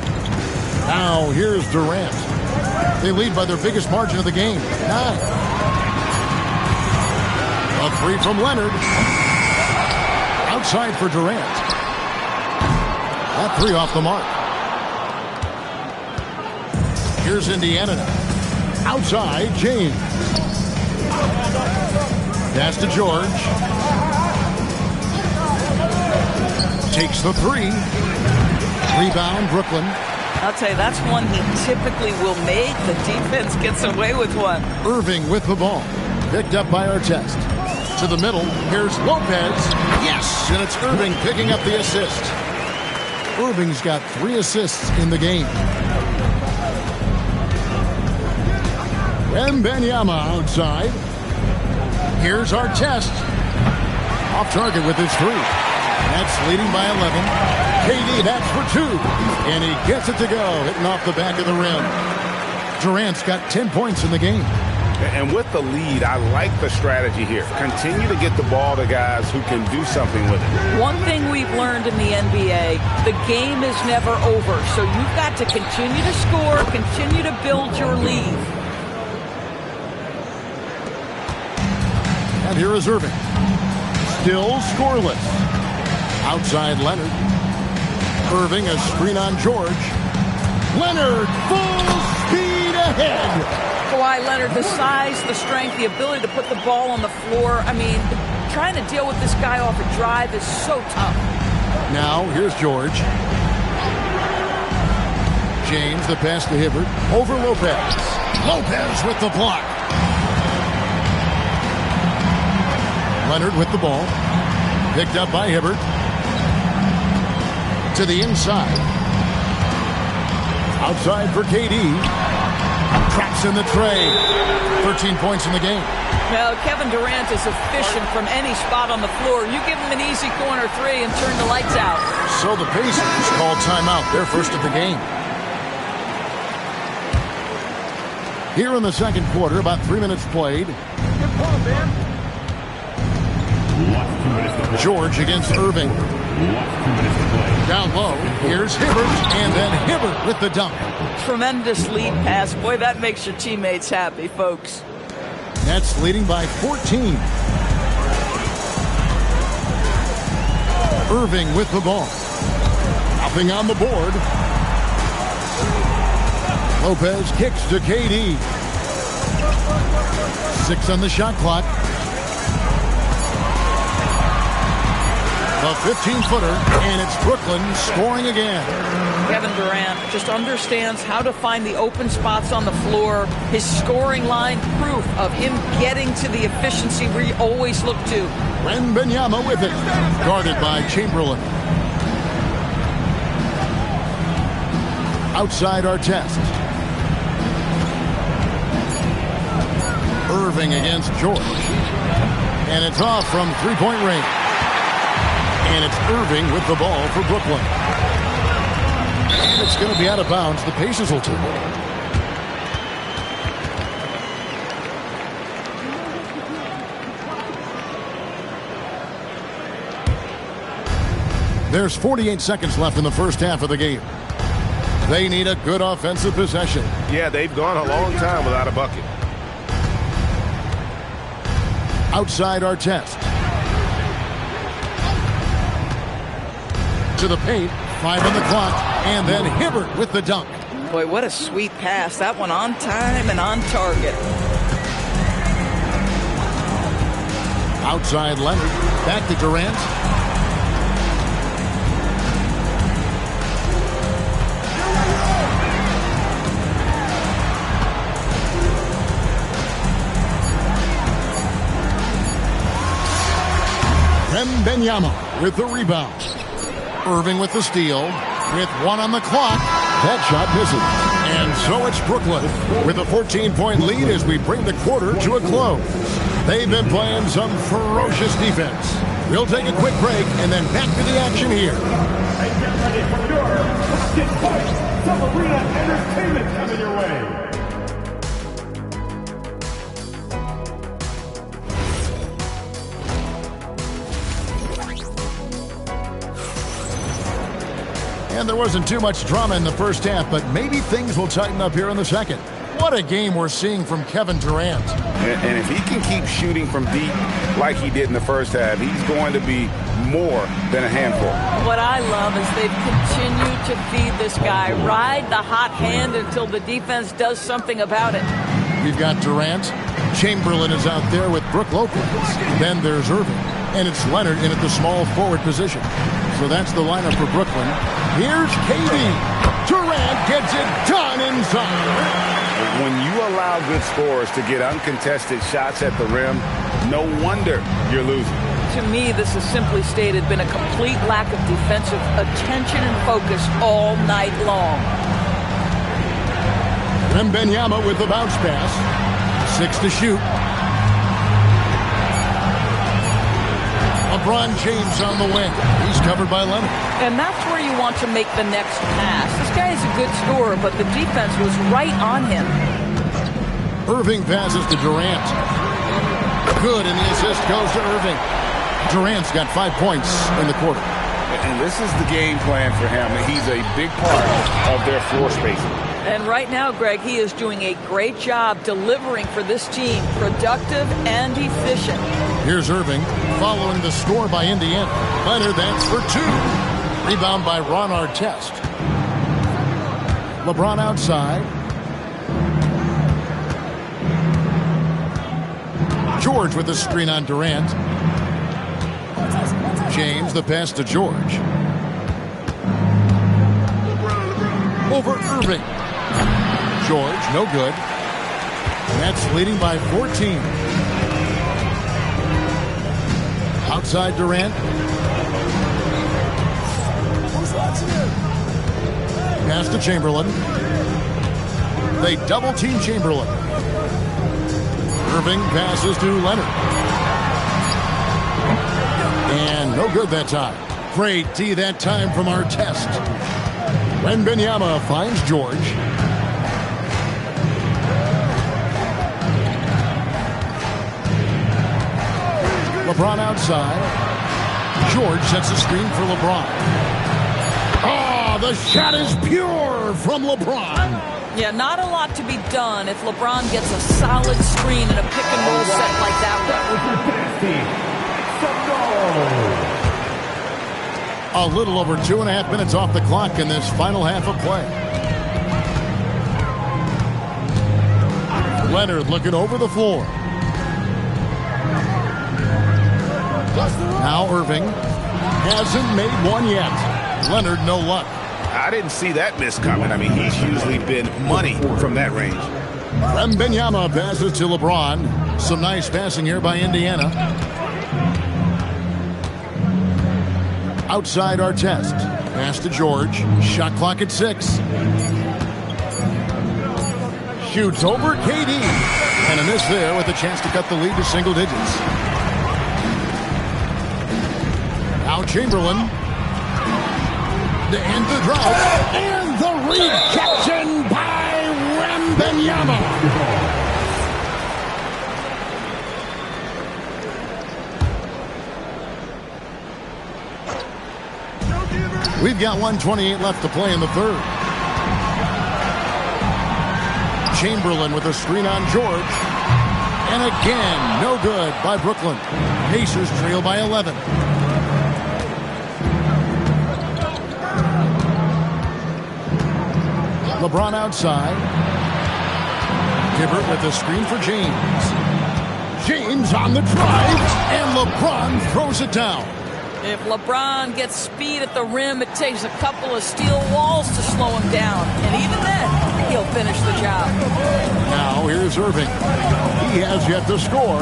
Now here's Durant. They lead by their biggest margin of the game, 9. A three from Leonard. Outside for Durant. That three off the mark. Here's Indiana now. Outside, James. Pass to George. Takes the three. Rebound, Brooklyn. I'll tell you, that's one he typically will make. The defense gets away with one. Irving with the ball. Picked up by Artest. To the middle. Here's Lopez. Yes! And it's Irving picking up the assist. Irving's got 3 assists in the game. Wembanyama outside. Here's Artest. Off target with his 3. That's leading by 11. KD, that's for 2. And he gets it to go, hitting off the back of the rim. Durant's got 10 points in the game. And with the lead, I like the strategy here. Continue to get the ball to guys who can do something with it. One thing we've learned in the NBA, the game is never over. So you've got to continue to score, continue to build your lead. And here is Irving. Still scoreless. Outside Leonard. Irving, a screen on George. Leonard, full speed ahead. Kawhi Leonard, the size, the strength, the ability to put the ball on the floor. I mean, trying to deal with this guy off a drive is so tough. Now, here's George. James, the pass to Hibbert. Over Lopez. Lopez with the block. Leonard with the ball. Picked up by Hibbert. To the inside. Outside for KD. Traps in the tray. 13 points in the game. Well, Kevin Durant is efficient from any spot on the floor. You give him an easy corner 3 and turn the lights out. So the Pacers call timeout. Their first of the game. Here in the second quarter, about 3 minutes played. Good call, man. George against Irving. Down low. Here's Hibbert. And then Hibbert with the dunk. Tremendous lead pass. Boy, that makes your teammates happy, folks. Nets leading by 14. Irving with the ball. Nothing on the board. Lopez kicks to KD. 6 on the shot clock. A 15-footer, and it's Brooklyn scoring again. Kevin Durant just understands how to find the open spots on the floor. His scoring line, proof of him getting to the efficiency we always look to. Wembanyama with it, guarded by Chamberlain. Outside Artest. Irving against George. And it's off from three-point range. And it's Irving with the ball for Brooklyn. And it's going to be out of bounds. The Pacers will take it. There's 48 seconds left in the first half of the game. They need a good offensive possession. Yeah, they've gone a long time without a bucket. Outside Artest. To the paint, 5 on the clock, and then Hibbert with the dunk. Boy, what a sweet pass. That one on time and on target. Outside Leonard, back to Durant. Wembanyama with the rebound. Irving with the steal. With 1 on the clock. That shot misses. And so it's Brooklyn with a 14-point lead as we bring the quarter to a close. They've been playing some ferocious defense. We'll take a quick break and then back to the action here. And get ready for your Basket Fight. Some Arena Entertainment coming your way. And there wasn't too much drama in the first half, but maybe things will tighten up here in the second. What a game we're seeing from Kevin Durant. And if he can keep shooting from deep like he did in the first half, he's going to be more than a handful. What I love is they've continued to feed this guy, ride the hot hand until the defense does something about it. We've got Durant. Chamberlain is out there with Brook Lopez. Then there's Irving. And it's Leonard in at the small forward position. So that's the lineup for Brooklyn. Here's KD. Durant gets it done inside. When you allow good scorers to get uncontested shots at the rim, no wonder you're losing. To me, this has simply stated been a complete lack of defensive attention and focus all night long. Wembanyama with the bounce pass. 6 to shoot. LeBron James on the wing. He's covered by Leonard. And that's where you want to make the next pass. This guy is a good scorer, but the defense was right on him. Irving passes to Durant. Good, and the assist goes to Irving. Durant's got 5 points in the quarter. And this is the game plan for him. He's a big part of their floor spacing. And right now, Greg, he is doing a great job delivering for this team, productive and efficient. Here's Irving following the score by Indiana. Leonard, that's for 2. Rebound by Ron Artest. LeBron outside. George with the screen on Durant. James, the pass to George. Over Irving. George, no good. Nets leading by 14. Outside Durant. Pass to Chamberlain. They double-team Chamberlain. Irving passes to Leonard. And no good that time. Great D that time from Artest. Wembanyama finds George. LeBron outside. George sets a screen for LeBron. Oh, the shot is pure from LeBron. Yeah, not a lot to be done if LeBron gets a solid screen and a pick and roll set like that one. A little over 2.5 minutes off the clock in this final half of play. Leonard looking over the floor. Now Irving hasn't made one yet. Leonard, no luck. I didn't see that miss coming. I mean, he's usually been money from that range. Wembanyama passes to LeBron. Some nice passing here by Indiana. Outside Artest. Pass to George. Shot clock at 6. Shoots over KD. And a miss there with a chance to cut the lead to single digits. Now Chamberlain. To end the drought. And the rejection by Wembanyama. We've got 1:28 left to play in the third. Chamberlain with a screen on George. And again, no good by Brooklyn. Pacers trail by 11. LeBron outside. Hibbert with a screen for James. James on the drive, and LeBron throws it down. If LeBron gets speed at the rim, it takes a couple of steel walls to slow him down. And even then, he'll finish the job. Now here's Irving. He has yet to score.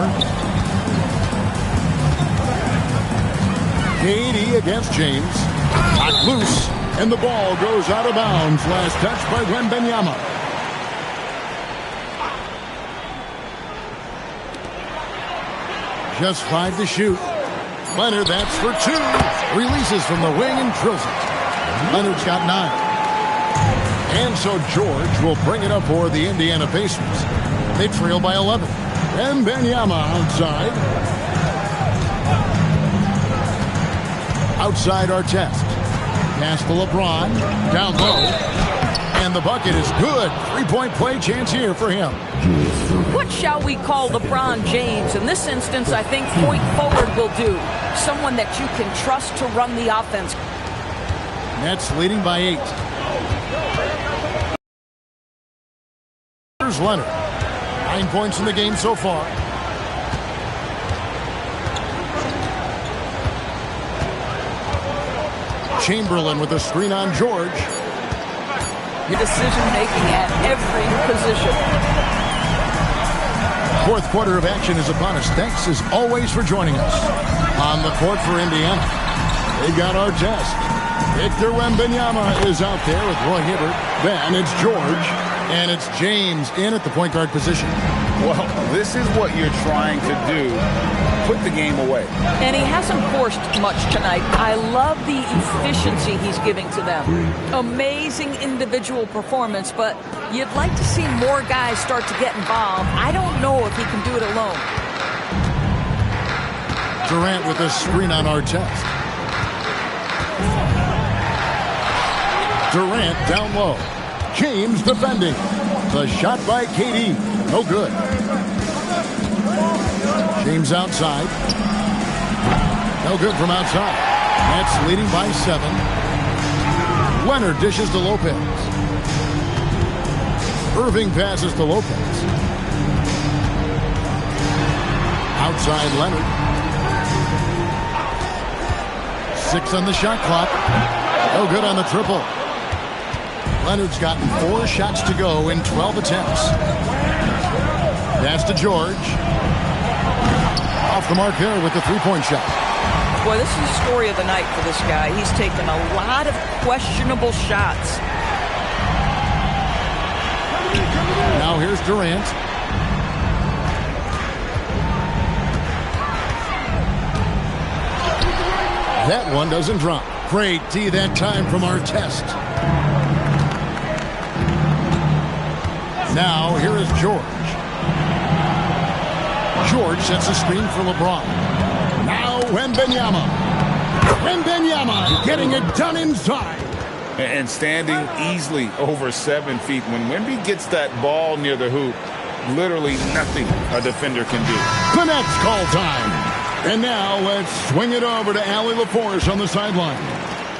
KD against James. Knocked loose, and the ball goes out of bounds. Last touch by Wembanyama. Just 5 to shoot. Leonard, that's for 2. Releases from the wing and drills it. Leonard's got 9. And so George will bring it up for the Indiana Pacers. They trail by 11. Wembanyama outside. Outside Artest. Pass to LeBron. Down low. And the bucket is good. 3-point play chance here for him. What shall we call LeBron James? In this instance, I think point forward will do. Someone that you can trust to run the offense. Nets leading by 8. Here's Leonard. 9 points in the game so far. Chamberlain with a screen on George. Your decision-making at every position. Fourth quarter of action is upon us. Thanks as always for joining us. On the court for Indiana, they got Artest. Victor Wembanyama is out there with Roy Hibbert. Then it's George. And it's James in at the point guard position. Well, this is what you're trying to do. Put the game away. And he hasn't forced much tonight. I love the efficiency he's giving to them. Amazing individual performance, but you'd like to see more guys start to get involved. I don't know if he can do it alone. Durant with a screen on Artest. Durant down low. James defending. The shot by KD. No good. James outside. No good from outside. Nets leading by 7. Leonard dishes to Lopez. Irving passes to Lopez. Outside Leonard. 6 on the shot clock. No good on the triple. Leonard's gotten 4 shots to go in 12 attempts. Pass to George. Off the mark there with the 3-point shot. Boy, this is the story of the night for this guy. He's taken a lot of questionable shots. Now here's Durant. That one doesn't drop. Great D that time from Artest. Now, here is George. George sets a screen for LeBron. Now, Wembanyama. Wembanyama getting it done inside. And standing easily over 7 feet. When Wemby gets that ball near the hoop, literally nothing a defender can do. The Nets call time. And now, let's swing it over to Allie LaForce on the sideline.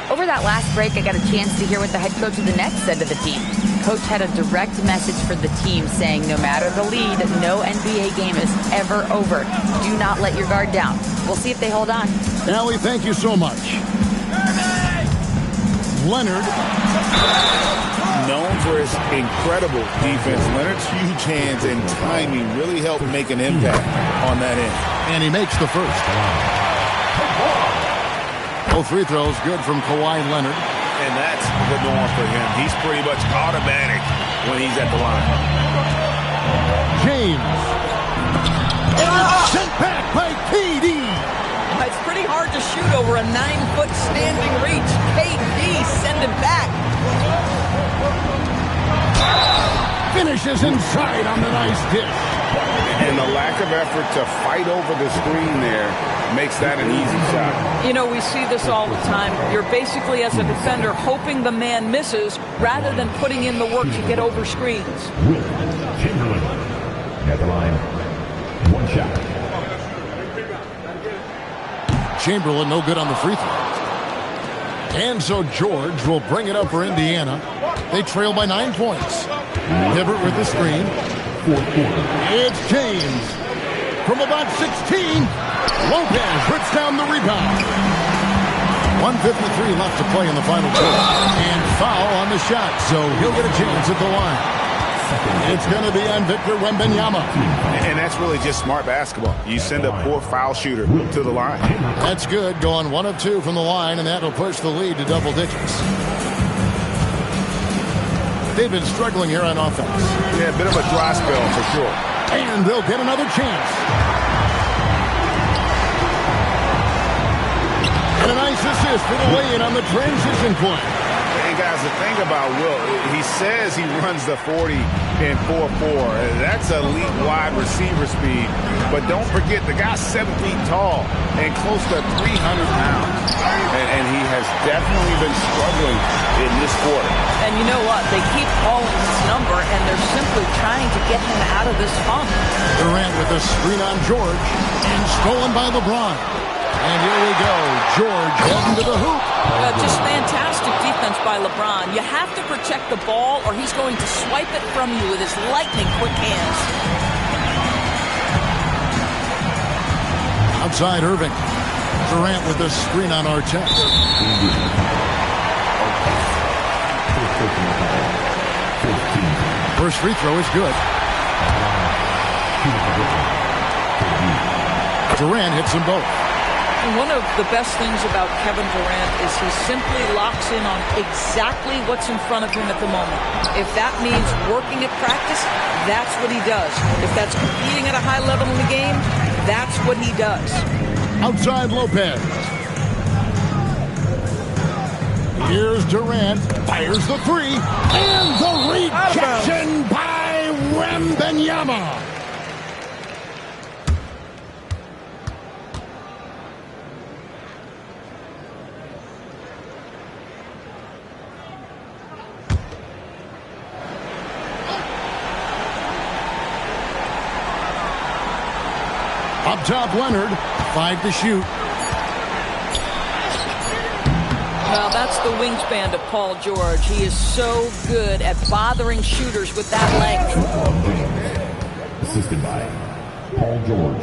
Over that last break, I got a chance to hear what the head coach of the Nets said to the team. Coach had a direct message for the team saying no matter the lead, no NBA game is ever over. Do not let your guard down. We'll see if they hold on. Allie, thank you so much. Leonard. Known for his incredible defense, Leonard's huge hands and timing really helped make an impact on that end. And he makes the first. Both free throws good from Kawhi Leonard. And that's the norm for him. He's pretty much automatic when he's at the line. James. And it's sent back by KD. It's pretty hard to shoot over a 9-foot standing reach. KD send him back. Finishes inside on the nice dish. And the lack of effort to fight over the screen there makes that an easy shot. You know, we see this all the time. You're basically, as a defender, hoping the man misses rather than putting in the work to get over screens. Chamberlain at the line. 1 shot. Chamberlain no good on the free throw. And so George will bring it up for Indiana. They trail by 9 points. Hibbert with the screen. It's James. From about 16, Lopez puts down the rebound. 1:53 left to play in the final quarter. And foul on the shot, so he'll get a chance at the line. It's going to be on Victor Wembanyama. And that's really just smart basketball. You send a poor foul shooter to the line. That's good. Going 1 of 2 from the line, and that'll push the lead to double digits. They've been struggling here on offense. Yeah, a bit of a dry spell for sure. And they'll get another chance. And a nice assist for the lay-in on the transition point. And guys, the thing about Wilt, he says he runs the 40 in 4.4. That's elite wide receiver speed. But don't forget, the guy's 7 feet tall and close to 300 pounds. And he has definitely been struggling in this quarter. And you know what? They keep calling his number, and they're simply trying to get him out of this funk. Durant with a screen on George, and stolen by LeBron. And here we go. George heading to the hoop. Just fantastic defense by LeBron. You have to protect the ball, or he's going to swipe it from you with his lightning-quick hands. Outside Irving. Durant with the screen on Artest. First free throw is good. Durant hits them both. And one of the best things about Kevin Durant is he simply locks in on exactly what's in front of him at the moment. If that means working at practice, that's what he does. If that's competing at a high level in the game, that's what he does. Outside Lopez. Here's Durant. Fires the three. And the rejection by Wembanyama. Up top, Leonard. 5 to shoot. Well, that's the wingspan of Paul George. He is so good at bothering shooters with that length. Assisted by Paul George.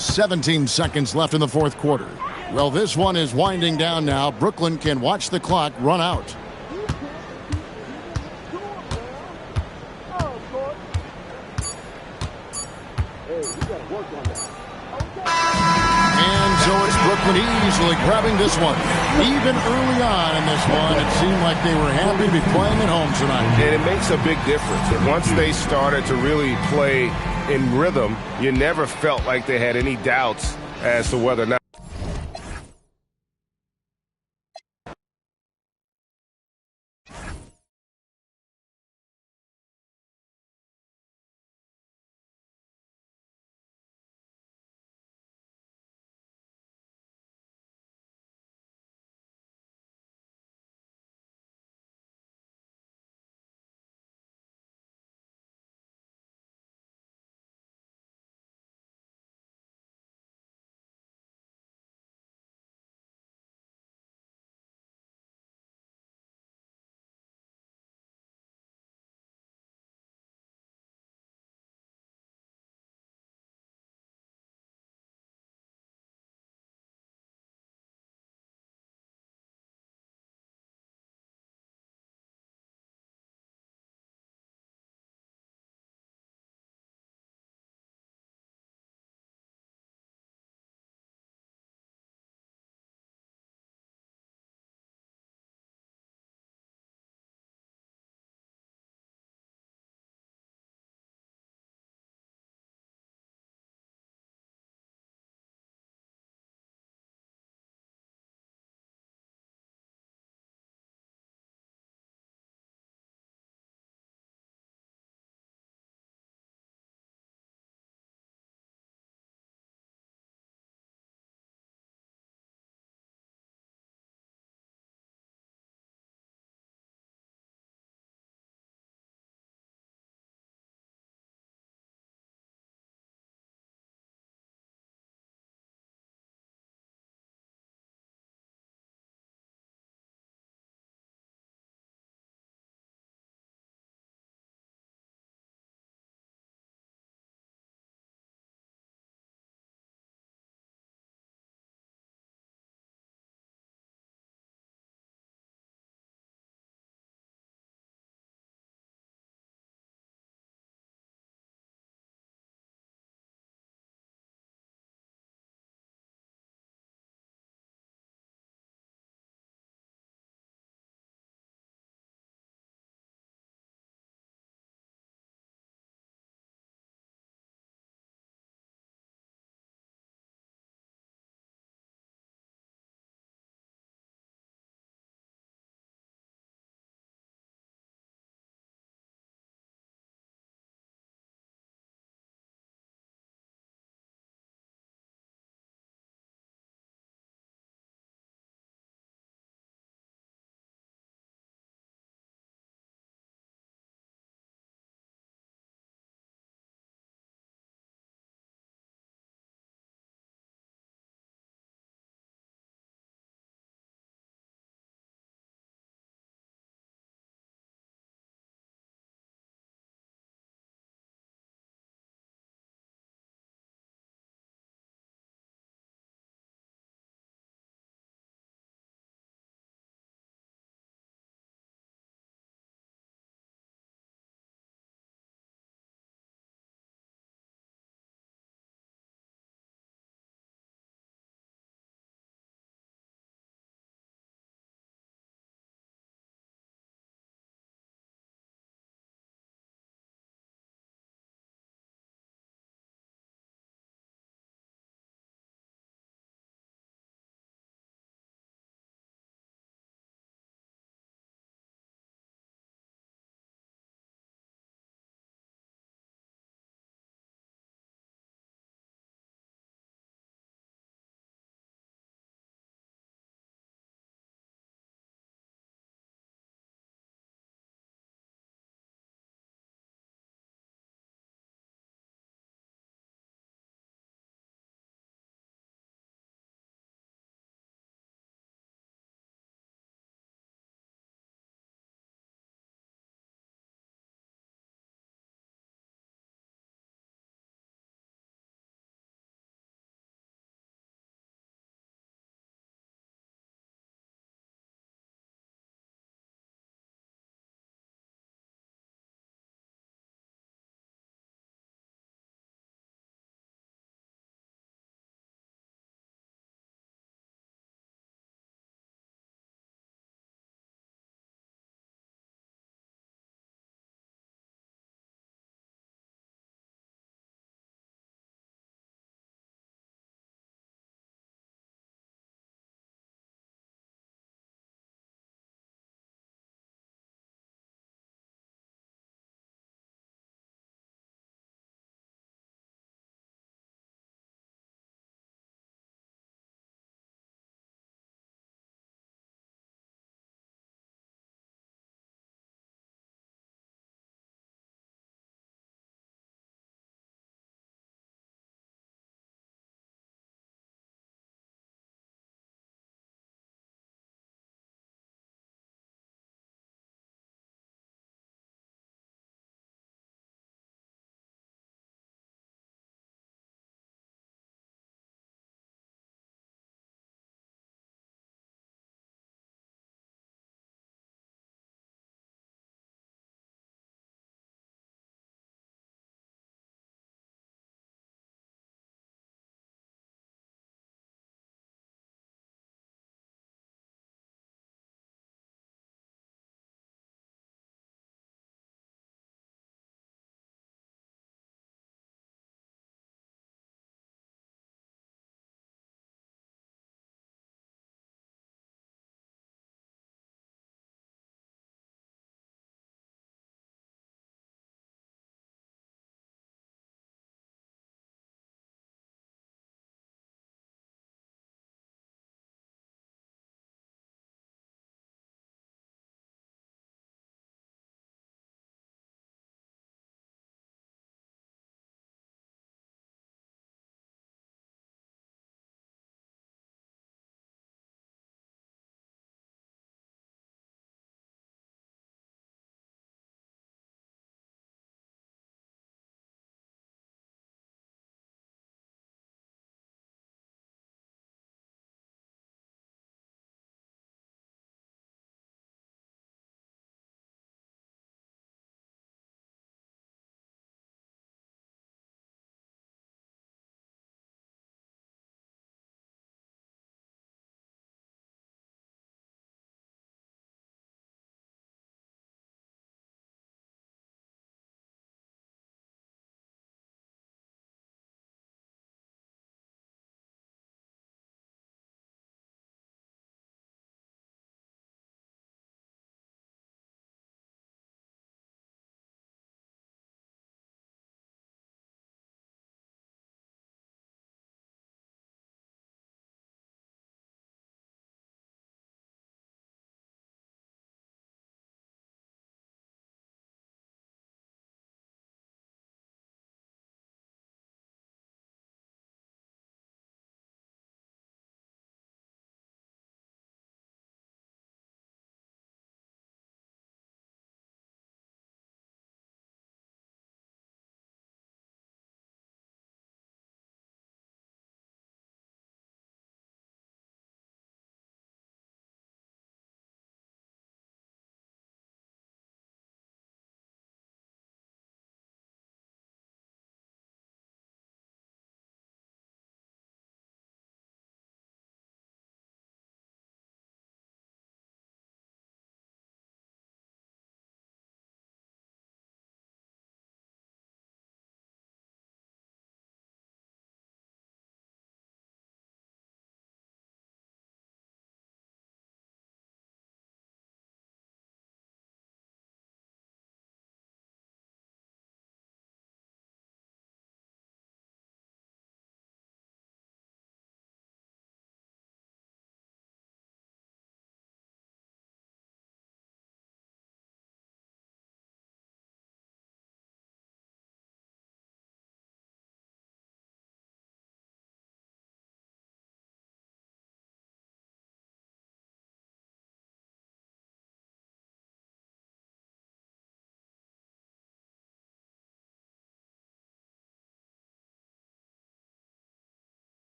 17 seconds left in the fourth quarter. Well, this one is winding down now. Brooklyn can watch the clock run out. And so it's Brooklyn easily grabbing this one. Even early on in this one, it seemed like they were happy to be playing at home tonight. And it makes a big difference. Once they started to really play in rhythm, you never felt like they had any doubts as to whether or not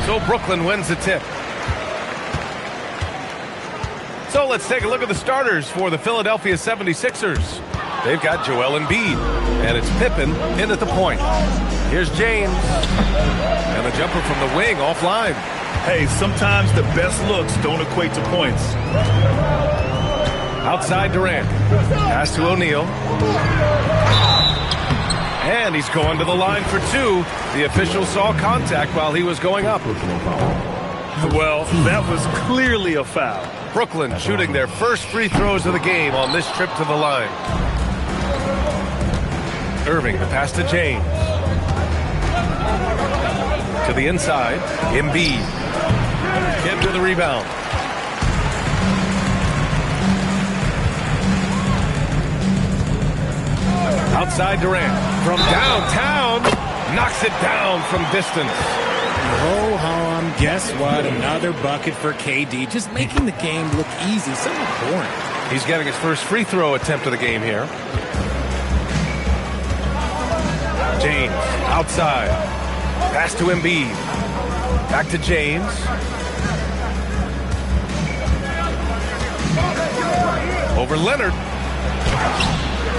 So Brooklyn wins the tip. So let's take a look at the starters for the Philadelphia 76ers. They've got Joel Embiid, and it's Pippen in at the point. Here's James, and a jumper from the wing offline. Hey, sometimes the best looks don't equate to points. Outside Durant. Pass to O'Neal. And he's going to the line for two. The official saw contact while he was going up. Well, that was clearly a foul. Brooklyn shooting their first free throws of the game on this trip to the line. Irving, the pass to James. To the inside, Embiid. Kidd with the rebound. Outside Durant. From downtown. Knocks it down from distance. Ho-hum, guess what? Another bucket for KD. Just making the game look easy. So boring. He's getting his first free throw attempt of the game here. James, outside. Pass to Embiid. Back to James. Over Leonard.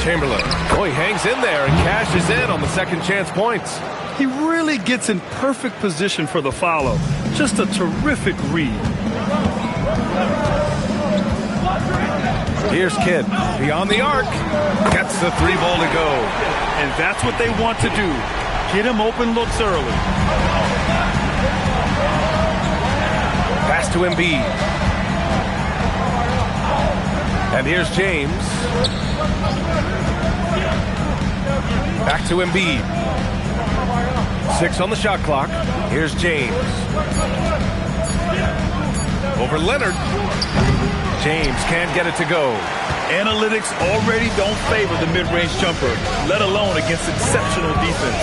Chamberlain. Oh, he hangs in there and cashes in on the second chance points. He really gets in perfect position for the follow. Just a terrific read. Here's Kidd. Beyond the arc. Gets the three ball to go. And that's what they want to do. Get him open looks early. Pass to Embiid. And here's James. Back to Embiid. 6 on the shot clock. Here's James. Over Leonard. James can't get it to go. Analytics already don't favor the mid-range jumper, let alone against exceptional defense.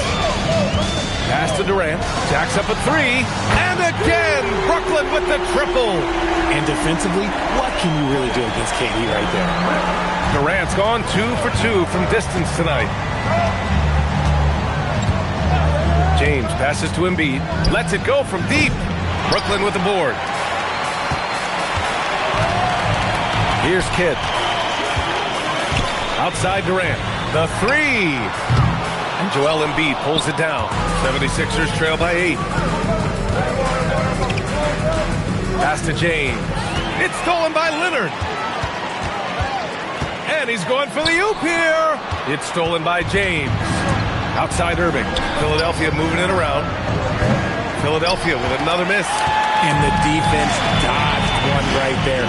Pass to Durant. Jacks up a three. And again, Brooklyn with the triple. And defensively, what can you really do against KD right there? Durant's gone 2 for 2 from distance tonight. James passes to Embiid. Lets it go from deep. Brooklyn with the board. Here's Kidd. Outside Durant. The three. And Joel Embiid pulls it down. 76ers trail by 8. Pass to James. It's stolen by Leonard. And he's going for the oop here. It's stolen by James. Outside Irving. Philadelphia moving it around. Philadelphia with another miss. And the defense dodged one right there.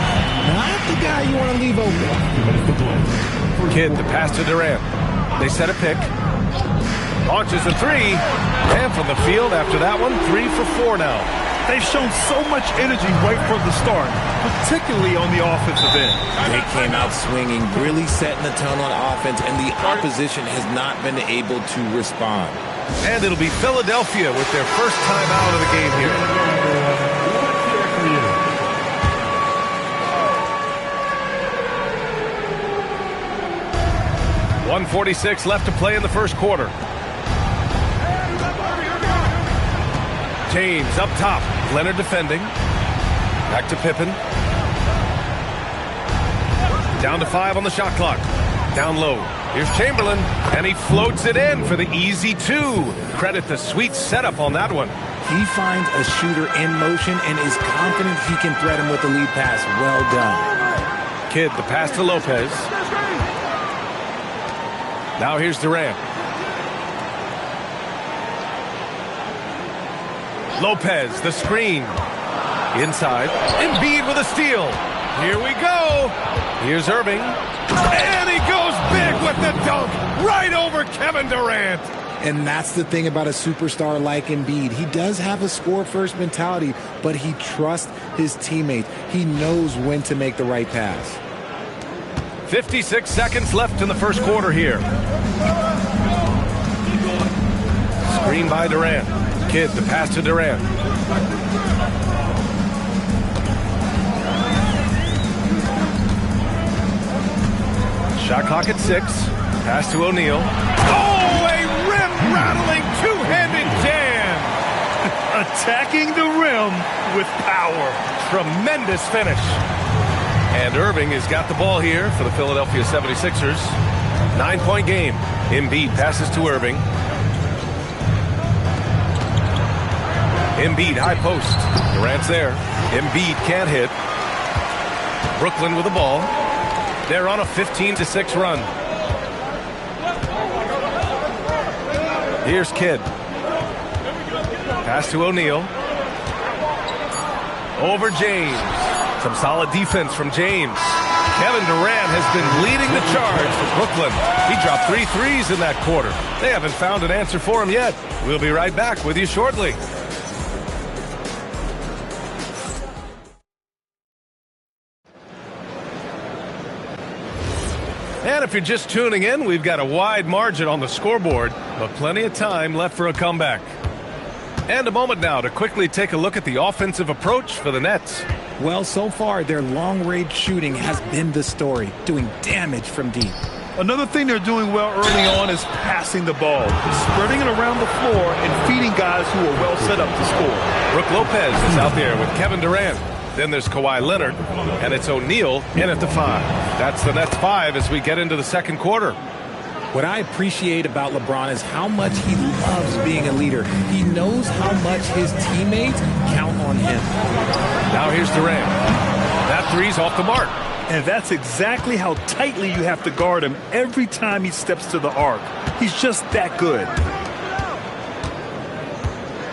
Not the guy you want to leave open. Kidd, the pass to Durant. They set a pick. Launches a three. And from the field after that one, 3 for 4 now. They've shown so much energy right from the start, particularly on the offensive end. They came out swinging, really setting the tone on offense, and the opposition has not been able to respond. And it'll be Philadelphia with their first time out of the game here. .146 left to play in the first quarter. James up top. Leonard defending. Back to Pippen. Down to 5 on the shot clock. Down low. Here's Chamberlain. And he floats it in for the easy 2. Credit the sweet setup on that one. He finds a shooter in motion and is confident he can thread him with the lead pass. Well done. Kidd, the pass to Lopez. Now here's Durant. Lopez, the screen. Inside. Embiid with a steal. Here we go. Here's Irving. And he goes big with the dunk. Right over Kevin Durant. And that's the thing about a superstar like Embiid. He does have a score-first mentality, but he trusts his teammates. He knows when to make the right pass. 56 seconds left in the first quarter here. Screen by Durant. Kidd, the pass to Durant. Shot clock at 6. Pass to O'Neal. Oh, a rim-rattling two-handed jam! A attacking the rim with power. Tremendous finish. And Irving has got the ball here for the Philadelphia 76ers. 9-point game. Embiid passes to Irving. Embiid, high post. Durant's there. Embiid can't hit. Brooklyn with the ball. They're on a 15-6 run. Here's Kidd. Pass to O'Neal. Over James. Some solid defense from James. Kevin Durant has been leading the charge for Brooklyn. He dropped 3 threes in that quarter. They haven't found an answer for him yet. We'll be right back with you shortly. And if you're just tuning in, we've got a wide margin on the scoreboard, but plenty of time left for a comeback. And a moment now to quickly take a look at the offensive approach for the Nets. Well, so far, their long-range shooting has been the story, doing damage from deep. Another thing they're doing well early on is passing the ball, spreading it around the floor and feeding guys who are well set up to score. Brook Lopez is out there with Kevin Durant. Then there's Kawhi Leonard, and it's O'Neal in at the 5. That's the Nets 5 as we get into the second quarter. What I appreciate about LeBron is how much he loves being a leader. He knows how much his teammates count on him. Now here's Durant. That three's off the mark. And that's exactly how tightly you have to guard him every time he steps to the arc. He's just that good.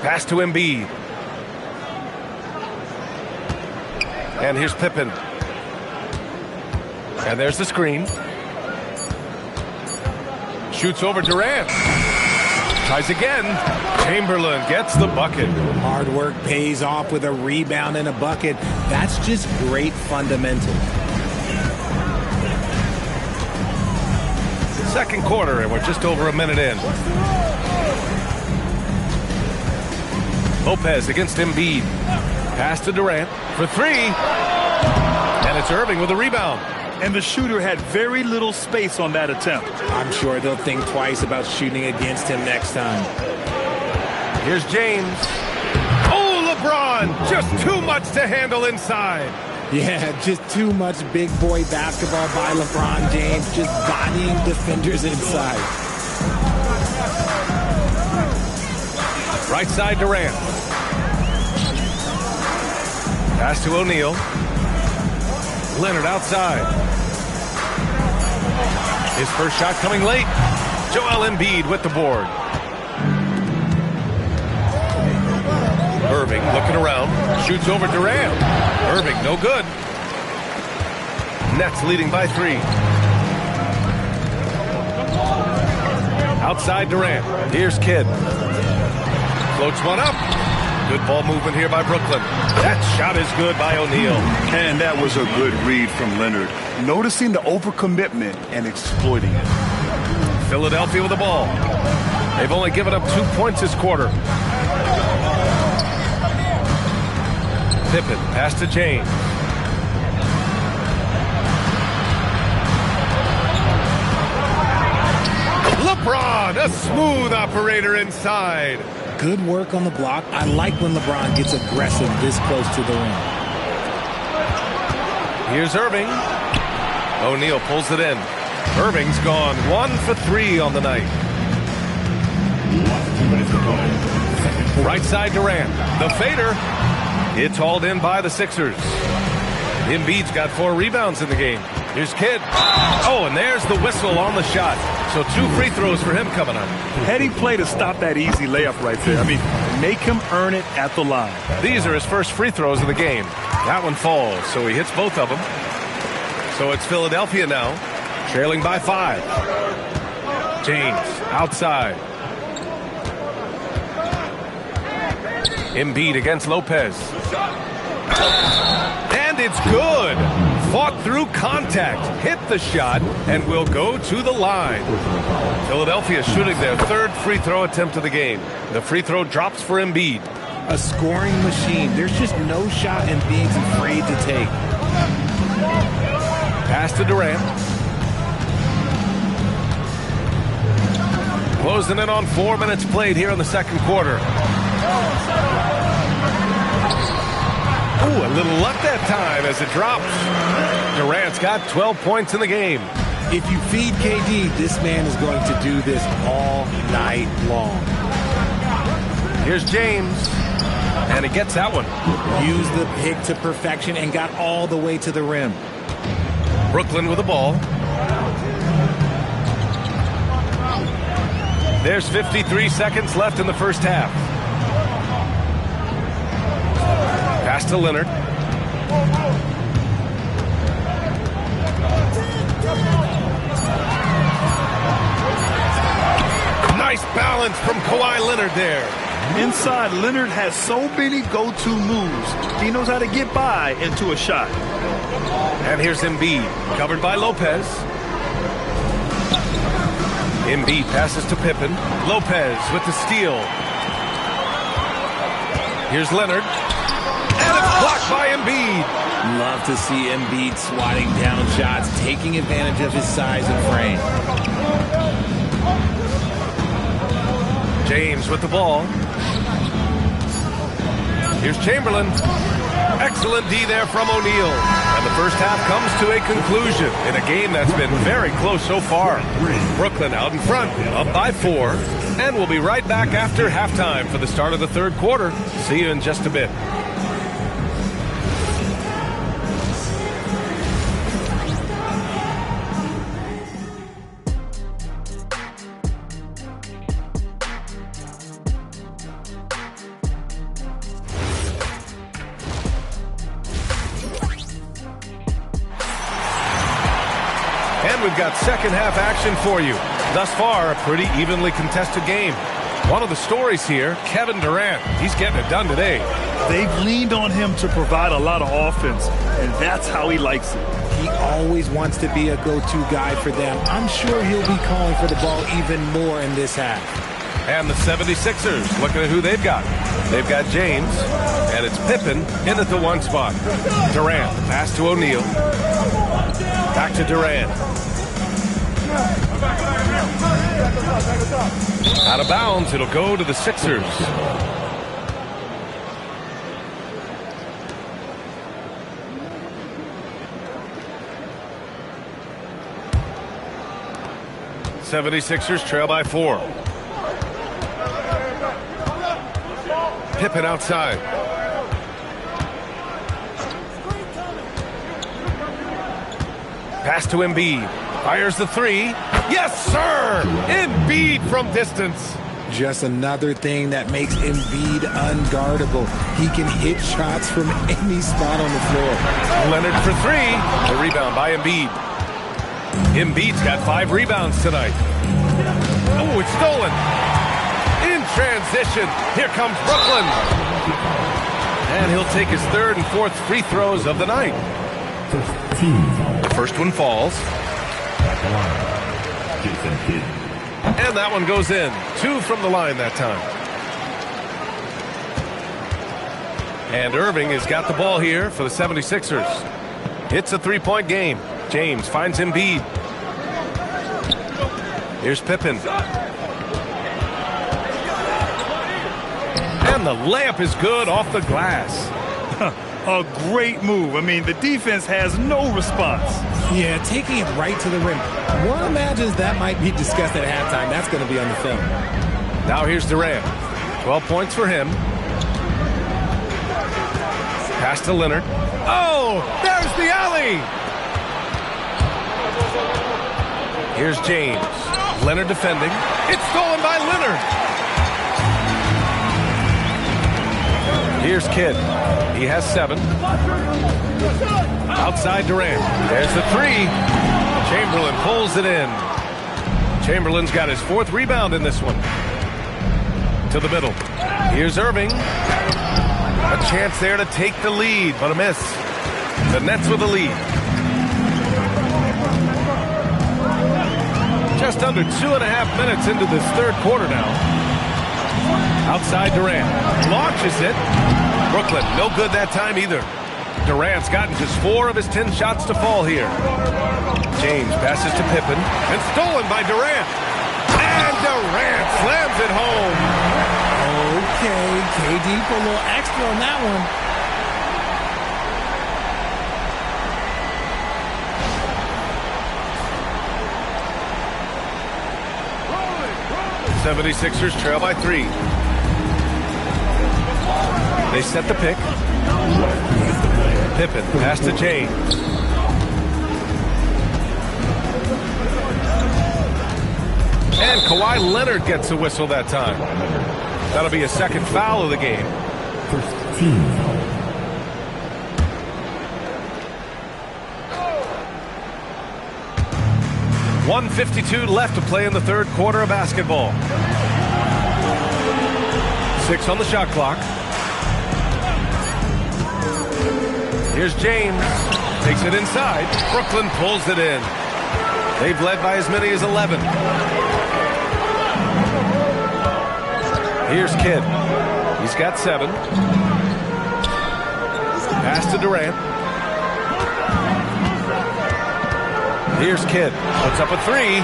Pass to Embiid. And here's Pippen. And there's the screen. Shoots over Durant. Tries again. Chamberlain gets the bucket. Hard work pays off with a rebound and a bucket. That's just great fundamentals. Second quarter, and we're just over a minute in. Lopez against Embiid. Pass to Durant for 3. And it's Irving with a rebound. And the shooter had very little space on that attempt. I'm sure they'll think twice about shooting against him next time. Here's James. Oh, LeBron! Just too much to handle inside. Yeah, just too much big boy basketball by LeBron James, just bodying defenders inside. Right side Durant. Pass to O'Neal. Leonard outside. His first shot coming late. Joel Embiid with the board. Irving looking around. Shoots over Durant. Irving no good. Nets leading by 3. Outside Durant. Here's Kidd. Floats one up. Good ball movement here by Brooklyn. That shot is good by O'Neal. And that was a good read from Leonard. Noticing the overcommitment and exploiting it. Philadelphia with the ball. They've only given up 2 points this quarter. Pippen, pass to James. LeBron, a smooth operator inside. Good work on the block. I like when LeBron gets aggressive this close to the rim. Here's Irving. O'Neal pulls it in. Irving's gone 1 for 3 on the night. Right side Durant. The fader. It's hauled in by the Sixers. Embiid's got 4 rebounds in the game. Here's Kidd. Oh, and there's the whistle on the shot. So 2 free throws for him coming up. Heady play to stop that easy layup right there. I mean, make him earn it at the line. These are his first free throws of the game. That one falls, so he hits both of them. So it's Philadelphia now, trailing by 5. James outside. Embiid against Lopez. And it's good. Fought through contact, hit the shot, and will go to the line. Philadelphia shooting their 3rd free throw attempt of the game. The free throw drops for Embiid. A scoring machine. There's just no shot Embiid's afraid to take. Pass to Durant. Closing in on 4 minutes played here in the second quarter. Ooh, a little luck that time as it drops. Durant's got 12 points in the game. If you feed KD, this man is going to do this all night long. Here's James. And he gets that one. Used the pick to perfection and got all the way to the rim. Brooklyn with the ball. There's 53 seconds left in the first half. Pass to Leonard. Nice balance from Kawhi Leonard there. Inside, Leonard has so many go-to moves. He knows how to get by into a shot. And here's Embiid, covered by Lopez. Embiid passes to Pippen. Lopez with the steal. Here's Leonard. And it's blocked by Embiid. Love to see Embiid swatting down shots, taking advantage of his size and frame. James with the ball. Here's Chamberlain. Excellent D there from O'Neal. And the first half comes to a conclusion in a game that's been very close so far. Brooklyn out in front, up by 4. And we'll be right back after halftime for the start of the third quarter. See you in just a bit. We've got second half action for you. Thus far, a pretty evenly contested game. One of the stories here, Kevin Durant. He's getting it done today. They've leaned on him to provide a lot of offense, and that's how he likes it. He always wants to be a go-to guy for them. I'm sure he'll be calling for the ball even more in this half. And the 76ers, looking at who they've got. They've got James, and it's Pippen in at the 1 spot. Durant, pass to O'Neal. Back to Durant. Out of bounds, it'll go to the Sixers. '76ers trail by 4. Pippen outside. Pass to Embiid. Fires the 3. Yes, sir! Embiid from distance. Just another thing that makes Embiid unguardable. He can hit shots from any spot on the floor. Leonard for 3. The rebound by Embiid. Embiid's got 5 rebounds tonight. Oh, it's stolen. In transition, here comes Brooklyn. And he'll take his 3rd and 4th free throws of the night. The first one falls. And that one goes in. 2 from the line that time. And Irving has got the ball here for the 76ers. It's a 3-point game. James finds Embiid. Here's Pippen. And the layup is good off the glass. A great move. I mean, the defense has no response. Yeah, taking it right to the rim. One imagines that might be discussed at halftime. That's going to be on the film. Now here's Durant. 12 points for him. Pass to Leonard. Oh, there's the alley. Here's James. Leonard defending. It's stolen by Leonard. Here's Kidd. He has 7. Outside Durant. There's the 3. Chamberlain pulls it in. Chamberlain's got his 4th rebound in this one. To the middle. Here's Irving. A chance there to take the lead, but a miss. The Nets with the lead. Just under 2.5 minutes into this third quarter now. Outside Durant. Launches it. Brooklyn, no good that time either. Durant's gotten just 4 of his 10 shots to fall here. James passes to Pippen. And stolen by Durant. And Durant slams it home. Okay, KD put a little extra on that one. 76ers trail by 3. They set the pick. Pippen, pass to James. And Kawhi Leonard gets a whistle that time. That'll be a second foul of the game. 1:52 left to play in the third quarter of basketball. 6 on the shot clock. Here's James. Takes it inside. Brooklyn pulls it in. They've led by as many as 11. Here's Kidd. He's got 7. Pass to Durant. Here's Kidd. Puts up a 3.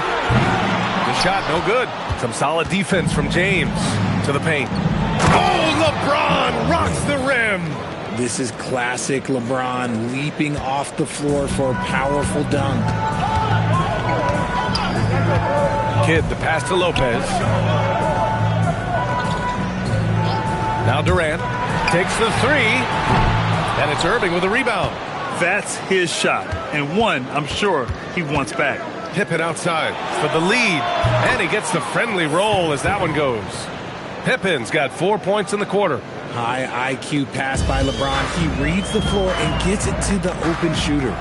The shot no good. Some solid defense from James to the paint. Oh, LeBron rocks the rim. This is classic LeBron leaping off the floor for a powerful dunk. Kidd, the pass to Lopez. Now Durant takes the 3. And it's Irving with a rebound. That's his shot, and one I'm sure he wants back. Pippen outside for the lead, and he gets the friendly roll as that one goes. Pippen's got 4 points in the quarter. High IQ pass by LeBron. He reads the floor and gets it to the open shooter.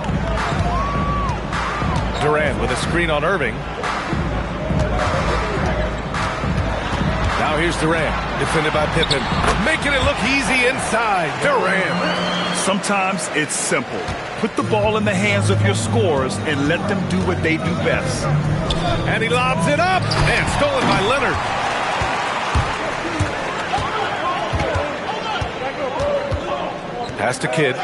Durant with a screen on Irving. Now here's Durant, defended by Pippen, making it look easy inside. Durant. Sometimes it's simple. Put the ball in the hands of your scorers and let them do what they do best. And he lobs it up, and stolen by Leonard. Pass to Kidd.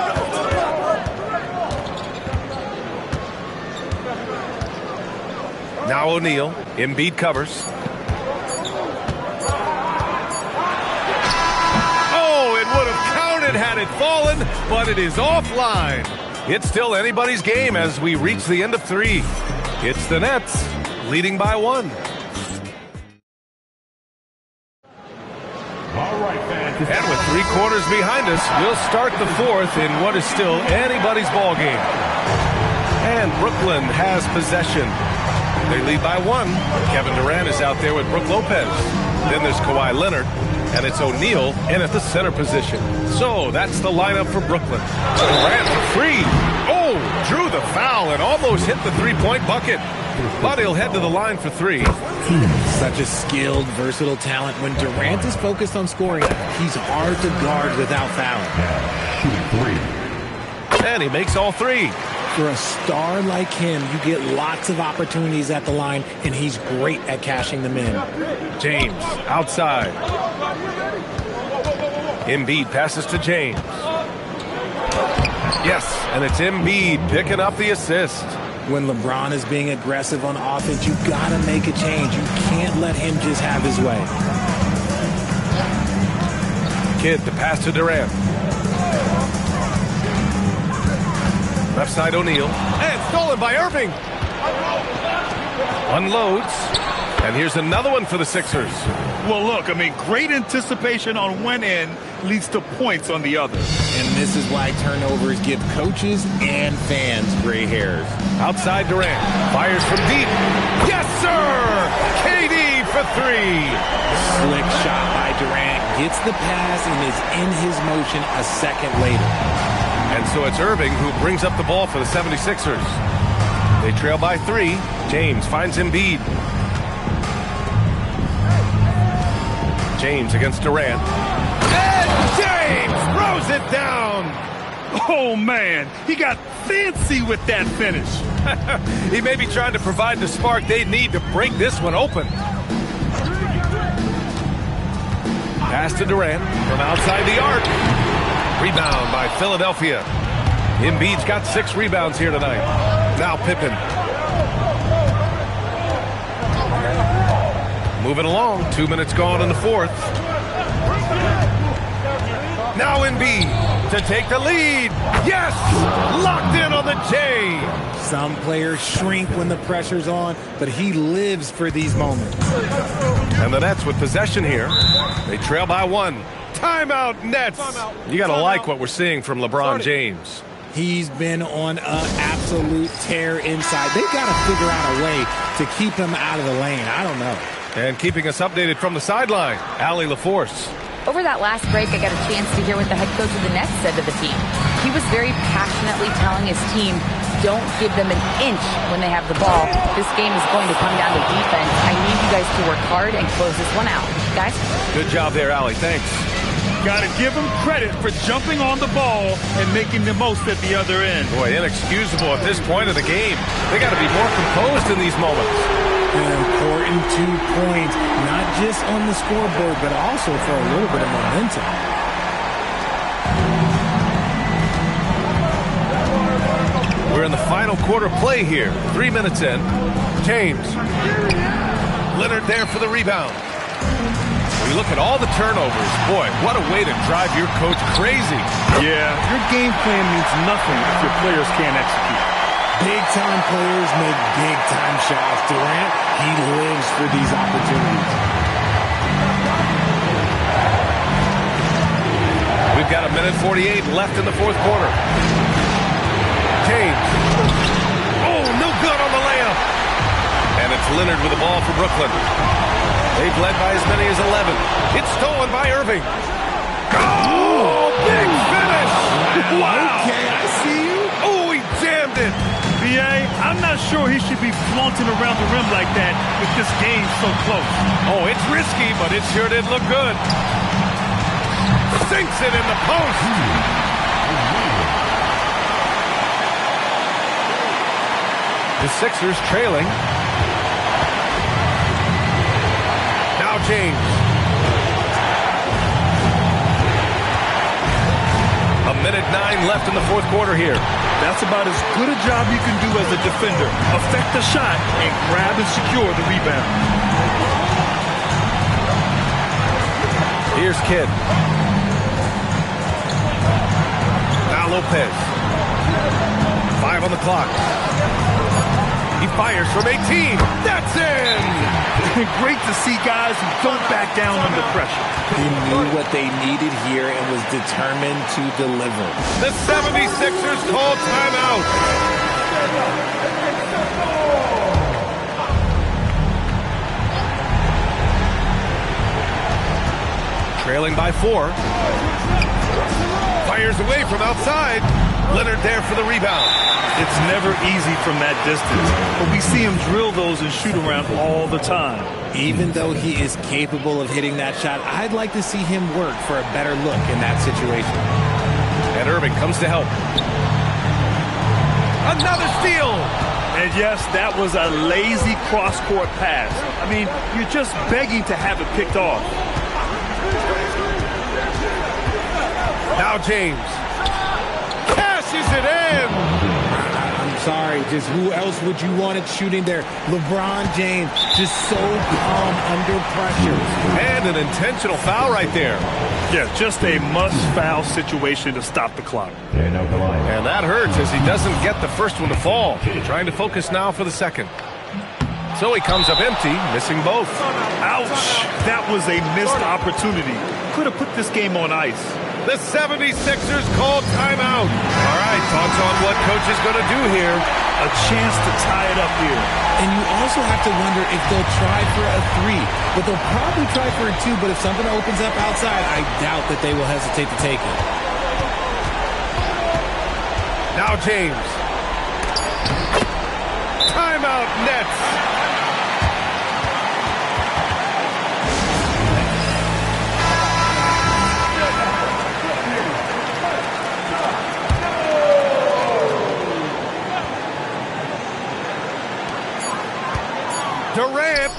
Now O'Neal. Embiid covers. Oh, it would have counted had it fallen, but it is offline. It's still anybody's game as we reach the end of 3. It's the Nets leading by 1. And with 3 quarters behind us, we'll start the 4th in what is still anybody's ball game. And Brooklyn has possession. They lead by 1. Kevin Durant is out there with Brook Lopez. Then there's Kawhi Leonard, and it's O'Neal in at the center position. So that's the lineup for Brooklyn. Durant for 3. Oh, drew the foul and almost hit the 3-point bucket. But he'll head to the line for 3. Such a skilled, versatile talent. When Durant is focused on scoring, he's hard to guard without fouling. And he makes all 3. For a star like him, you get lots of opportunities at the line, and he's great at cashing them in. James outside. Embiid passes to James. Yes, and it's Embiid picking up the assist. When LeBron is being aggressive on offense, you gotta make a change. You can't let him just have his way. Kidd, the pass to Durant. Left side O'Neal. And stolen by Irving. Unloads. And here's another one for the Sixers. Well, look, I mean, great anticipation on one end leads to points on the other. And this is why turnovers give coaches and fans gray hairs. Outside Durant. Fires from deep. Yes, sir! KD for 3. Slick shot by Durant. Gets the pass and is in his motion a second later. And so it's Irving who brings up the ball for the 76ers. They trail by 3. James finds Embiid. James against Durant. And James throws it down. Oh, man. He got fancy with that finish. He may be trying to provide the spark they need to break this one open. Pass to Durant from outside the arc. Rebound by Philadelphia. Embiid's got 6 rebounds here tonight. Now Pippen. Moving along. 2 minutes gone in the 4th. Now Embiid to take the lead. Yes! Locked in on the J. Some players shrink when the pressure's on, but he lives for these moments. And the Nets with possession here. They trail by 1. Timeout, Nets. You got to like what we're seeing from LeBron James. He's been on an absolute tear inside. They've got to figure out a way to keep him out of the lane. I don't know. And keeping us updated from the sideline, Allie LaForce. Over that last break, I got a chance to hear what the head coach of the Nets said to the team. He was very passionately telling his team, don't give them an inch when they have the ball. This game is going to come down to defense. I need you guys to work hard and close this one out. Guys? Good job there, Allie. Thanks. Got to give him credit for jumping on the ball and making the most at the other end. Boy, inexcusable at this point of the game. They got to be more composed in these moments. An important 2 points, not just on the scoreboard, but also for a little bit of momentum. We're in the final quarter play here. 3 minutes in. James. Leonard there for the rebound. We look at all the turnovers. Boy, what a way to drive your coach crazy. Yeah, your game plan means nothing if your players can't execute. Big-time players make big-time shots. Durant, he lives for these opportunities. We've got 1:48 left in the fourth quarter. James. Oh, no good on the layup. And it's Leonard with the ball for Brooklyn. They've led by as many as 11. It's stolen by Irving. Oh, big finish. Wow. Okay, I see you. Oh, he jammed it. B.A., I'm not sure he should be flaunting around the rim like that with this game so close. Oh, it's risky, but it sure did look good. Sinks it in the post. The Sixers trailing. Now James. 1:09 left in the fourth quarter here. That's about as good a job you can do as a defender. Affect the shot and grab and secure the rebound. Here's Kidd. Now Lopez. 5 on the clock. He fires from 18. That's in! Great to see guys who don't back down under pressure. He knew what they needed here and was determined to deliver. The 76ers call timeout. Trailing by 4. Fires away from outside. Leonard there for the rebound. It's never easy from that distance, but we see him drill those and shoot around all the time. Even though he is capable of hitting that shot, I'd like to see him work for a better look in that situation. And Irving comes to help. Another steal! And yes, that was a lazy cross-court pass. I mean, you're just begging to have it picked off. Now James. Cashes it in! I'm sorry, just who else would you want it shooting there? LeBron James, just so calm under pressure. And an intentional foul right there. Yeah, just a must-foul situation to stop the clock. And that hurts as he doesn't get the first one to fall. Trying to focus now for the second. So he comes up empty, missing both. Ouch! That was a missed opportunity. Could have put this game on ice. The 76ers call timeout. All right, thoughts on what coach is going to do here? A chance to tie it up here. And you also have to wonder if they'll try for a 3. But they'll probably try for a 2. But if something opens up outside, I doubt that they will hesitate to take it. Now James. Timeout Nets. Durant,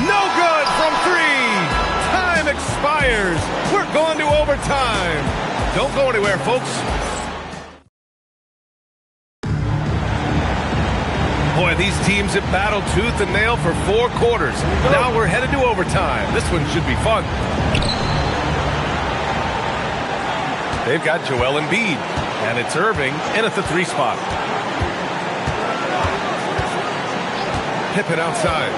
no good from 3. Time expires. We're going to overtime. Don't go anywhere, folks. Boy, these teams have battled tooth and nail for 4 quarters. Now we're headed to overtime. This one should be fun. They've got Joel Embiid, and it's Irving in at the 3 spot. Pippen outside.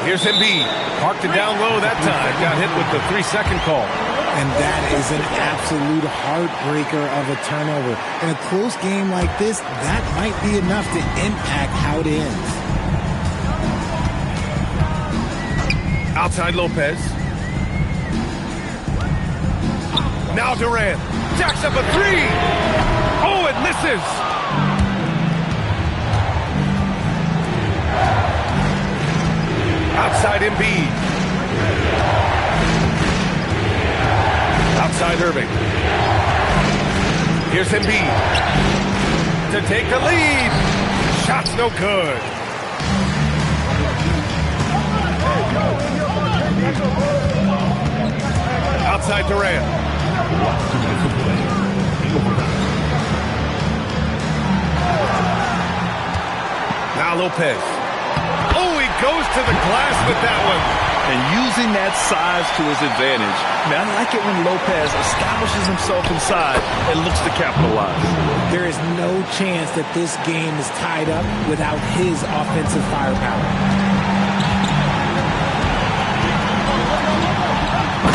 Here's Embiid. Parked it down low that time. Got hit with the 3-second call. And that is an absolute heartbreaker of a turnover. In a close game like this, that might be enough to impact how it ends. Outside Lopez. Now Durant. Jacks up a 3. Oh, it misses. Outside Embiid. Outside Irving. Here's Embiid to take the lead. Shot's no good. Outside Durant. Now Lopez. Oh, he goes to the glass with that one. And using that size to his advantage. Man, I like it when Lopez establishes himself inside and looks to capitalize. There is no chance that this game is tied up without his offensive firepower.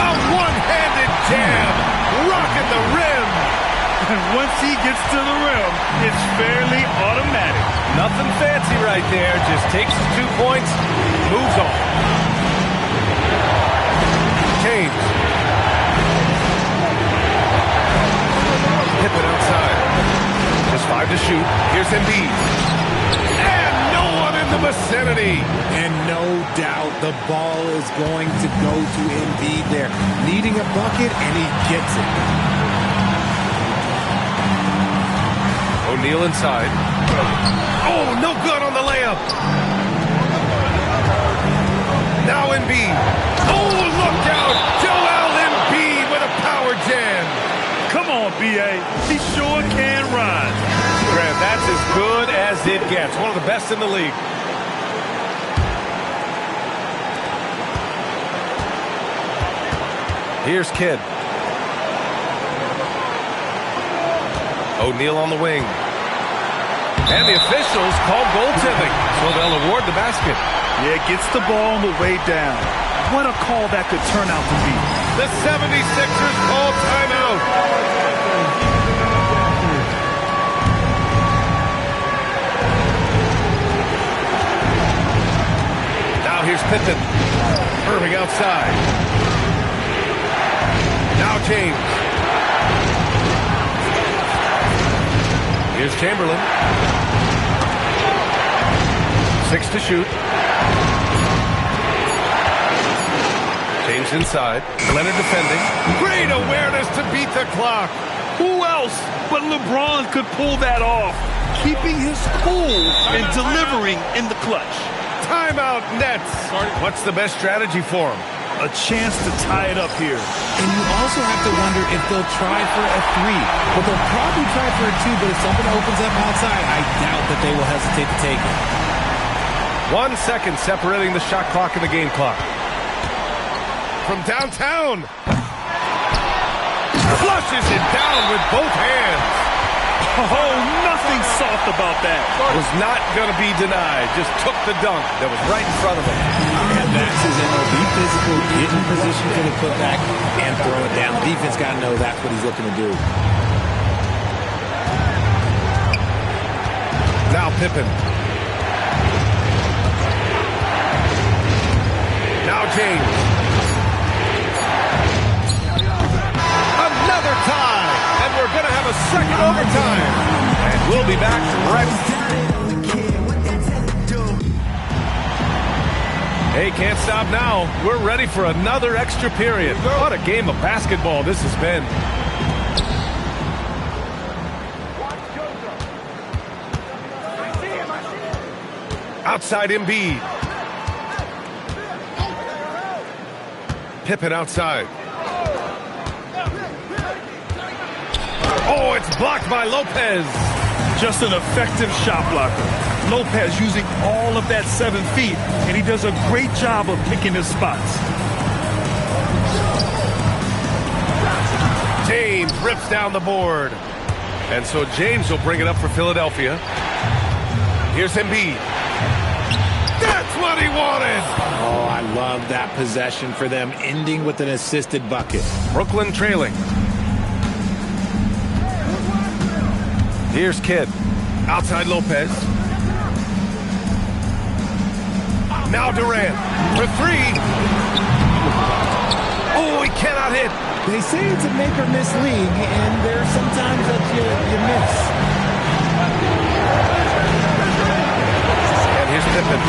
A one-handed jam, rocking the rim. And once he gets to the rim, it's fairly automatic. Nothing fancy right there. Just takes his 2 points, moves on. James. Pippen outside. Just 5 to shoot. Here's Embiid. And no one in the vicinity. And no doubt the ball is going to go to Embiid there. Needing a bucket, and he gets it. O'Neal inside. Oh, no good on the layup. Now Embiid. Oh, look out. Joel Embiid with a power jam. Come on, B.A. He sure can run. Grant, that's as good as it gets. One of the best in the league. Here's Kidd. O'Neal on the wing. And the officials call goaltending, so they'll award the basket. Yeah, gets the ball on the way down. What a call that could turn out to be. The 76ers call timeout. Now here's Pippen. Irving outside. Now James. Here's Chamberlain. 6 to shoot. James inside. Leonard defending. Great awareness to beat the clock. Who else but LeBron could pull that off? Keeping his cool and delivering in the clutch. Timeout Nets. What's the best strategy for him? A chance to tie it up here. And you also have to wonder if they'll try for a 3. But they'll probably try for a 2, but if something opens up outside, I doubt that they will hesitate to take it. 1 second separating the shot clock and the game clock. From downtown. Flushes it down with both hands. Oh, nothing soft about that. Was not going to be denied. Just took the dunk that was right in front of him. And that's his MO. Be physical, get in position for the putback, and throw it down. Defense got to know that's what he's looking to do. Now Pippen. Now James. Another tie. And we're going to have a second overtime. And we'll be back right. Hey, can't stop now. We're ready for another extra period. What a game of basketball this has been. Outside Embiid. Pippen outside. Oh, it's blocked by Lopez. Just an effective shot blocker. Lopez using all of that 7 feet, and he does a great job of picking his spots. James rips down the board. And so James will bring it up for Philadelphia. Here's Embiid. That's what he wanted. Oh, I love that possession for them, ending with an assisted bucket. Brooklyn trailing. Here's Kidd. Outside Lopez. Now Durant for three. Oh, he cannot hit. They say it's a make or miss league, and there's sometimes that you miss. And here's Pippen.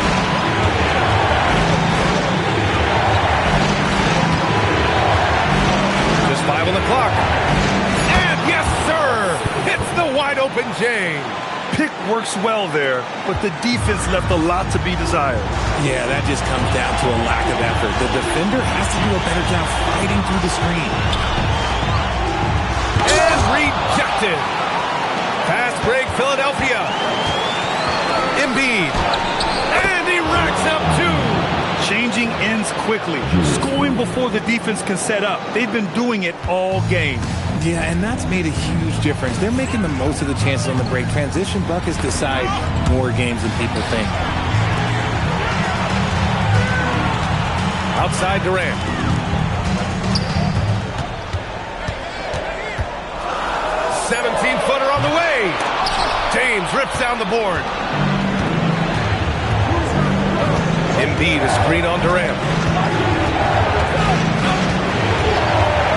Just 5 on the clock. And yes, sir! Hits the wide open James. Pick works well there, but the defense left a lot to be desired. Yeah, that just comes down to a lack of effort. The defender has to do a better job fighting through the screen. And rejected. Fast break, Philadelphia. Embiid. And he racks up 2. Changing ends quickly. Scoring before the defense can set up. They've been doing it all game. Yeah, and that's made a huge difference. They're making the most of the chances on the break. Transition buckets decide more games than people think. Outside Durant. Footer on the way. James rips down the board. Embiid, a screen on Durant.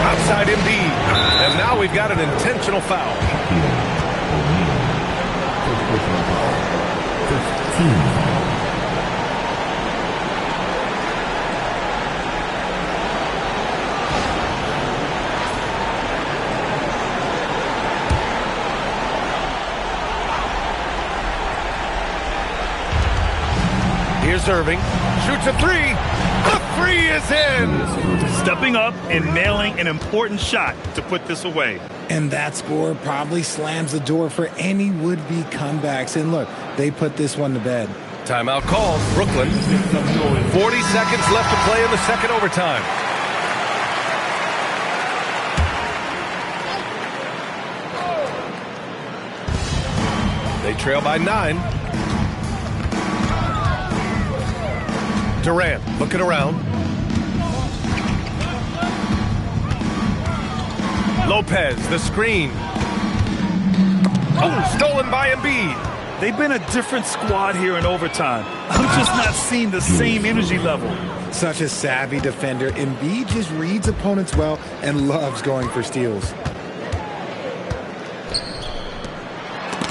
Outside Embiid. And now we've got an intentional foul. 15. Here's Irving. Shoots a 3. The 3 is in. Stepping up and nailing an important shot to put this away. And that score probably slams the door for any would-be comebacks. And look, they put this one to bed. Timeout called. Brooklyn. 40 seconds left to play in the second overtime. They trail by 9. Durant looking around. Lopez, the screen. Oh, stolen by Embiid. They've been a different squad here in overtime. I'm just not seeing the same energy level. Such a savvy defender. Embiid just reads opponents well and loves going for steals.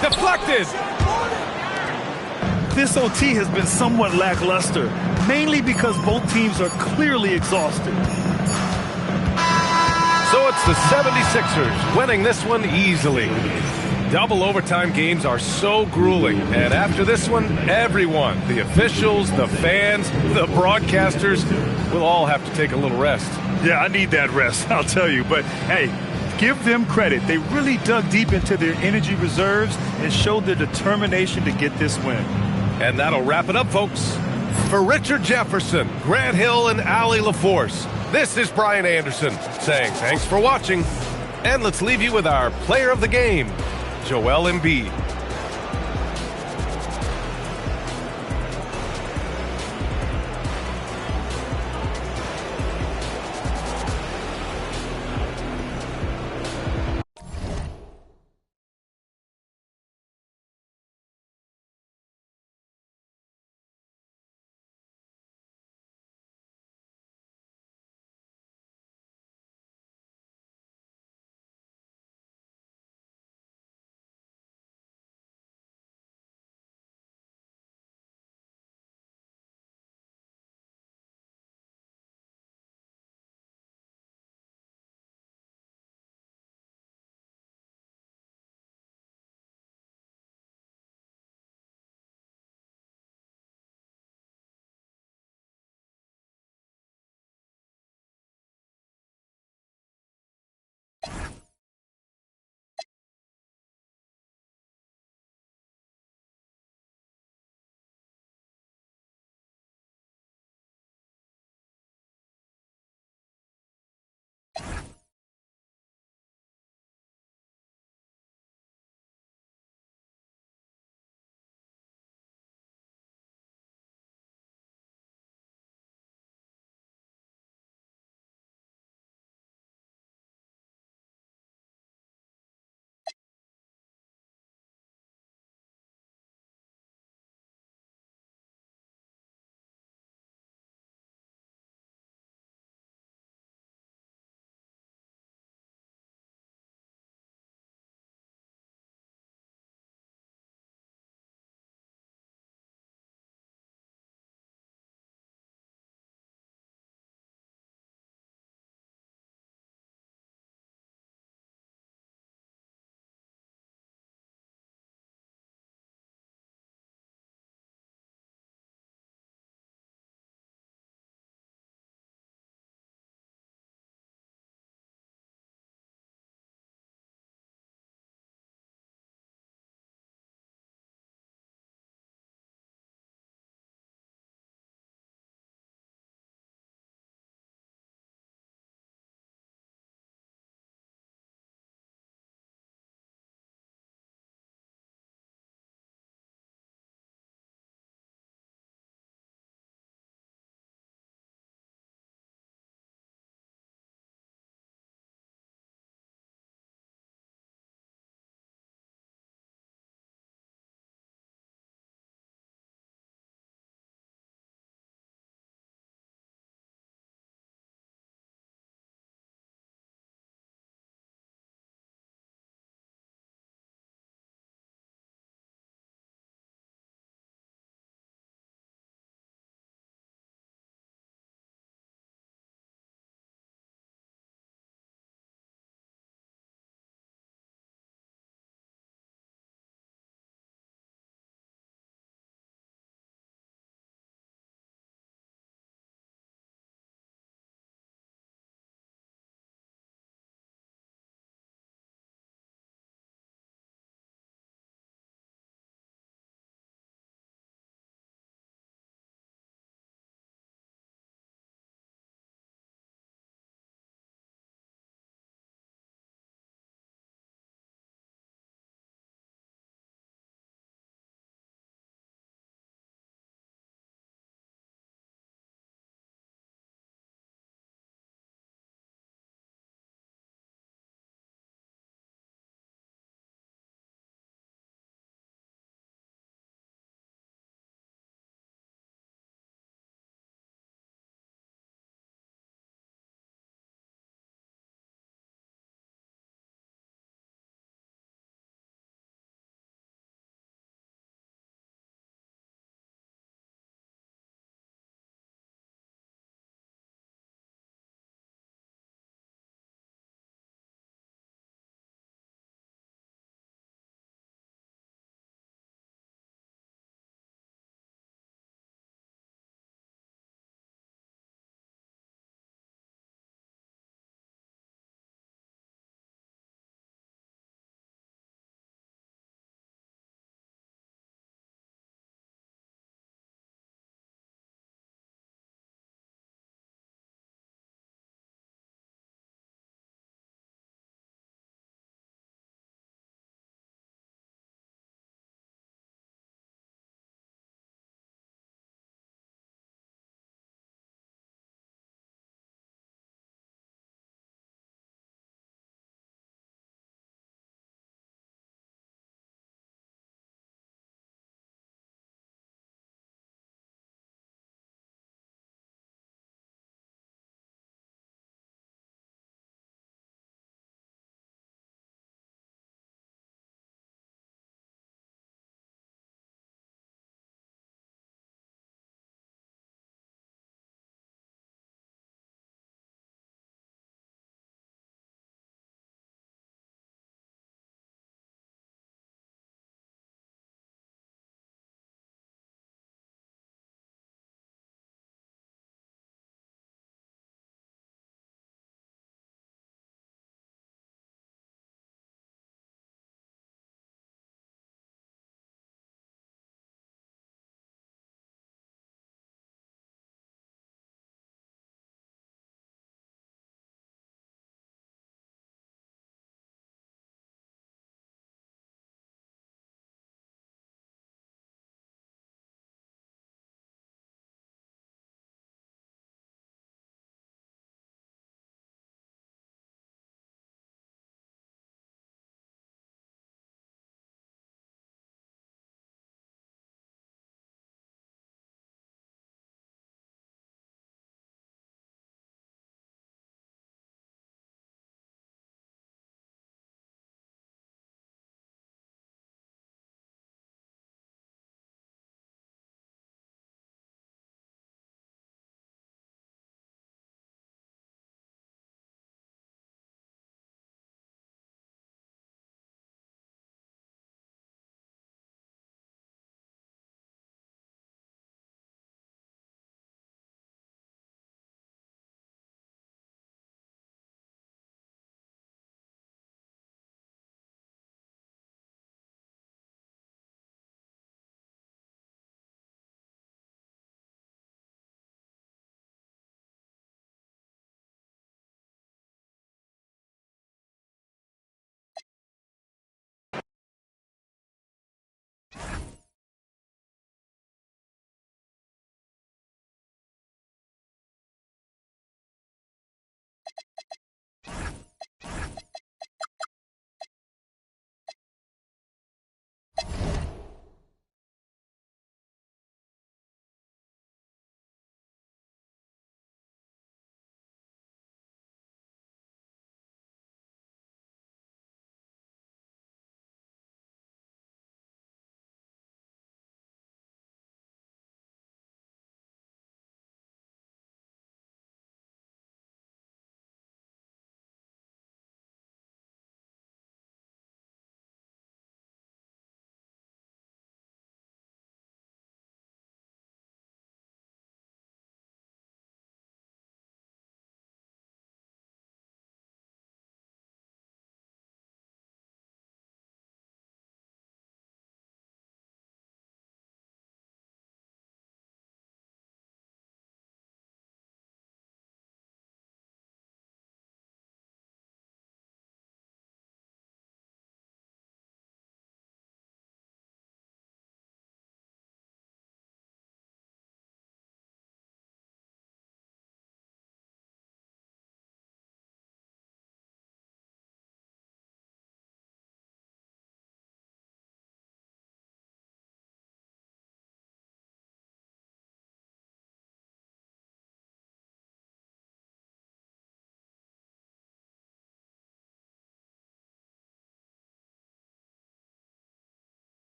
Deflected. This OT has been somewhat lackluster, mainly because both teams are clearly exhausted. So it's the 76ers winning this one easily. Double overtime games are so grueling, and after this one, everyone, the officials, the fans, the broadcasters, will all have to take a little rest. Yeah, I need that rest, I'll tell you. But, hey, give them credit. They really dug deep into their energy reserves and showed their determination to get this win. And that'll wrap it up, folks. For Richard Jefferson, Grant Hill, and Allie LaForce, this is Brian Anderson saying thanks for watching. And let's leave you with our player of the game, Joel Embiid.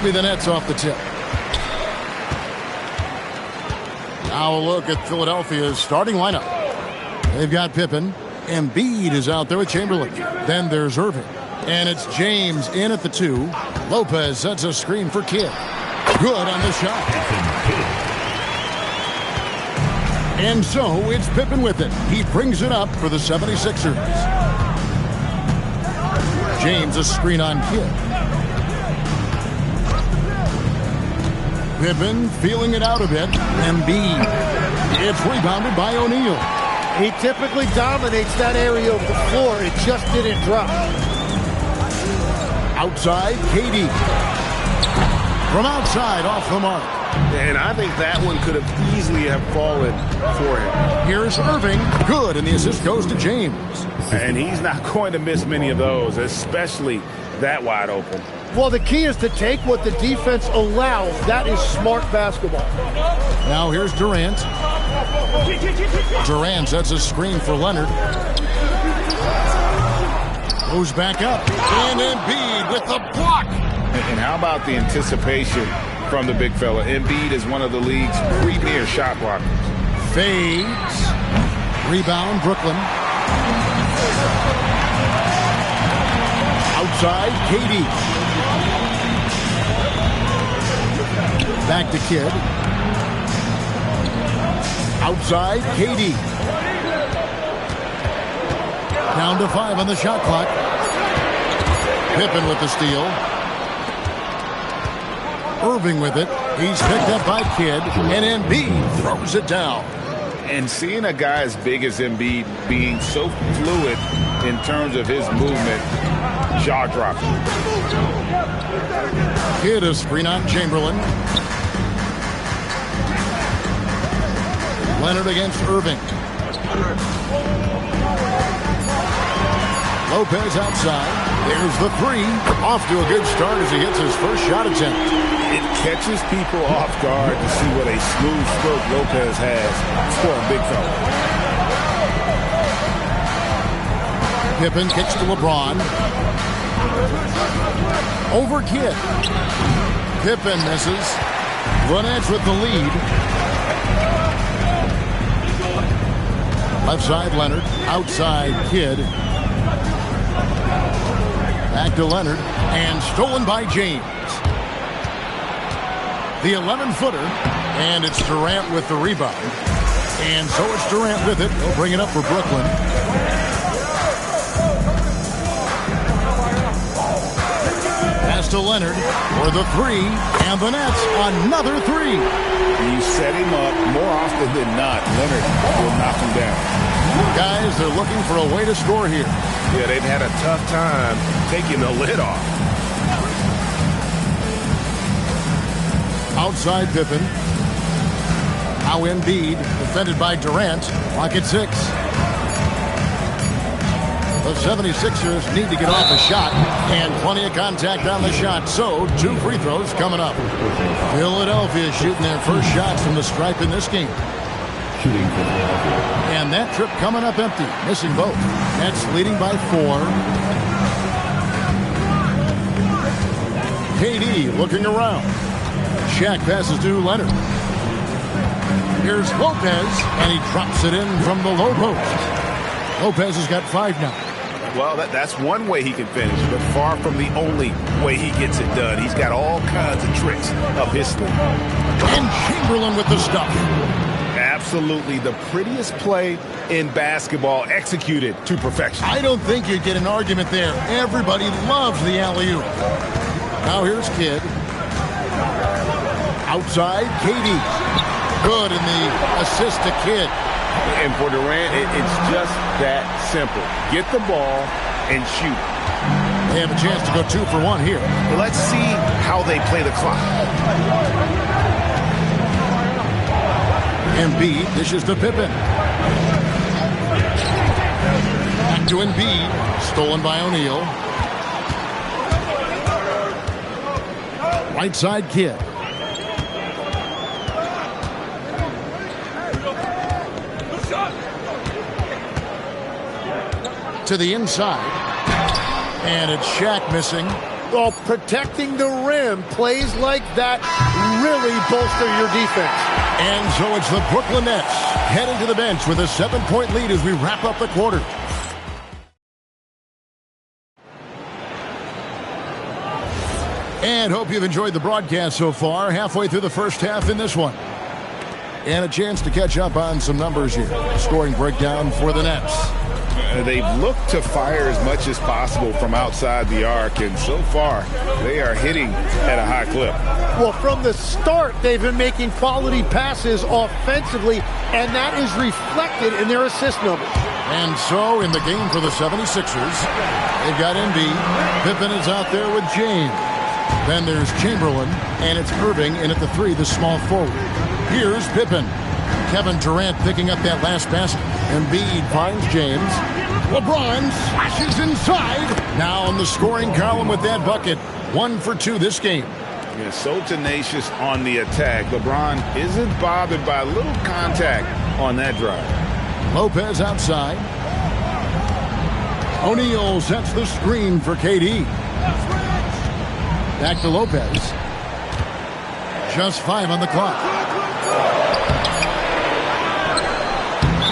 That'll be the Nets off the tip. Now a look at Philadelphia's starting lineup. They've got Pippen. Embiid is out there with Chamberlain. Then there's Irving. And it's James in at the 2. Lopez sets a screen for Kidd. Good on the shot. And so it's Pippen with it. He brings it up for the 76ers. James a screen on Kidd. Pippen feeling it out a bit. Embiid. It's rebounded by O'Neal. He typically dominates that area of the floor. It just didn't drop. Outside, KD. From outside, off the mark. And I think that one could have easily have fallen for him. Here's Irving. Good, and the assist goes to James. And he's not going to miss many of those, especially that wide open. Well, the key is to take what the defense allows. That is smart basketball. Now here's Durant. Durant sets a screen for Leonard. Goes back up. And Embiid with the block. And how about the anticipation from the big fella? Embiid is one of the league's premier shot blockers. Fades. Rebound, Brooklyn. Outside, KD. Back to Kidd. Outside, KD. Down to 5 on the shot clock. Pippen with the steal. Irving with it. He's picked up by Kidd. And Embiid throws it down. And seeing a guy as big as Embiid being so fluid in terms of his movement, jaw-dropping. Kidd a screen on Chamberlain. Leonard against Irving. Lopez outside. There's the 3. Off to a good start as he hits his first shot attempt. It catches people off guard to see what a smooth stroke Lopez has for a big fella. Pippen kicks to LeBron. Over Kidd. Pippen misses. The Nets with the lead. Left side, Leonard. Outside, Kidd. Back to Leonard. And stolen by James. The 11-footer. And it's Durant with the rebound. And so it's Durant with it. He'll bring it up for Brooklyn. Pass to Leonard for the 3. And the Nets, another 3. You set him up more often than not. Leonard will knock him down. Guys, they're looking for a way to score here. Yeah, they've had a tough time taking the lid off. Outside Pippen. Now Embiid, defended by Durant. Clock at 6. The 76ers need to get off a shot, and plenty of contact on the shot, so 2 free throws coming up. Philadelphia shooting their first shots from the stripe in this game. And that trip coming up empty, missing both. Nets leading by 4. KD looking around. Shaq passes to Leonard. Here's Lopez, and he drops it in from the low post. Lopez has got 5 now. Well, that's one way he can finish, but far from the only way he gets it done. He's got all kinds of tricks up his sleeve. And Chamberlain with the stuff. Absolutely the prettiest play in basketball, executed to perfection. I don't think you'd get an argument there. Everybody loves the alley-oop. Now here's Kidd. Outside, KD. Good in the assist to Kidd. And for Durant, it's just that simple. Get the ball and shoot. They have a chance to go 2 for 1 here. Let's see how they play the clock. Embiid dishes to Pippen. Back to Embiid. Stolen by O'Neal. Right side, Kidd. To the inside. And it's Shaq missing. Well, protecting the rim, plays like that really bolster your defense. And so it's the Brooklyn Nets heading to the bench with a 7-point lead as we wrap up the quarter. And hope you've enjoyed the broadcast so far. Halfway through the first half in this one. And a chance to catch up on some numbers here. Scoring breakdown for the Nets. They've looked to fire as much as possible from outside the arc, and so far they are hitting at a high clip. Well, from the start, they've been making quality passes offensively, and that is reflected in their assist numbers. And so in the game for the 76ers, they've got Embiid. Pippen is out there with James. Then there's Chamberlain, and it's Irving in at the 3, the small forward. Here's Pippen. Kevin Durant picking up that last basket. Embiid finds James. LeBron slashes inside. Now on the scoring column with that bucket. 1 for 2 this game. Yeah, so tenacious on the attack. LeBron isn't bothered by a little contact on that drive. Lopez outside. O'Neal sets the screen for KD. Back to Lopez. Just 5 on the clock.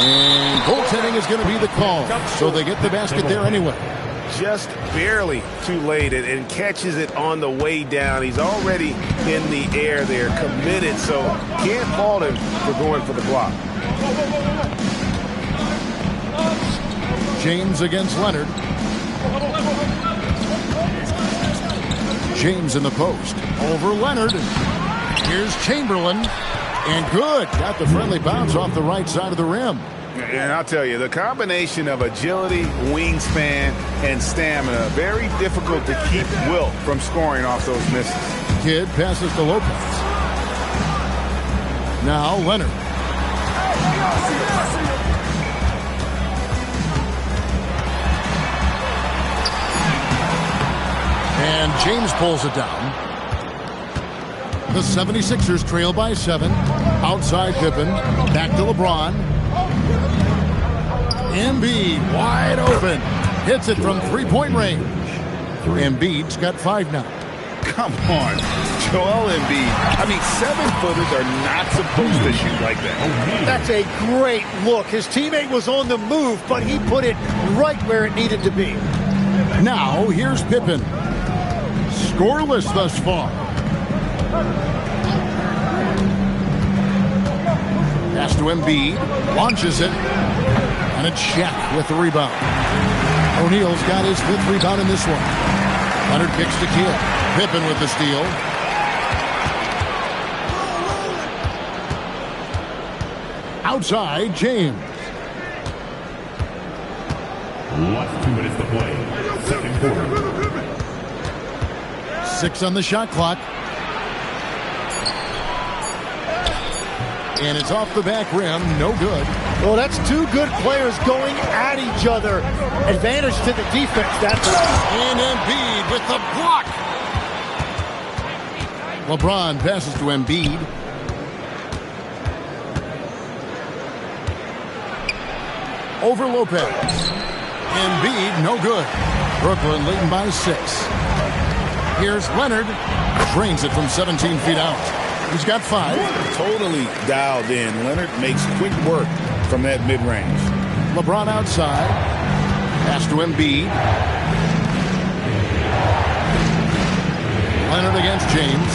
And goaltending is going to be the call. So they get the basket there anyway. Just barely too late and catches it on the way down. He's already in the air there, committed, so can't fault him for going for the block. James against Leonard. James in the post. Over Leonard. Here's Chamberlain. And good. Got the friendly bounce off the right side of the rim. And I'll tell you, the combination of agility, wingspan, and stamina, very difficult to keep Wilt from scoring off those misses. Kidd passes to Lopez. Now Leonard. And James pulls it down. The 76ers trail by 7. Outside Pippen. Back to LeBron. Embiid wide open. Hits it from 3-point range. Embiid's got 5 now. Come on, Joel Embiid. I mean, 7-footers are not supposed to shoot like that. That's a great look. His teammate was on the move, but he put it right where it needed to be. Now, here's Pippen. Scoreless thus far. Pass to Embiid. Launches it. And a check with the rebound. O'Neal's got his 5th rebound in this one. Leonard kicks to Kidd. Pippen with the steal. Outside, James. Last 2 minutes to play. Second quarter. 6 on the shot clock. And it's off the back rim. No good. Well, that's 2 good players going at each other. Advantage to the defense. That's and Embiid with the block. LeBron passes to Embiid. Over Lopez. Embiid, no good. Brooklyn leading by 6. Here's Leonard. Drains it from 17 feet out. He's got 5. Totally dialed in. Leonard makes quick work from that mid-range. LeBron outside. Pass to Embiid. Leonard against James.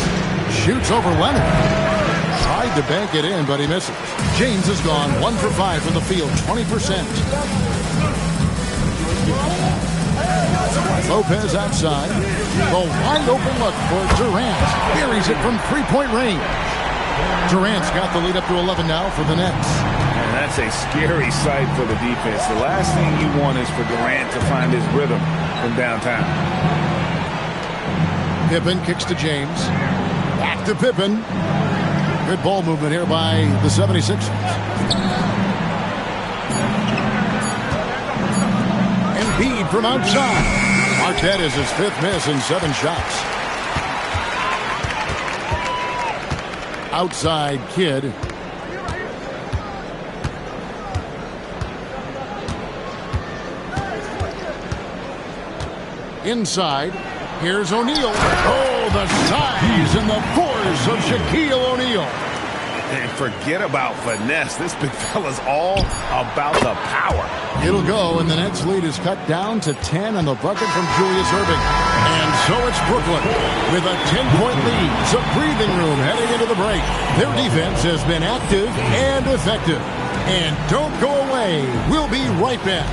Shoots over Leonard. Tried to bank it in, but he misses. James has gone 1 for 5 from the field, 20%. Lopez outside. The wide open look for Durant. Buries it from 3-point range. Durant's got the lead up to 11 now for the Nets. And that's a scary sight for the defense. The last thing you want is for Durant to find his rhythm from downtown. Pippen kicks to James. Back to Pippen. Good ball movement here by the 76ers. Embiid from outside. Marquette is his 5th miss in 7 shots. Outside Kidd. Inside. Here's O'Neal. Oh, the size and the force of Shaquille O'Neal. And forget about finesse. This big fella's all about the power. It'll go, and the Nets lead is cut down to 10 on the bucket from Julius Erving. And so it's Brooklyn with a 10-point lead. Some breathing room heading into the break. Their defense has been active and effective. And don't go away. We'll be right back.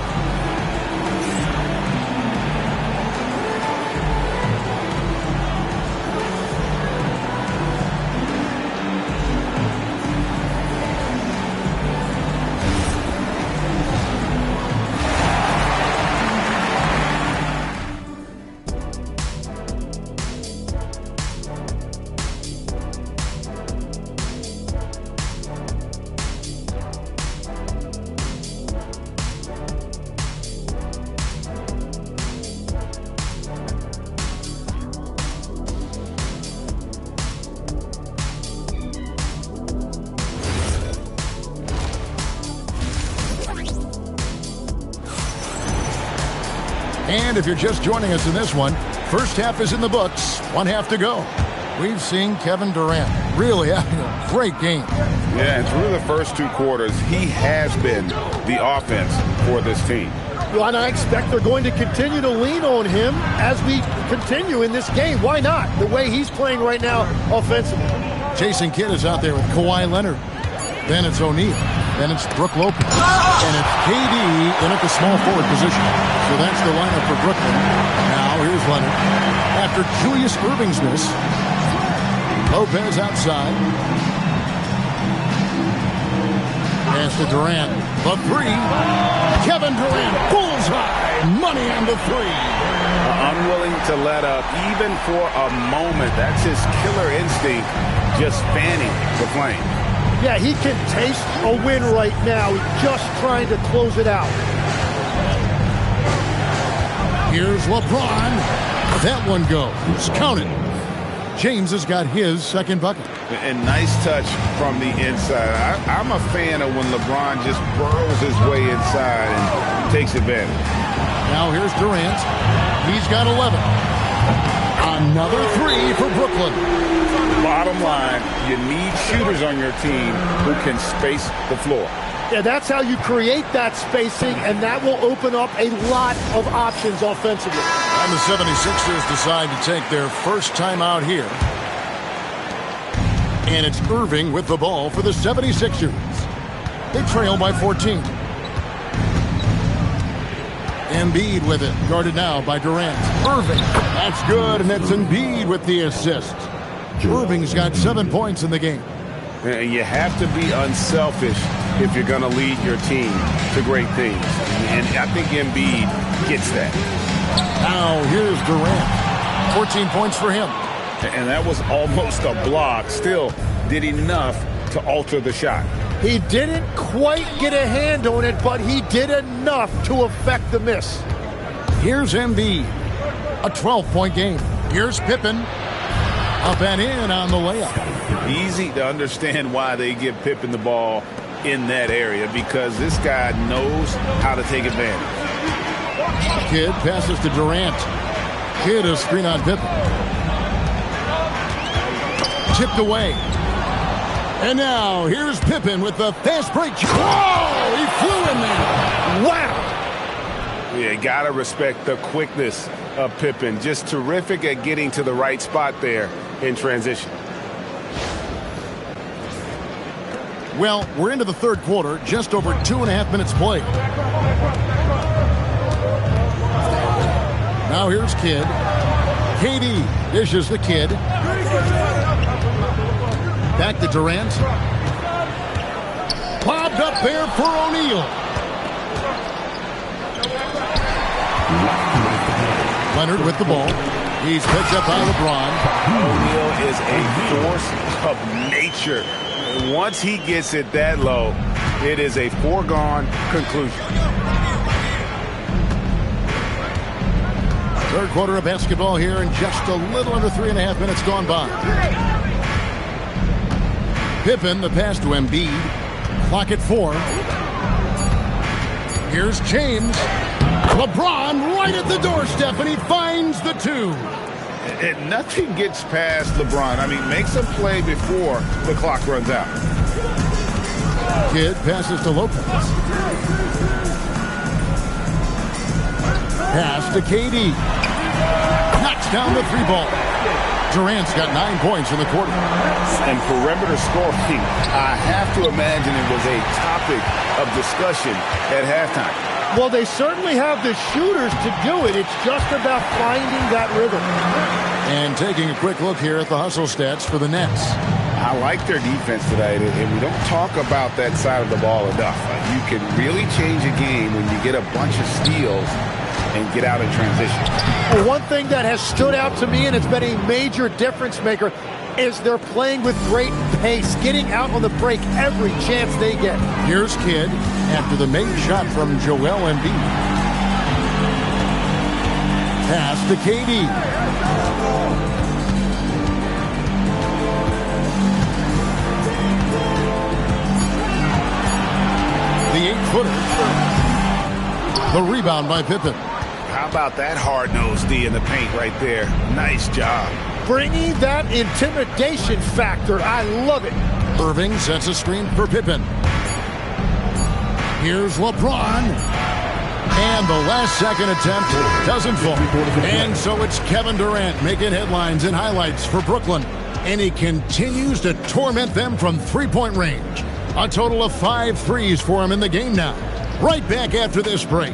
And if you're just joining us in this one, first half is in the books, one half to go. We've seen Kevin Durant really having a great game. Yeah, and through the first 2 quarters, he has been the offense for this team. Well, and I expect they're going to continue to lean on him as we continue in this game. Why not? The way he's playing right now offensively. Jason Kidd is out there with Kawhi Leonard. Then it's O'Neal. Then it's Brook Lopez. And it's KD in at the small forward position. So that's the lineup for Brooklyn. Now here's Leonard. After Julius Erving's miss, Lopez outside. Pass to Durant. The 3. Kevin Durant. Bullseye. Money on the 3. Unwilling to let up even for a moment. That's his killer instinct, just fanning the flame. Yeah, he can taste a win right now. He's just trying to close it out. Here's LeBron. That one goes. Count it. James has got his second bucket. And nice touch from the inside. I'm a fan of when LeBron just burrows his way inside and takes advantage. Now here's Durant. He's got 11. Another 3 for Brooklyn. Bottom line, you need shooters on your team who can space the floor. Yeah, that's how you create that spacing, and that will open up a lot of options offensively. And the 76ers decide to take their first time out here. And it's Irving with the ball for the 76ers. They trail by 14. Embiid with it, guarded now by Durant. Irving, that's good, and that's Embiid with the assist. Irving's got 7 points in the game. And you have to be unselfish if you're going to lead your team to great things. And I think Embiid gets that. Now here's Durant. 14 points for him. And that was almost a block. Still did enough to alter the shot. He didn't quite get a hand on it, but he did enough to affect the miss. Here's Embiid. A 12-point game. Here's Pippen. Up and in on the layup. Easy to understand why they give Pippen the ball in that area, because this guy knows how to take advantage. Kidd passes to Durant. Kidd a screen on Pippen. Tipped away. And now here's Pippen with the fast break. Whoa! He flew in there. Wow! Yeah, gotta respect the quickness of Pippen. Just terrific at getting to the right spot there in transition. Well, we're into the third quarter, just over 2.5 minutes played. Now here's Kidd. KD dishes the Kidd. Back to Durant. Bobbed up there for O'Neal. Leonard with the ball. He's picked up by LeBron. O'Neal is a force of nature. Once he gets it that low, it is a foregone conclusion. Third quarter of basketball here, and just a little under 3.5 minutes gone by. Pippen, the pass to Embiid. Clock at 4. Here's James. LeBron right at the doorstep, and he finds the 2. And nothing gets past LeBron. I mean, makes a play before the clock runs out. Kidd passes to Lopez. Pass to KD. Knocks down the 3-ball. Durant's got 9 points in the quarter. And perimeter scoring, I have to imagine it was a topic of discussion at halftime. Well, they certainly have the shooters to do it. It's just about finding that rhythm. And taking a quick look here at the hustle stats for the Nets. I like their defense today, and we don't talk about that side of the ball enough. You can really change a game when you get a bunch of steals and get out in transition. Well, one thing that has stood out to me, and it's been a major difference maker, is they're playing with great pace, getting out on the break every chance they get. Here's Kidd after the made shot from Joel Embiid. Pass to KD. The 8-footer. The rebound by Pippen. How about that hard-nosed D in the paint right there? Nice job. Bringing that intimidation factor. I love it. Irving sets a screen for Pippen. Here's LeBron. And the last-second attempt doesn't fall. And so it's Kevin Durant making headlines and highlights for Brooklyn. And he continues to torment them from three-point range. A total of 5 threes for him in the game now. Right back after this break.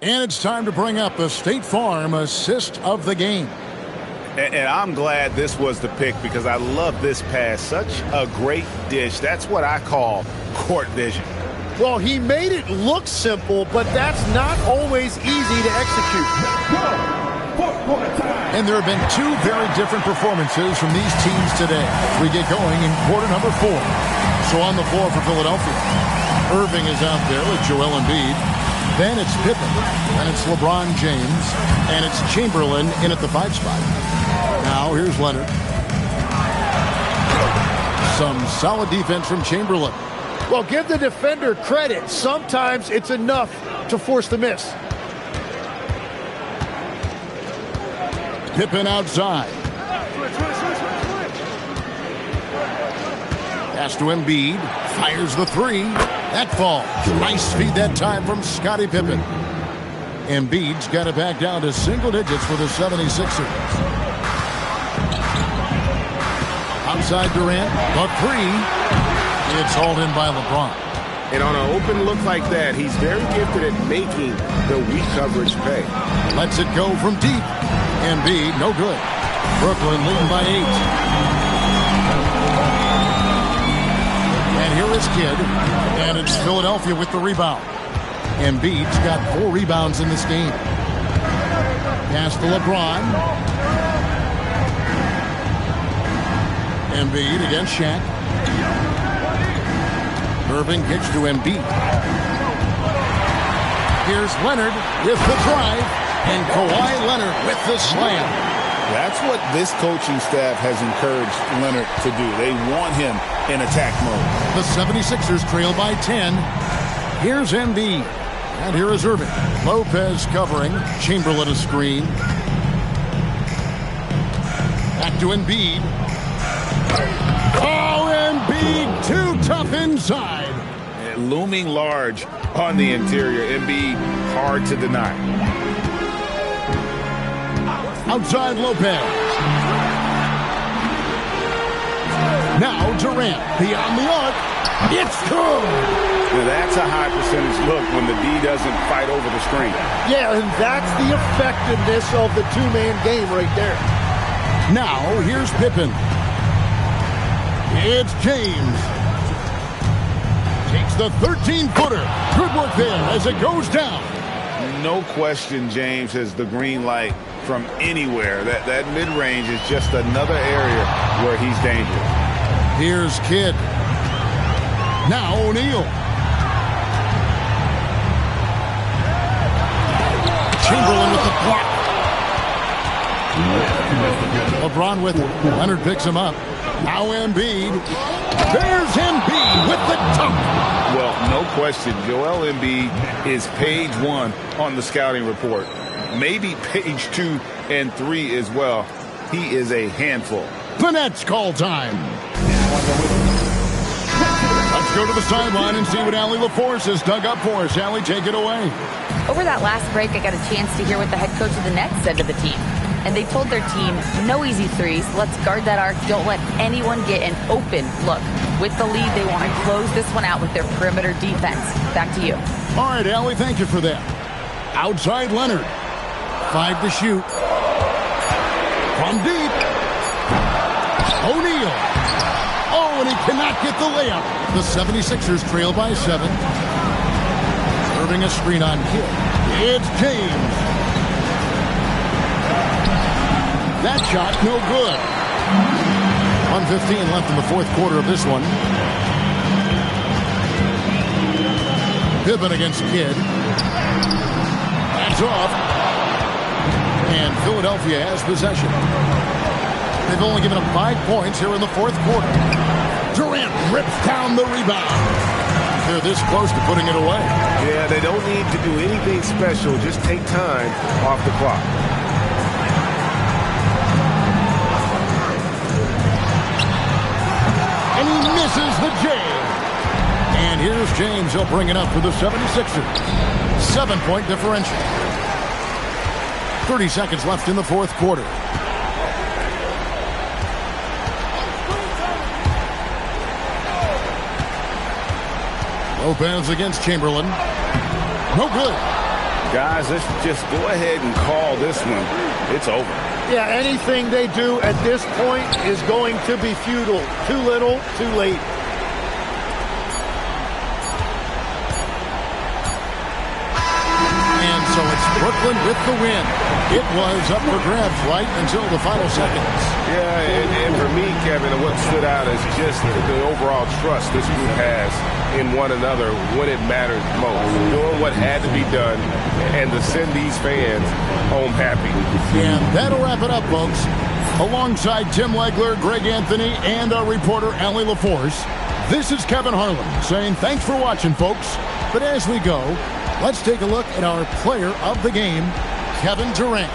And it's time to bring up the State Farm assist of the game. And I'm glad this was the pick because I love this pass. Such a great dish. That's what I call court vision. Well, he made it look simple, but that's not always easy to execute. And there have been 2 very different performances from these teams today. We get going in quarter number 4. So on the floor for Philadelphia, Irving is out there with Joel Embiid. Then it's Pippen, and it's LeBron James, and it's Chamberlain in at the 5 spot. Now here's Leonard. Some solid defense from Chamberlain. Well, give the defender credit. Sometimes it's enough to force the miss. Pippen outside. Pass to Embiid. Fires the 3. That falls. Nice feed that time from Scottie Pippen. Embiid's got it back down to single digits for the 76ers. Outside Durant. The 3. It's hauled in by LeBron. And on an open look like that, he's very gifted at making the weak coverage pay. Lets it go from deep. Embiid, no good. Brooklyn leading by 8. And here is Kidd. And it's Philadelphia with the rebound. Embiid's got 4 rebounds in this game. Pass to LeBron. Embiid against Shaq. Irving kicks to Embiid. Here's Leonard with the drive. And Kawhi Leonard with the slam. That's what this coaching staff has encouraged Leonard to do. They want him in attack mode. The 76ers trail by 10. Here's Embiid. And here is Irving. Lopez covering. Chamberlain a screen. Back to Embiid. Oh, Embiid too tough inside. Looming large on the interior. Embiid hard to deny. Outside Lopez. Now Durant beyond the arc. It's good. Now that's a high percentage look when the D doesn't fight over the screen. Yeah, and that's the effectiveness of the 2-man game right there. Now here's Pippen. It's James. Takes the 13-footer. Good work there as it goes down. No question James has the green light from anywhere. That mid-range is just another area where he's dangerous. Here's Kidd. Now O'Neal. Chamberlain with the block. LeBron with it. Leonard picks him up. Now Embiid. There's Embiid with the dunk. Well, no question, Joel Embiid is page 1 on the scouting report. Maybe page 2 and 3 as well. He is a handful. The Nets call time. Let's go to the sideline and see what Allie LaForce has dug up for us. Allie, take it away. Over that last break, I got a chance to hear what the head coach of the Nets said to the team. And they told their team, no easy threes. Let's guard that arc. Don't let anyone get an open look. With the lead, they want to close this one out with their perimeter defense. Back to you. All right, Allie, thank you for that. Outside Leonard. 5 to shoot. From deep. O'Neal. Oh, and he cannot get the layup. The 76ers trail by 7. Serving a screen on Kidd. It's James. That shot, no good. 1:15 left in the fourth quarter of this one. Pippen against Kidd. That's off. And Philadelphia has possession. They've only given up 5 points here in the fourth quarter. Durant rips down the rebound. They're this close to putting it away. Yeah, they don't need to do anything special. Just take time off the clock. And he misses the J. And here's James. He'll bring it up for the 76ers. 7-point differential. 30 seconds left in the fourth quarter. Lopez against Chamberlain. No good. Guys, let's just go ahead and call this one. It's over. Yeah, anything they do at this point is going to be futile. Too little, too late. And so it's Brooklyn with the win. It was up for grabs right until the final seconds. Yeah, and for me, Kevin, what stood out is just the overall trust this group has in one another when it matters most. Doing what had to be done and to send these fans home happy. And that'll wrap it up, folks. Alongside Tim Legler, Greg Anthony, and our reporter, Allie LaForce, this is Kevin Harlan saying thanks for watching, folks. But as we go, let's take a look at our player of the game, Kevin Durant.